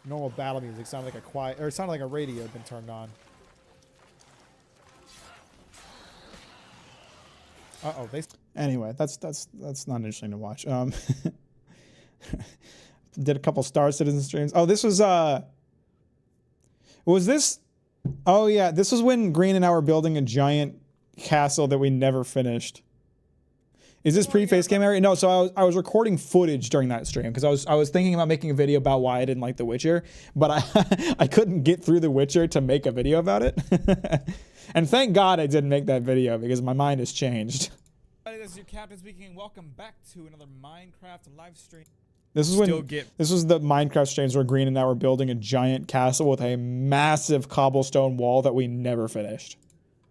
normal battle music. It sounded like it sounded like a radio had been turned on. Uh-oh. Anyway, that's not interesting to watch. Did a couple Star Citizen streams. Oh, this was this Oh yeah, this was when Green and I were building a giant castle that we never finished. Is this pre-face cam area? No, so I was recording footage during that stream because I was thinking about making a video about why I didn't like The Witcher, but I couldn't get through The Witcher to make a video about it. And thank God I didn't make that video because my mind has changed. This is your captain speaking, and welcome back to another Minecraft live stream. This is this was the Minecraft streams where Green and I were building a giant castle with a massive cobblestone wall that we never finished.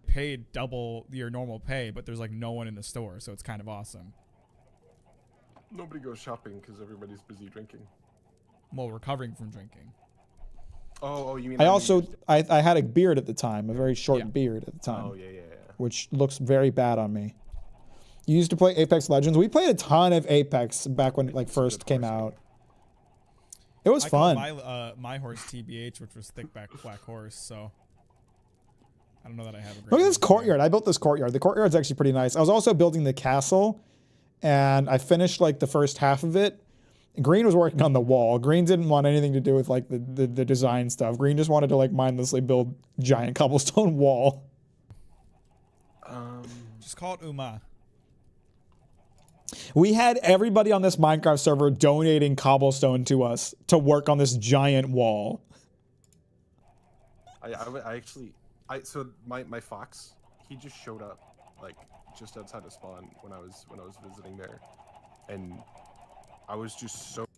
Paid double your normal pay, but there's like no one in the store, so it's kind of awesome. Nobody goes shopping because everybody's busy drinking. Well, recovering from drinking. Oh, you mean? I had a beard at the time, a very short beard at the time. Oh, yeah. Which looks very bad on me. You used to play Apex Legends. We played a ton of Apex back when it like first came out. It was fun. My horse TBH, which was thick back black horse, so I don't know that I have a great. Look at this courtyard. I built this courtyard. The courtyard's actually pretty nice. I was also building the castle, and I finished like the first half of it. Green was working on the wall. Green didn't want anything to do with like the design stuff. Green just wanted to like mindlessly build giant cobblestone wall. Just call it Uma. We had everybody on this Minecraft server donating cobblestone to us to work on this giant wall. So my fox, he just showed up like just outside of spawn when I was visiting there, and I was just so. It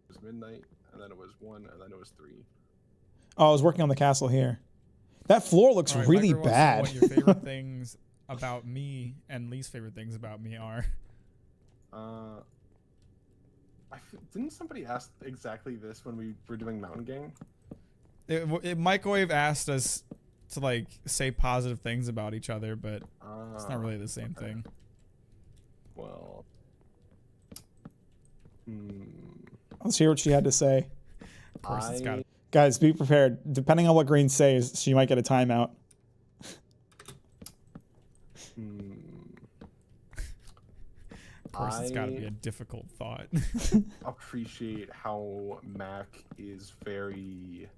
was midnight, and then it was 1, and then it was 3. Oh, I was working on the castle here. That floor looks really bad. What your favorite things about me and least favorite things about me are? Didn't somebody ask exactly this when we were doing Mountain Gang? Microwave asked us to like say positive things about each other, but it's not really the same thing. Well, let's hear what she had to say. Of course, it's got. Guys, be prepared. Depending on what Green says, she might get a timeout. Of course, it's got to be a difficult thought. Appreciate how Mack is very.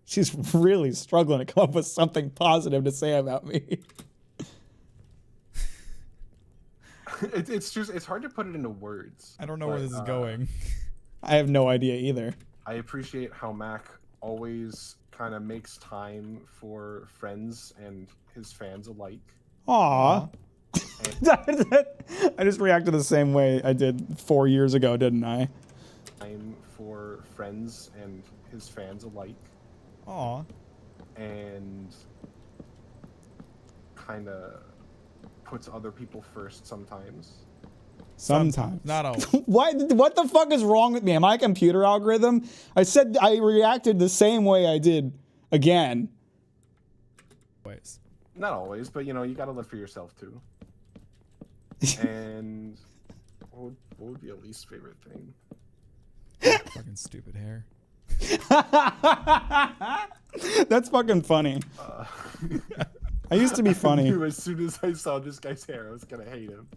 She's really struggling to come up with something positive to say about me. It's hard to put it into words. I don't know where this is going. I have no idea either. I appreciate how Mack always kind of makes time for friends and his fans alike. Aww. I just reacted the same way I did 4 years ago, didn't I? Time for friends and his fans alike. Aww. And kind of puts other people first sometimes. Sometimes. Not always. What the fuck is wrong with me? Am I a computer algorithm? I said I reacted the same way I did again. Ways. Not always, but you know, you gotta live for yourself too. And what would be a least favorite thing? Fucking stupid hair. That's fucking funny. I used to be funny. As soon as I saw this guy's hair, I was gonna hate him.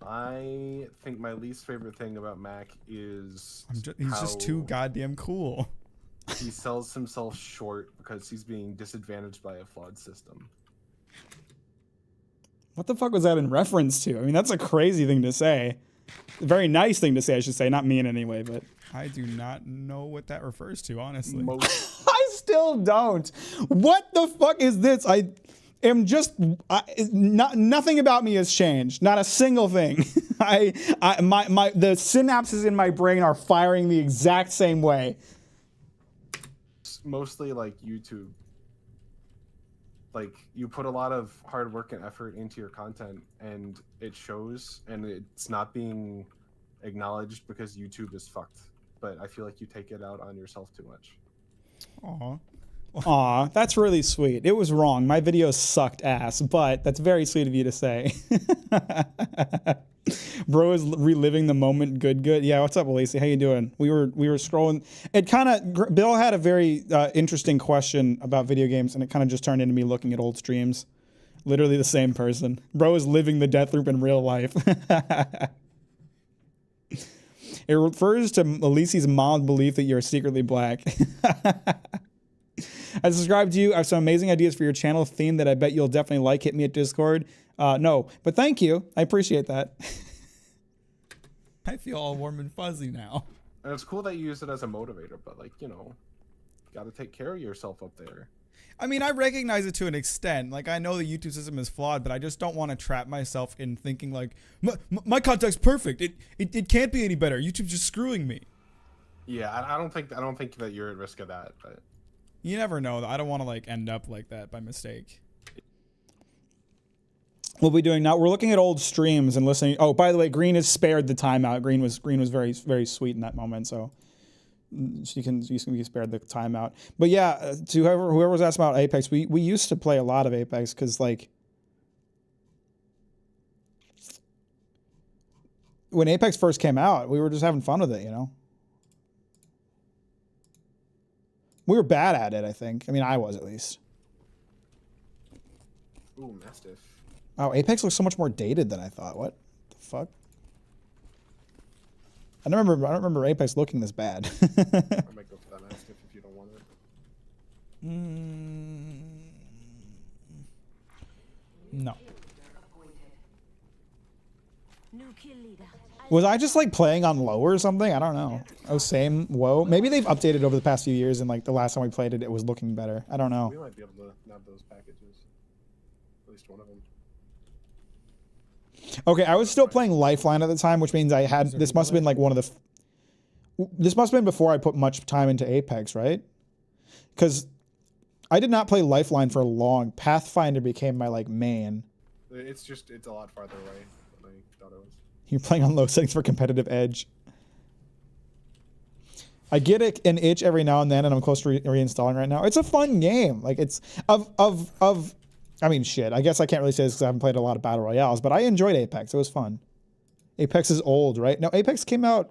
I think my least favorite thing about Mack is he's just too goddamn cool. He sells himself short because he's being disadvantaged by a flawed system. What the fuck was that in reference to? I mean, that's a crazy thing to say. A very nice thing to say, I should say. Not mean anyway, but... I do not know what that refers to, honestly. I still don't. What the fuck is this? I am just... nothing about me has changed. Not a single thing. The synapses in my brain are firing the exact same way. It's mostly like YouTube. Like, you put a lot of hard work and effort into your content, and it shows, and it's not being acknowledged because YouTube is fucked. But I feel like you take it out on yourself too much. Aw. Aw, that's really sweet. It was wrong. My videos sucked ass, but that's very sweet of you to say. Bro is reliving the moment. Good. Yeah, what's up, Lacey? How you doing? We were scrolling. It kind of... Bill had a very interesting question about video games, and it kind of just turned into me looking at old streams. Literally the same person. Bro is living the death loop in real life. It refers to Elise's mild belief that you're secretly black. I subscribed to you. I have some amazing ideas for your channel theme that I bet you'll definitely like. Hit me at Discord. No, but thank you. I appreciate that. I feel all warm and fuzzy now. And it's cool that you use it as a motivator, but like, you know, got to take care of yourself up there. I mean, I recognize it to an extent. Like, I know the YouTube system is flawed, but I just don't want to trap myself in thinking like, my content's perfect. It can't be any better. YouTube's just screwing me. Yeah, I don't think that you're at risk of that, but You never know. I don't want to like end up like that by mistake. What we doing now? We're looking at old streams and listening. Oh, by the way, Green has spared the timeout. Green was very, very sweet in that moment, so she can be spared the timeout. But yeah, to whoever was asked about Apex, we used to play a lot of Apex because like when Apex first came out, we were just having fun with it, you know. We were bad at it, I think. I mean, I was at least. ooh, Mastiff. Oh, Apex looks so much more dated than I thought. What the fuck? I don't remember Apex looking this bad. I might go for that Mastiff if you don't want it. No. Was I just like playing on low or something? I don't know. Oh, same. Whoa. Maybe they've updated over the past few years, and like the last time we played it, it was looking better. I don't know. We might be able to nab those packages. At least one of them. Okay, I was still playing Lifeline at the time, which means I had. This must have been like one of the. This must have been before I put much time into Apex, right? Because I did not play Lifeline for long. Pathfinder became my like main. It's a lot farther away than I thought it was. You're playing on low settings for competitive edge. I get an itch every now and then, and I'm close to reinstalling right now. It's a fun game. Like it's I mean, shit. I guess I can't really say this because I haven't played a lot of battle royales, but I enjoyed Apex. It was fun. Apex is old, right? No, Apex came out.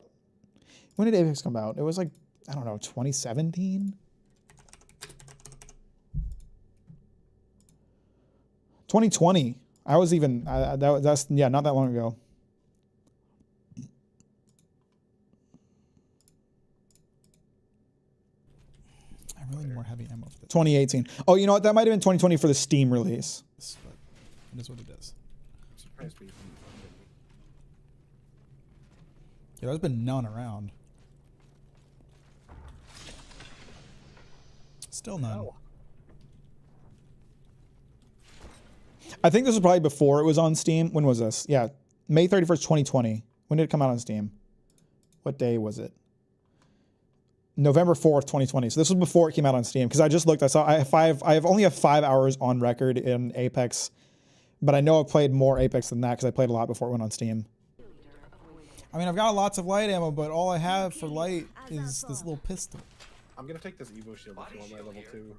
When did Apex come out? It was like, I don't know, 2017. 2020. I was even. That's yeah, not that long ago. I really need more heavy ammo for this. 2018. Oh, you know what? That might have been 2020 for the Steam release. But it is what it is. I'm surprised we even Yeah, there's been none around. Still none. Oh. I think this was probably before it was on Steam. When was this? Yeah, May 31st, 2020. When did it come out on Steam? What day was it? November 4th, 2020. So this was before it came out on Steam. Because I just looked. I saw I only have 5 hours on record in Apex, but I know I've played more Apex than that because I played a lot before it went on Steam. I mean, I've got lots of light ammo, but all I have for light is this little pistol. I'm gonna take this Evo shield if you want my level 2.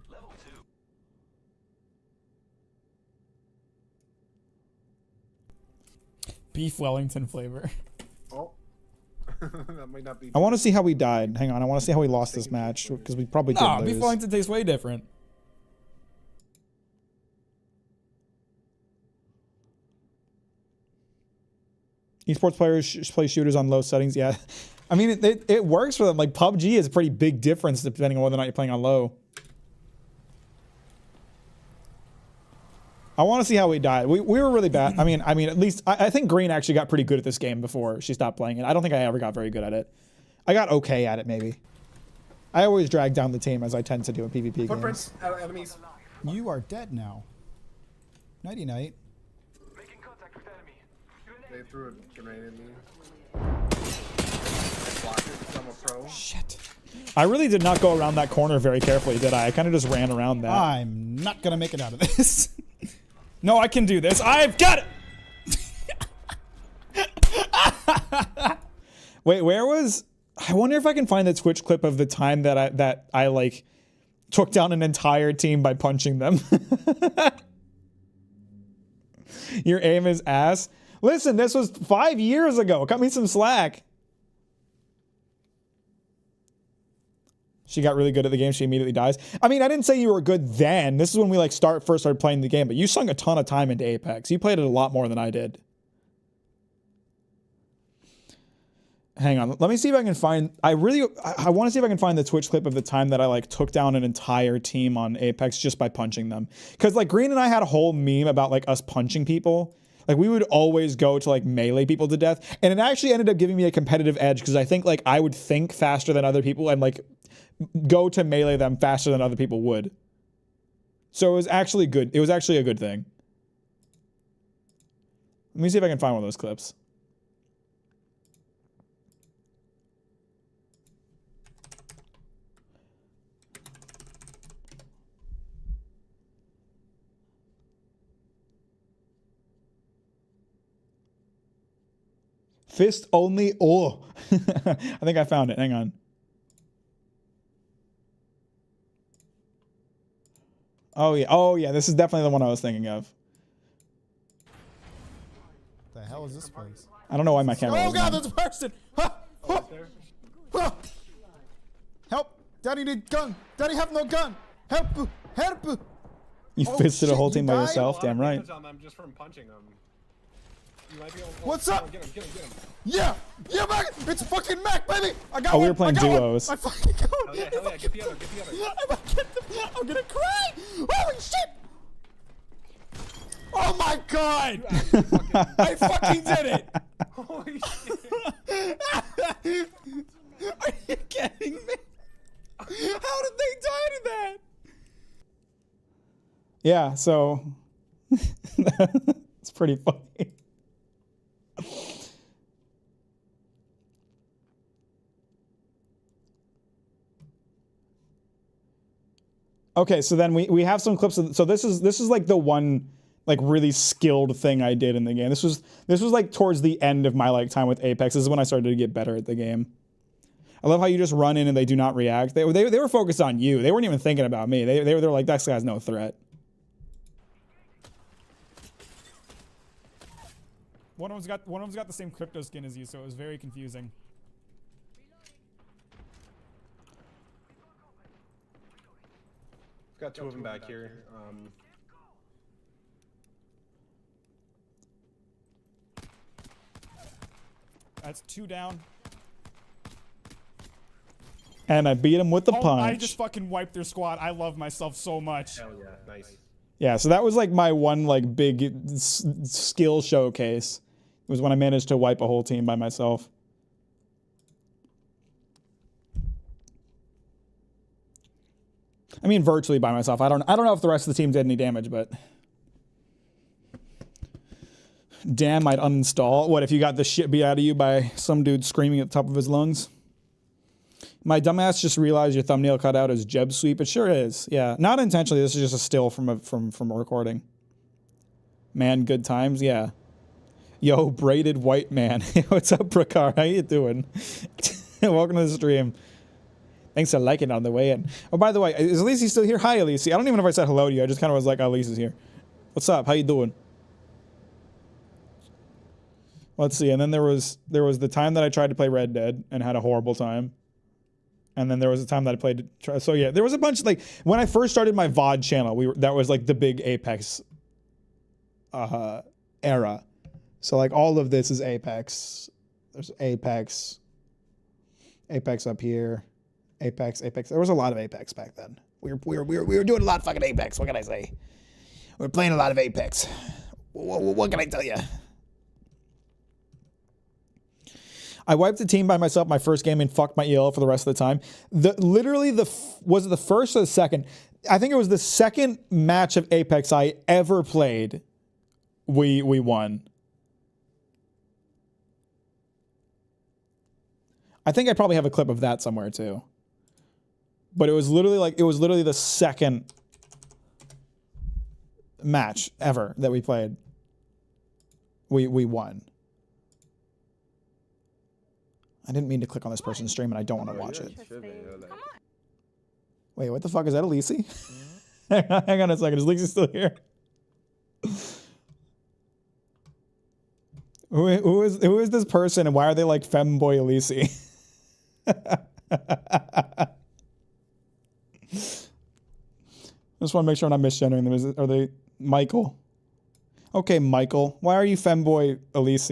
Beef Wellington flavor. Oh. That might not be. I want to see how we died. Hang on. I want to see how we lost this match because we probably did Nah, lose. Beef Wellington tastes way different. Esports players play shooters on low settings. Yeah. I mean, it works for them. Like PUBG is a pretty big difference depending on whether or not you're playing on low. I want to see how we died. We were really bad. I mean, at least I think Green actually got pretty good at this game before she stopped playing it. I don't think I ever got very good at it. I got okay at it, maybe. I always drag down the team as I tend to do in PvP Footprints, games. enemies. You are dead now. Nighty night. They threw a grenade at me. Blocked it because I'm a pro. Shit. I really did not go around that corner very carefully, did I? I kind of just ran around that. I'm not gonna make it out of this. No, I can do this. I've got it. Wait, where was? I wonder if I can find the Twitch clip of the time that I like took down an entire team by punching them. Your aim is ass. Listen, this was 5 years ago. Cut me some slack. She got really good at the game. She immediately dies. I mean, I didn't say you were good then. This is when we like first started playing the game, but you sunk a ton of time into Apex. You played it a lot more than I did. Hang on. Let me see if I can find, I want to see if I can find the Twitch clip of the time that I like took down an entire team on Apex just by punching them. Cause like Green and I had a whole meme about like us punching people. Like we would always go to like melee people to death. And it actually ended up giving me a competitive edge. Cause I think like I would think faster than other people and like go to melee them faster than other people would. So it was actually good. It was actually a good thing. Let me see if I can find one of those clips. Fist only. Oh, I think I found it. Hang on. Oh yeah. Oh yeah. This is definitely the one I was thinking of. The hell is this place? I don't know why my camera. Oh god, on. there's a person! Huh! Huh! Huh! Help! Daddy need gun! Daddy have no gun! Help! Help! You Oh, fisted a shit, whole you team by died? yourself. Damn right. On them just from punching them. You might be able, What's up? Get him, get him, get him. Yeah! Yeah, Mack! It's fucking Mack, baby! I got Oh, one! we were playing I got duos. One. I fucking got one! Hell yeah, get the other, get the other. I'm gonna cry! Holy shit! Oh my god! I fucking did it! Holy shit. Are you kidding me? How did they die to that? Yeah. So it's pretty funny. Okay, so then we have some clips of, so this is like the one like really skilled thing I did in the game. This was like towards the end of my like time with Apex. This is when I started to get better at the game. I love how you just run in and they do not react. They were focused on you. They weren't even thinking about me. They were like, that guy's no threat. One of them's got the same crypto skin as you, so it was very confusing. Got two of them back here. That's 2 down. And I beat him with the punch. I just fucking wiped their squad. I love myself so much. Hell yeah, nice. Yeah, so that was like my one like big skill showcase. It was when I managed to wipe a whole team by myself. I mean, virtually by myself. I don't know if the rest of the team did any damage, but damn, I'd uninstall. What if you got the shit beat out of you by some dude screaming at the top of his lungs? My dumbass just realized your thumbnail cut out as Jeb sweep. It sure is. Yeah, not intentionally. This is just a still from a recording. Man, good times. Yeah. Yo, braided white man. What's up, Prakar? How you doing? Welcome to the stream. Thanks for liking on the way in. Oh, by the way, is Elise still here? Hi, Elise. I don't even know if I said hello to you. I just kind of was like, oh, Elise is here. What's up? How you doing? Let's see. And then there was the time that I tried to play Red Dead and had a horrible time. And then there was a time that I played. So yeah, there was a bunch, like when I first started my VOD channel, that was like the big Apex era. So like all of this is Apex. There's Apex. Apex up here. Apex. There was a lot of Apex back then. We were doing a lot of fucking Apex. What can I say? We were playing a lot of Apex. What can I tell you? I wiped the team by myself my first game and fucked my EL for the rest of the time. Was it the first or the second? I think it was the second match of Apex I ever played. We won. I think I probably have a clip of that somewhere too. But it was literally the second match ever that we played. We won. I didn't mean to click on this person's stream and I don't want to watch it. Wait, what the fuck is that, Elise? Hang on a second. Is Elise still here? Who is this person and why are they like femboy Elise? Just want to make sure I'm not misgendering them. Are they Michael? Okay, Michael. Why are you femboy Elise?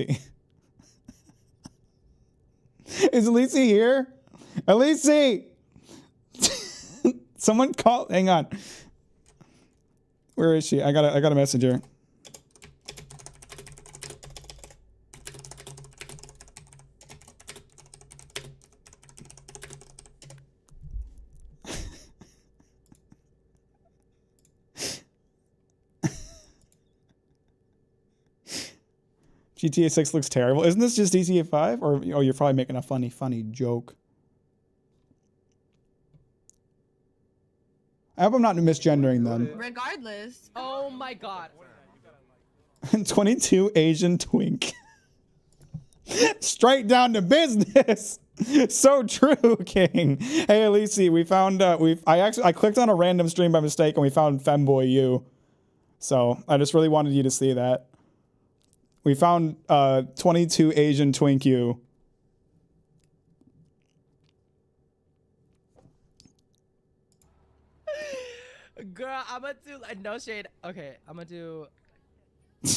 Is Elise here? Elise! Someone call. Hang on. Where is she? I got a message her. GTA 6 looks terrible. Isn't this just GTA 5? Or oh, you're probably making a funny joke. I hope I'm not misgendering them. Regardless. Oh my god. 22 Asian twink. Straight down to business. So true, King. Hey, Elise, we found I clicked on a random stream by mistake and we found Femboy U. So I just really wanted you to see that. We found 22 Asian twink U. Girl, I'm gonna do no shade. Okay, I'm gonna do. You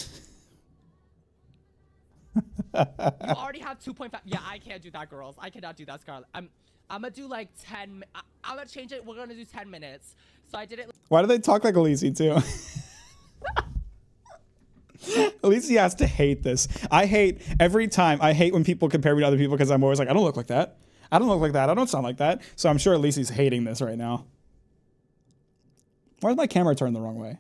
already have 2.5. Yeah, I can't do that, girls. I cannot do that, Scarlett. I'm gonna do like 10. I'm gonna change it. We're gonna do 10 minutes. So I did it. Why do they talk like Elise too? Elise has to hate this. I hate every time. I hate when people compare me to other people because I'm always like, I don't look like that. I don't look like that. I don't sound like that. So I'm sure Elise's hating this right now. Why is my camera turned the wrong way?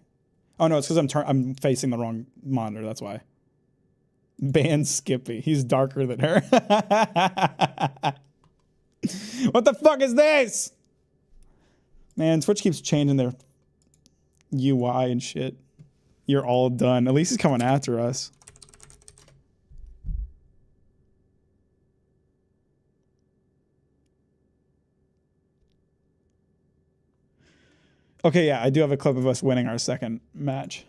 Oh no, it's because I'm facing the wrong monitor. That's why. Ban Skippy. He's darker than her. What the fuck is this? Man, Twitch keeps changing their UI and shit. You're all done. At least he's coming after us. Okay, yeah, I do have a clip of us winning our second match.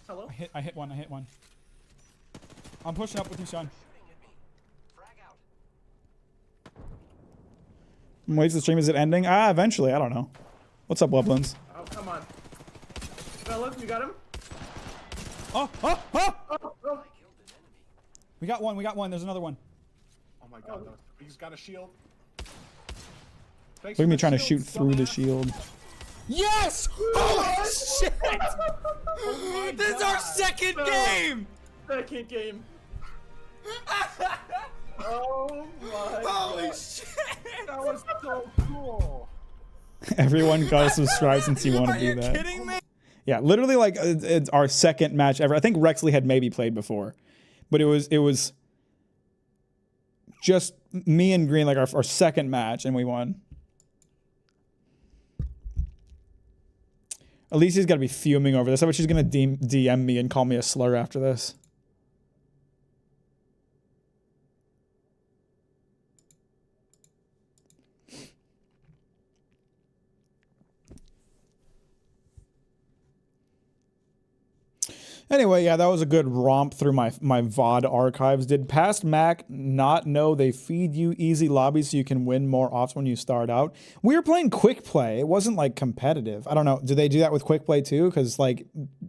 Hello? I hit one. I'm pushing up with you, Sean. Wait, the stream, is it ending? Eventually, I don't know. What's up, Weblands? Oh, come on. Fellas, you got him? Oh! Oh. We got one, there's another one. Oh my god, he's got a shield. Look at me trying to shoot through the shield. Yes! Holy shit! Oh This is our second game! Second game. Oh my Holy god. shit! That was so cool. Everyone gotta subscribe since you want to do that. Are you kidding me? Yeah, literally like it's our second match ever. I think Rexley had maybe played before, but it was just me and Green, like our second match, and we won. Alicia's got to be fuming over this. I bet she's gonna DM me and call me a slur after this. Anyway, yeah, that was a good romp through my VOD archives. Did past Mack not know they feed you easy lobbies so you can win more often when you start out? We were playing quick play. It wasn't like competitive. I don't know. Do they do that with quick play too? Because like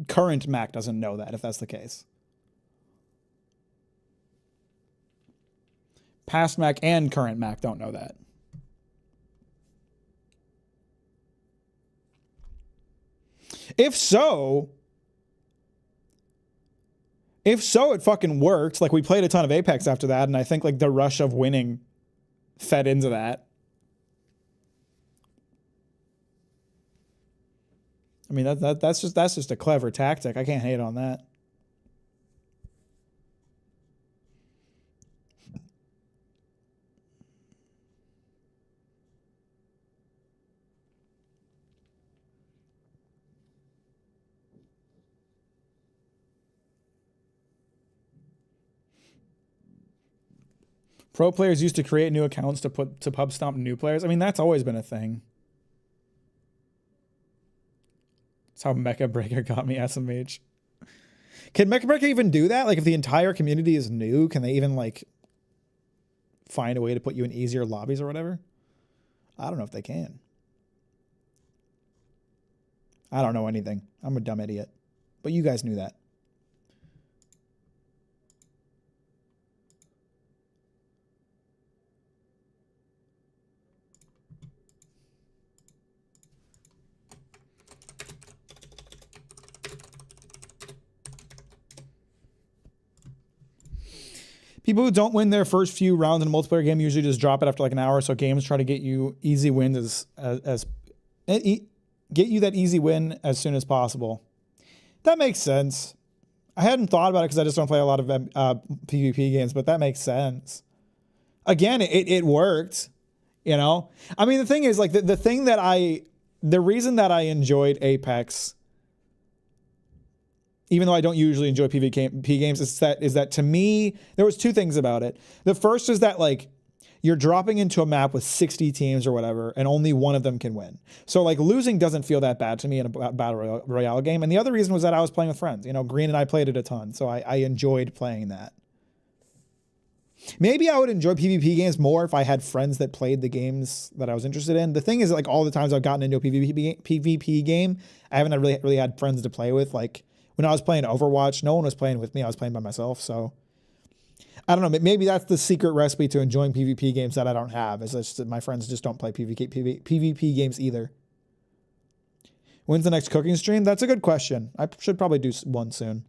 current Mack doesn't know that if that's the case. Past Mack and current Mack don't know that. If so, it fucking worked. Like, we played a ton of Apex after that, and I think, like, the rush of winning fed into that. I mean, that's just a clever tactic. I can't hate on that. Pro players used to create new accounts to pub stomp new players. I mean, that's always been a thing. That's how Mecha Breaker got me SMH. Can Mecha Breaker even do that? Like, if the entire community is new, can they even, like, find a way to put you in easier lobbies or whatever? I don't know if they can. I don't know anything. I'm a dumb idiot. But you guys knew that. People who don't win their first few rounds in a multiplayer game usually just drop it after like an hour. So games try to get you easy wins get you that easy win as soon as possible. That makes sense. I hadn't thought about it because I just don't play a lot of PvP games, but that makes sense. Again, it worked, you know? I mean, the thing is, like, the reason that I enjoyed Apex, even though I don't usually enjoy PvP games, is that to me, there was two things about it. The first is that, like, you're dropping into a map with 60 teams or whatever, and only one of them can win. So, like, losing doesn't feel that bad to me in a battle royale game. And the other reason was that I was playing with friends. You know, Green and I played it a ton, so I enjoyed playing that. Maybe I would enjoy PvP games more if I had friends that played the games that I was interested in. The thing is, like, all the times I've gotten into a PvP game, I haven't really had friends to play with. Like, when I was playing Overwatch, no one was playing with me. I was playing by myself, so I don't know. Maybe that's the secret recipe to enjoying PvP games that I don't have. Is just that my friends just don't play PvP games either. When's the next cooking stream? That's a good question. I should probably do one soon.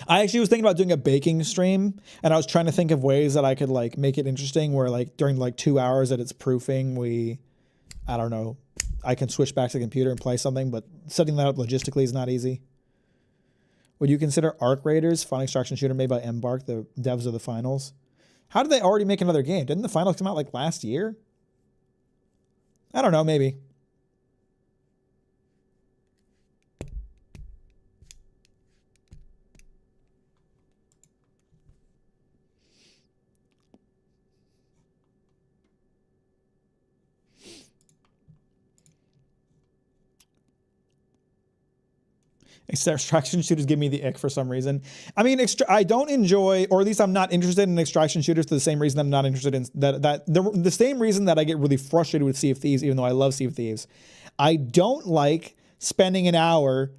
I actually was thinking about doing a baking stream, and I was trying to think of ways that I could like make it interesting where like during like 2 hours that it's proofing, I don't know, I can switch back to the computer and play something, but setting that up logistically is not easy. Would you consider Arc Raiders, fun extraction shooter made by Embark, the devs of the finals? How did they already make another game? Didn't the finals come out like last year? I don't know, maybe. Extraction shooters give me the ick for some reason. I mean, I don't enjoy, or at least I'm not interested in extraction shooters for the same reason I'm not interested in the same reason that I get really frustrated with Sea of Thieves, even though I love Sea of Thieves. I don't like spending an hour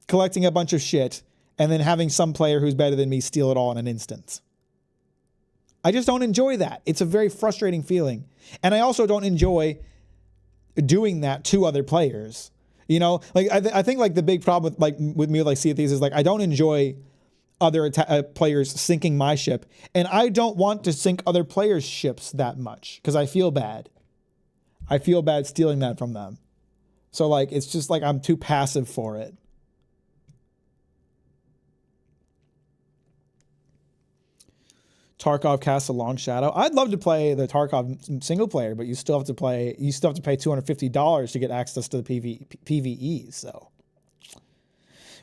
collecting a bunch of shit and then having some player who's better than me steal it all in an instant. I just don't enjoy that. It's a very frustrating feeling. And I also don't enjoy doing that to other players. You know, like I think like the big problem with me with like Sea of Thieves is like I don't enjoy other players sinking my ship, and I don't want to sink other players' ships that much because I feel bad. I feel bad stealing that from them. So like it's just like I'm too passive for it. Tarkov casts a long shadow. I'd love to play the Tarkov single player, but you still have to pay $250 to get access to the PvE. So,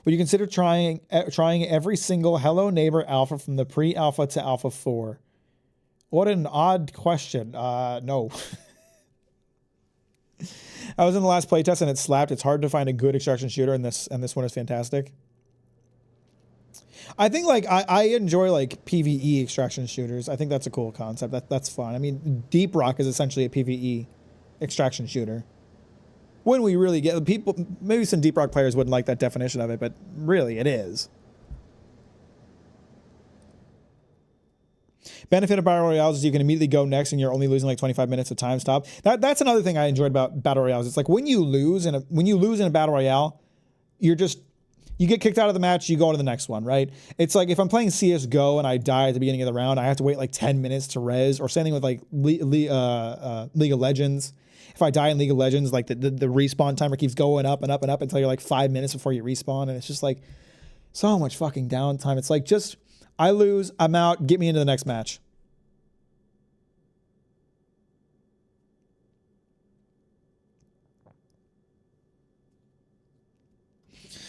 would you consider trying every single Hello Neighbor alpha from the pre-alpha to alpha 4? What an odd question. No. I was in the last playtest and it slapped. It's hard to find a good extraction shooter, and this one is fantastic. I think like I enjoy like PvE extraction shooters. I think that's a cool concept. That's fun. I mean, Deep Rock is essentially a PvE extraction shooter. When we really get people, maybe some Deep Rock players wouldn't like that definition of it, but really it is. Benefit of battle royales is you can immediately go next, and you're only losing like 25 minutes of time stop. That's another thing I enjoyed about battle royales. It's like when you lose in a battle royale, you get kicked out of the match, you go on to the next one, right? It's like if I'm playing CSGO and I die at the beginning of the round, I have to wait like 10 minutes to res, or same thing with like League of Legends. If I die in League of Legends, like the respawn timer keeps going up and up and up until you're like 5 minutes before you respawn, and it's just like so much fucking downtime. It's like just, I lose, I'm out, get me into the next match.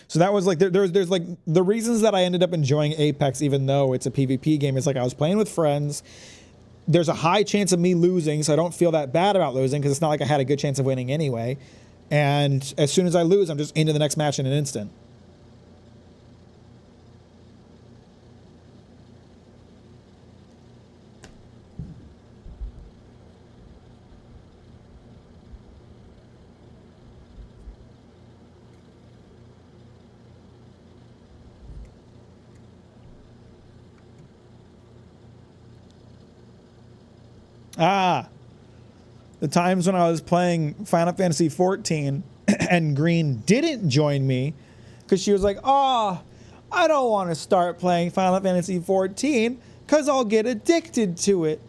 So that was like, there's like the reasons that I ended up enjoying Apex, even though it's a PvP game, is like I was playing with friends. There's a high chance of me losing, so I don't feel that bad about losing because it's not like I had a good chance of winning anyway. And as soon as I lose, I'm just into the next match in an instant. Ah. The times when I was playing Final Fantasy 14 and Green didn't join me because she was like, oh, I don't want to start playing Final Fantasy 14 because I'll get addicted to it.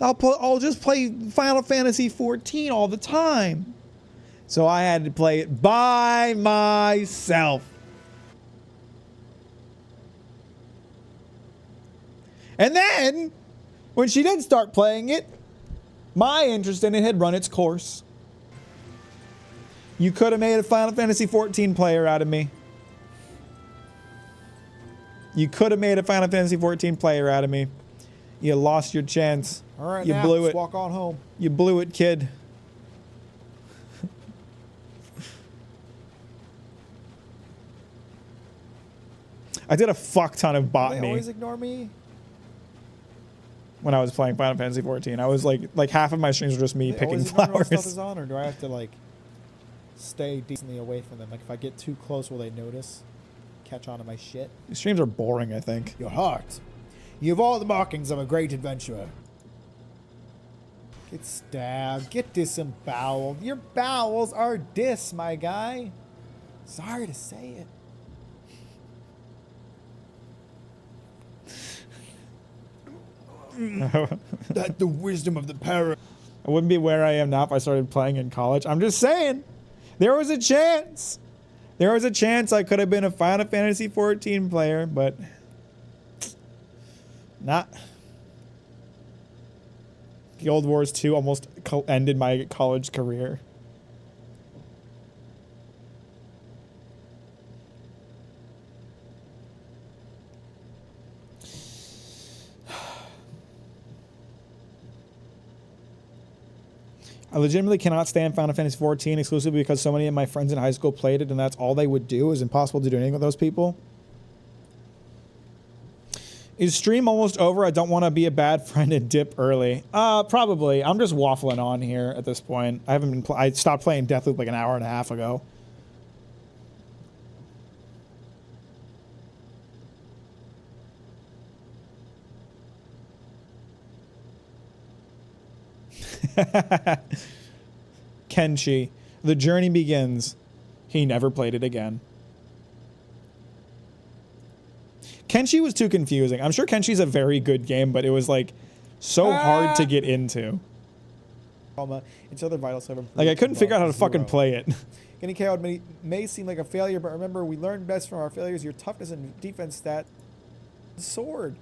I'll just play Final Fantasy 14 all the time. So I had to play it by myself. And then, when she did start playing it, my interest in it had run its course. You could have made a Final Fantasy 14 player out of me. You could have made a Final Fantasy 14 player out of me. You lost your chance. All right, you now, blew let's it. walk on home. You blew it, kid. I did a fuck ton of They botany always ignore me. when I was playing Final Fantasy 14. I was like half of my streams were just me They picking always ignore me while flowers. stuff is on, or do I have to like stay decently away from them? Like if I get too close, will they notice? Catch on to my shit? These streams are boring, I think. Your heart. You have all the markings of a great adventurer. Get stabbed. Get disemboweled. Your bowels are dis, my guy. Sorry to say it. That the wisdom of the parent. I wouldn't be where I am now if I started playing in college. I'm just saying, there was a chance. There was a chance I could have been a Final Fantasy 14 player, but not. Guild Wars 2 almost ended my college career. I legitimately cannot stand Final Fantasy 14 exclusively because so many of my friends in high school played it and that's all they would do. It was impossible to do anything with those people. Is stream almost over? I don't want to be a bad friend and dip early. Probably. I'm just waffling on here at this point. I haven't been. I stopped playing Deathloop like an hour and a half ago. Kenshi. The journey begins. He never played it again. Kenshi was too confusing. I'm sure Kenshi's a very good game, but it was like so hard to get into. Until their vital seven. Like I couldn't figure out how to fucking play it. Getting KO'd may seem like a failure, but remember, we learn best from our failures. Your toughness and defense stat. Sword.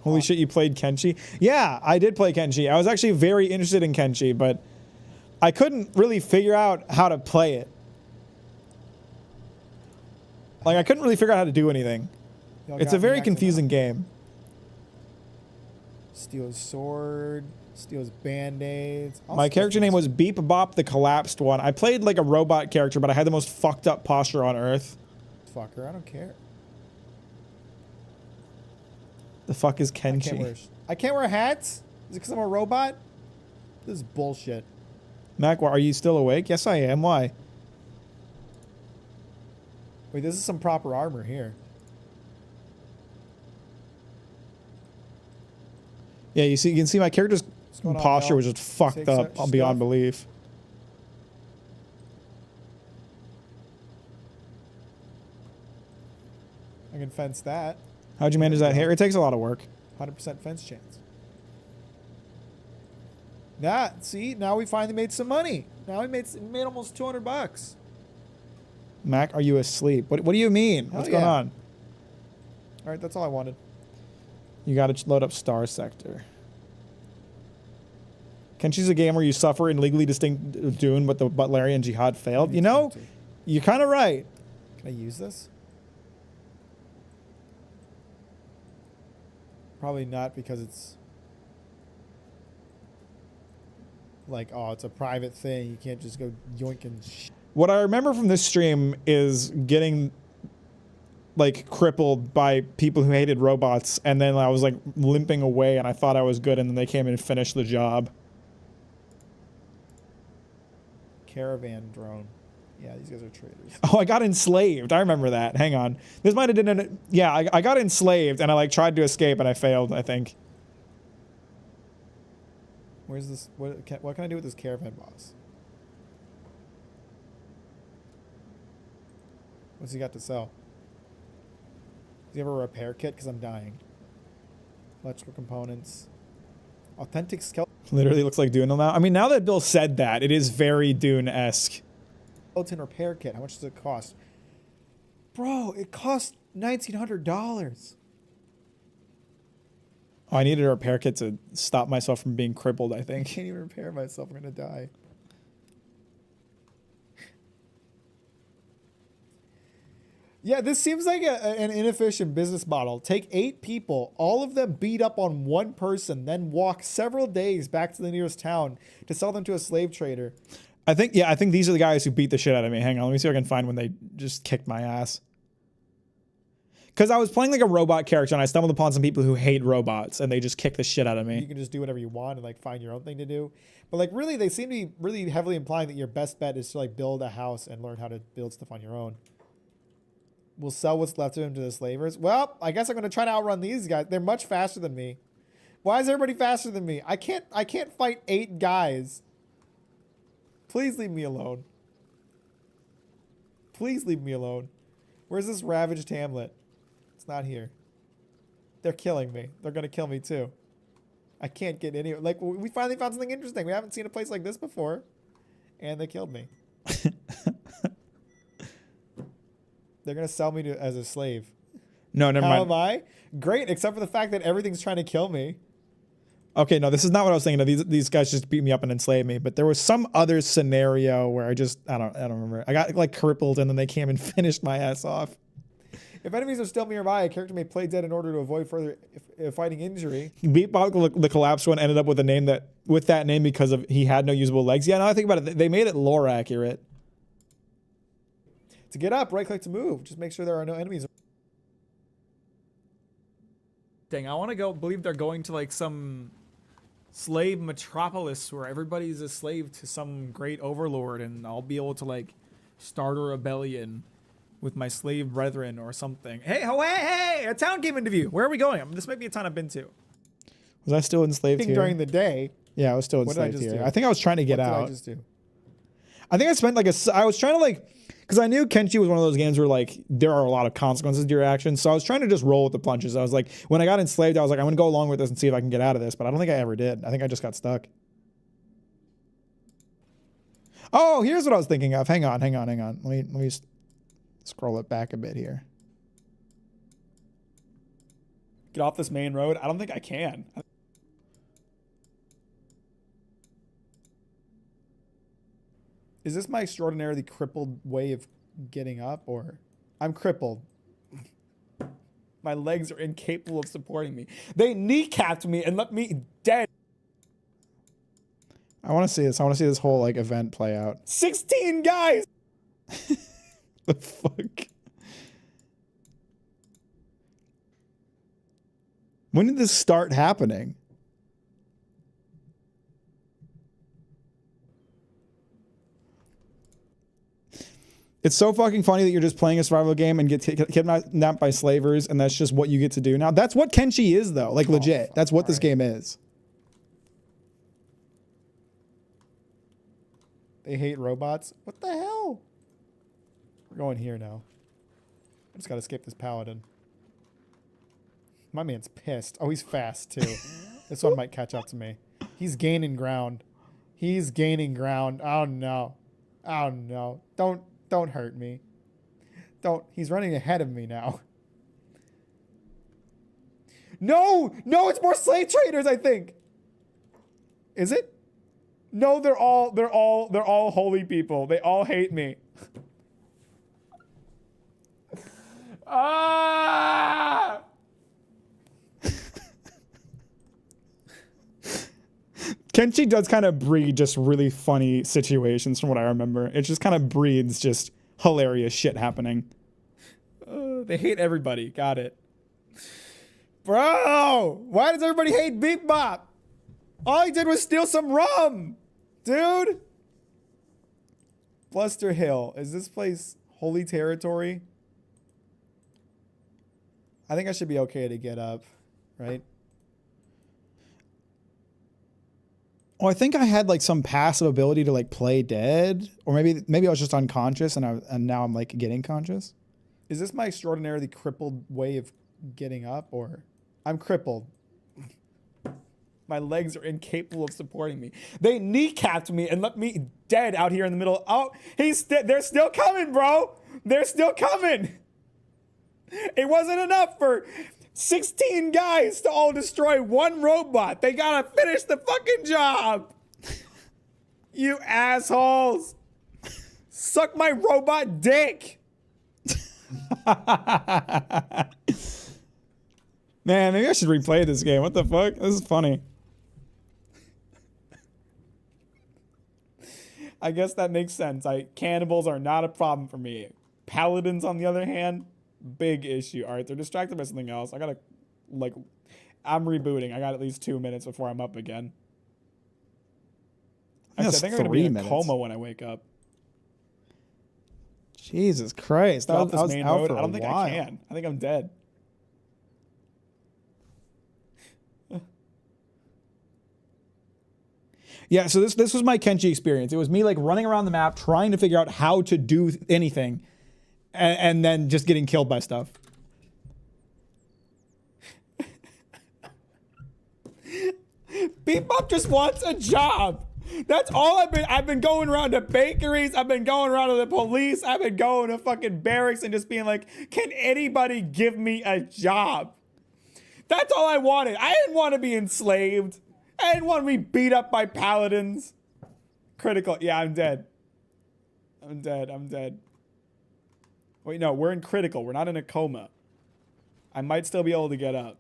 Holy shit, you played Kenshi? Yeah, I did play Kenshi. I was actually very interested in Kenshi, but I couldn't really figure out how to play it. Like I couldn't really figure out how to do anything. It's a very confusing game. Steal his sword. Steal his band-aids. My character name was Beep Bop the Collapsed One. I played like a robot character, but I had the most fucked up posture on earth. Fucker, I don't care. The fuck is Kenshi? I can't wear hats? Is it because I'm a robot? This is bullshit. Mack, are you still awake? Yes, I am. Why? Wait, this is some proper armor here. Yeah, you can see my character's posture was just fucked up beyond stuff. belief. I can fence that. How'd you manage that hair? It takes a lot of work. 100% fence chance. Nah, see, now we finally made some money. Now we made almost $200. Mac, are you asleep? What do you mean? What's going on? All right, that's all I wanted. You got to load up Star Sector. Kenshi's a game where you suffer in legally distinct doom, but the Butlerian Jihad failed. You know, you're kind of right. Can I use this? Probably not, because it's like, oh, it's a private thing. You can't just go yoinking. What I remember from this stream is getting like crippled by people who hated robots, and then I was like limping away, and I thought I was good, and then they came and finished the job. Caravan drone. Yeah, these guys are traitors. Oh, I got enslaved. I remember that. Hang on. This might have didn't. Yeah, I got enslaved and I like tried to escape and I failed, I think. Where's this? What can I do with this caravan boss? What's he got to sell? Does he have a repair kit? Because I'm dying. Electrical components. Authentic skeleton. Literally looks like Dune now. I mean, now that Bill said that, it is very Dune-esque. Skeleton repair kit. How much does it cost? Bro, it costs $1,900. Oh, I needed a repair kit to stop myself from being crippled, I I think. can't even repair myself. I'm gonna die. Yeah, this seems like an inefficient business model. Take 8 people, all of them beat up on one person, then walk several days back to the nearest town to sell them to a slave trader. I think these are the guys who beat the shit out of me. Hang on, let me see if I can find when they just kicked my ass. Because I was playing like a robot character and I stumbled upon some people who hate robots and they just kick the shit out of me. You can just do whatever you want and like find your own thing to do. But like really, they seem to be really heavily implying that your best bet is to like build a house and learn how to build stuff on your own. We'll sell what's left of him to the slavers. Well, I guess I'm going to try to outrun these guys. They're much faster than me. Why is everybody faster than me? I can't fight 8 guys. Please leave me alone. Please leave me alone. Where's this ravaged hamlet? It's not here. They're killing me. They're going to kill me too. I can't get anywhere. Like, we finally found something interesting. We haven't seen a place like this before. And they killed me. They're going to sell me as a slave. No, never How mind. am I? Great, except for the fact that everything's trying to kill me. Okay, no, this is not what I was thinking of. These guys just beat me up and enslaved me. But there was some other scenario where I don't remember. I got like crippled and then they came and finished my ass off. If enemies are still nearby, a character may play dead in order to avoid further fighting injury. Beatbox, the collapsed one, ended up with that name because of he had no usable legs. Yeah, now I think about it, they made it lore accurate. To get up, right click to move. Just make sure there are no enemies. Dang, I want to believe they're going to like some slave metropolis where everybody's a slave to some great overlord and I'll be able to like start a rebellion with my slave brethren or something. Hey, hey, a town came into view. Where are we going? This might be a town I've been to. Was I still enslaved here? During the day. Yeah, I was still What did I enslaved just here. do? I think I was trying to get What out. did I just do? I think I spent I was trying to like, because I knew Kenshi was one of those games where like there are a lot of consequences to your actions. So I was trying to just roll with the punches. I was like, when I got enslaved, I was like, I'm going to go along with this and see if I can get out of this. But I don't think I ever did. I think I just got stuck. Oh, here's what I was thinking of. Hang on. Let me scroll it back a bit here. Get off this main road. I don't think I can. Is this my extraordinarily crippled way of getting up, or I'm crippled? My legs are incapable of supporting me. They kneecapped me and left me dead. I want to see this. I want to see this whole like event play out. 16 guys. The fuck? When did this start happening? It's so fucking funny that you're just playing a survival game and get kidnapped by slavers, and that's just what you get to do now. That's what Kenshi is, though. Like, legit. That's what this game is. They hate robots? What the hell? We're going here now. I just gotta escape this paladin. My man's pissed. Oh, he's fast, too. This one might catch up to me. He's gaining ground. He's gaining ground. Oh, no. Oh, no. Don't hurt me. Don't. He's running ahead of me now. No, it's more slave traders, I think. Is it? No, they're all holy people. They all hate me. Ah! Kenshi does kind of breed just really funny situations from what I remember. It just kind of breeds just hilarious shit happening. They hate everybody. Got it. Bro, why does everybody hate Beep Bop? All he did was steal some rum, dude. Bluster Hill. Is this place holy territory? I think I should be okay to get up, right? Well, I think I had like some passive ability to like play dead, or maybe I was just unconscious and now I'm like getting conscious. Is this my extraordinarily crippled way of getting up, or I'm crippled? My legs are incapable of supporting me. They kneecapped me and left me dead out here in the middle. Oh, they're still coming, bro. They're still coming. It wasn't enough for 16 guys to all destroy one robot. They gotta finish the fucking job. You assholes. Suck my robot dick. Man, maybe I should replay this game. What the fuck? This is funny. I guess that makes sense. Cannibals are not a problem for me. Paladins, on the other hand, big issue. All right, they're distracted by something else. I gotta, I'm rebooting. I got at least 2 minutes before I'm up again. Actually, I think I'm gonna be in a coma when I wake up. Jesus Christ. Drop I this was main out mode. for I don't think while. I can. I think I'm dead. Yeah, so this was my Kenshi experience. It was me like running around the map trying to figure out how to do anything and then just getting killed by stuff. Bebop just wants a job. That's all I've been going around to bakeries. I've been going around to the police. I've been going to fucking barracks and just being like, can anybody give me a job? That's all I wanted. I didn't want to be enslaved. I didn't want to be beat up by paladins. Critical. Yeah, I'm dead. I'm dead. Wait, no, we're in critical. We're not in a coma. I might still be able to get up.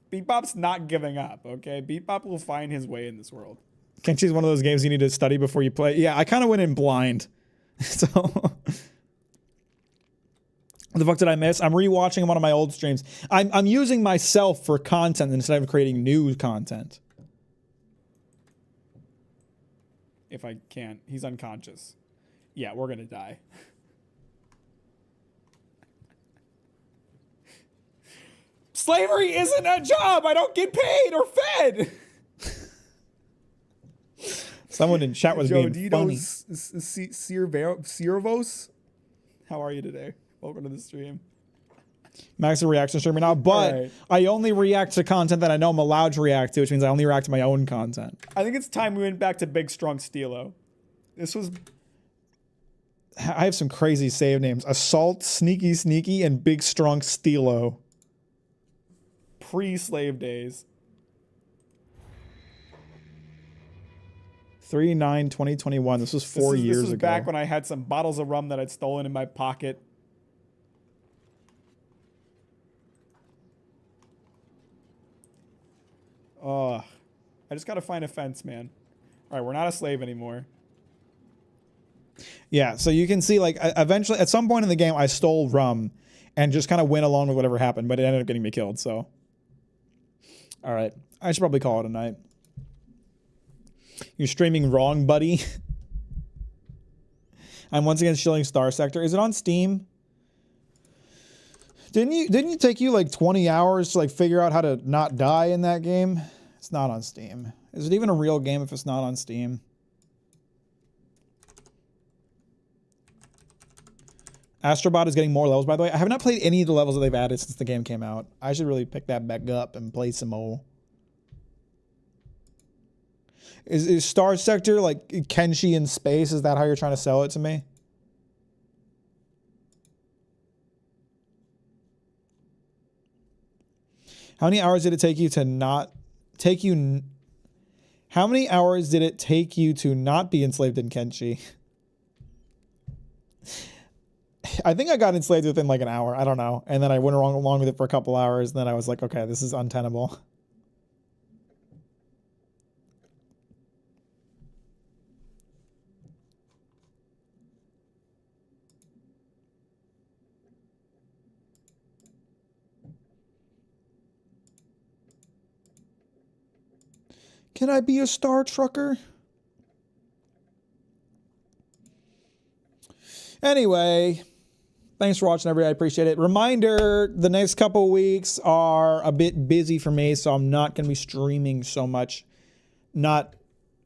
Bebop's not giving up, okay? Bebop will find his way in this world. Kenshi's one of those games you need to study before you play. Yeah, I kind of went in blind. So what the fuck did I miss? I'm rewatching one of my old streams. I'm using myself for content instead of creating new content. If I can. He's unconscious. Yeah, we're gonna die. Slavery isn't a job. I don't get paid or fed. Someone in chat was being funny. Sirvos, how are you today? Welcome to the stream. Max a reaction streamer now, but Right. I only react to content that I know I'm allowed to react to, which means I only react to my own content. I think it's time we went back to Big Strong Steelo. This was I have some crazy save names. Assault, Sneaky Sneaky, and Big Strong Steelo. pre-slave days. 3/9/2021. This was 4 years This was ago. back when I had some bottles of rum that I'd stolen in my pocket. I just gotta find a fence, man. All right, we're not a slave anymore. Yeah, so you can see, like, eventually, at some point in the game, I stole rum and just kind of went along with whatever happened, but it ended up getting me killed, so. All right, I should probably call it a night. You're streaming wrong, buddy. I'm once again shilling Star Sector. Is it on Steam? Didn't you take you like 20 hours to like figure out how to not die in that game? It's not on Steam. Is it even a real game if it's not on Steam? Astrobot is getting more levels, by the way. I have not played any of the levels that they've added since the game came out. I should really pick that back up and play some more. Is Star Sector like Kenshi in space? Is that how you're trying to sell it to me? How many hours did it take you to not take you? How many hours did it take you to not be enslaved in Kenshi? I think I got enslaved within like an hour. I don't know. And then I went along with it for a couple hours. And then I was like, okay, this is untenable. Can I be a Star Trucker? Anyway, thanks for watching, everybody. I appreciate it. Reminder, the next couple weeks are a bit busy for me, so I'm not going to be streaming so much. Not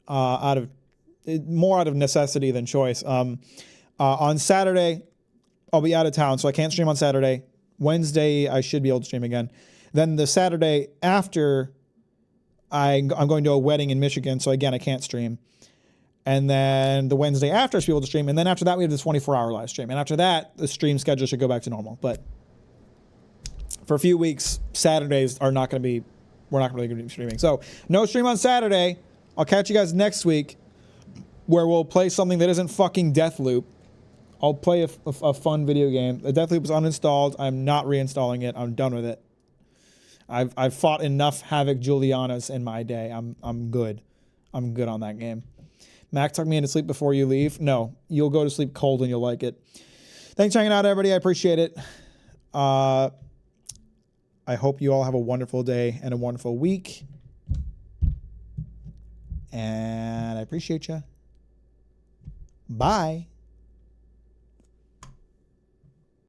more out of necessity than choice. On Saturday, I'll be out of town, so I can't stream on Saturday. Wednesday, I should be able to stream again. Then the Saturday after, I'm going to a wedding in Michigan, so again, I can't stream. And then the Wednesday after, I should be able to stream. And then after that, we have this 24-hour live stream. And after that, the stream schedule should go back to normal. But for a few weeks, Saturdays are not going to be, we're not really going to be streaming. So no stream on Saturday. I'll catch you guys next week where we'll play something that isn't fucking Deathloop. I'll play a fun video game. The Deathloop is uninstalled. I'm not reinstalling it. I'm done with it. I've fought enough Havoc Julianas in my day. I'm good. I'm good on that game. Mac, tuck me into sleep before you leave. No, you'll go to sleep cold and you'll like it. Thanks for hanging out, everybody. I appreciate it. I hope you all have a wonderful day and a wonderful week. And I appreciate you. Bye.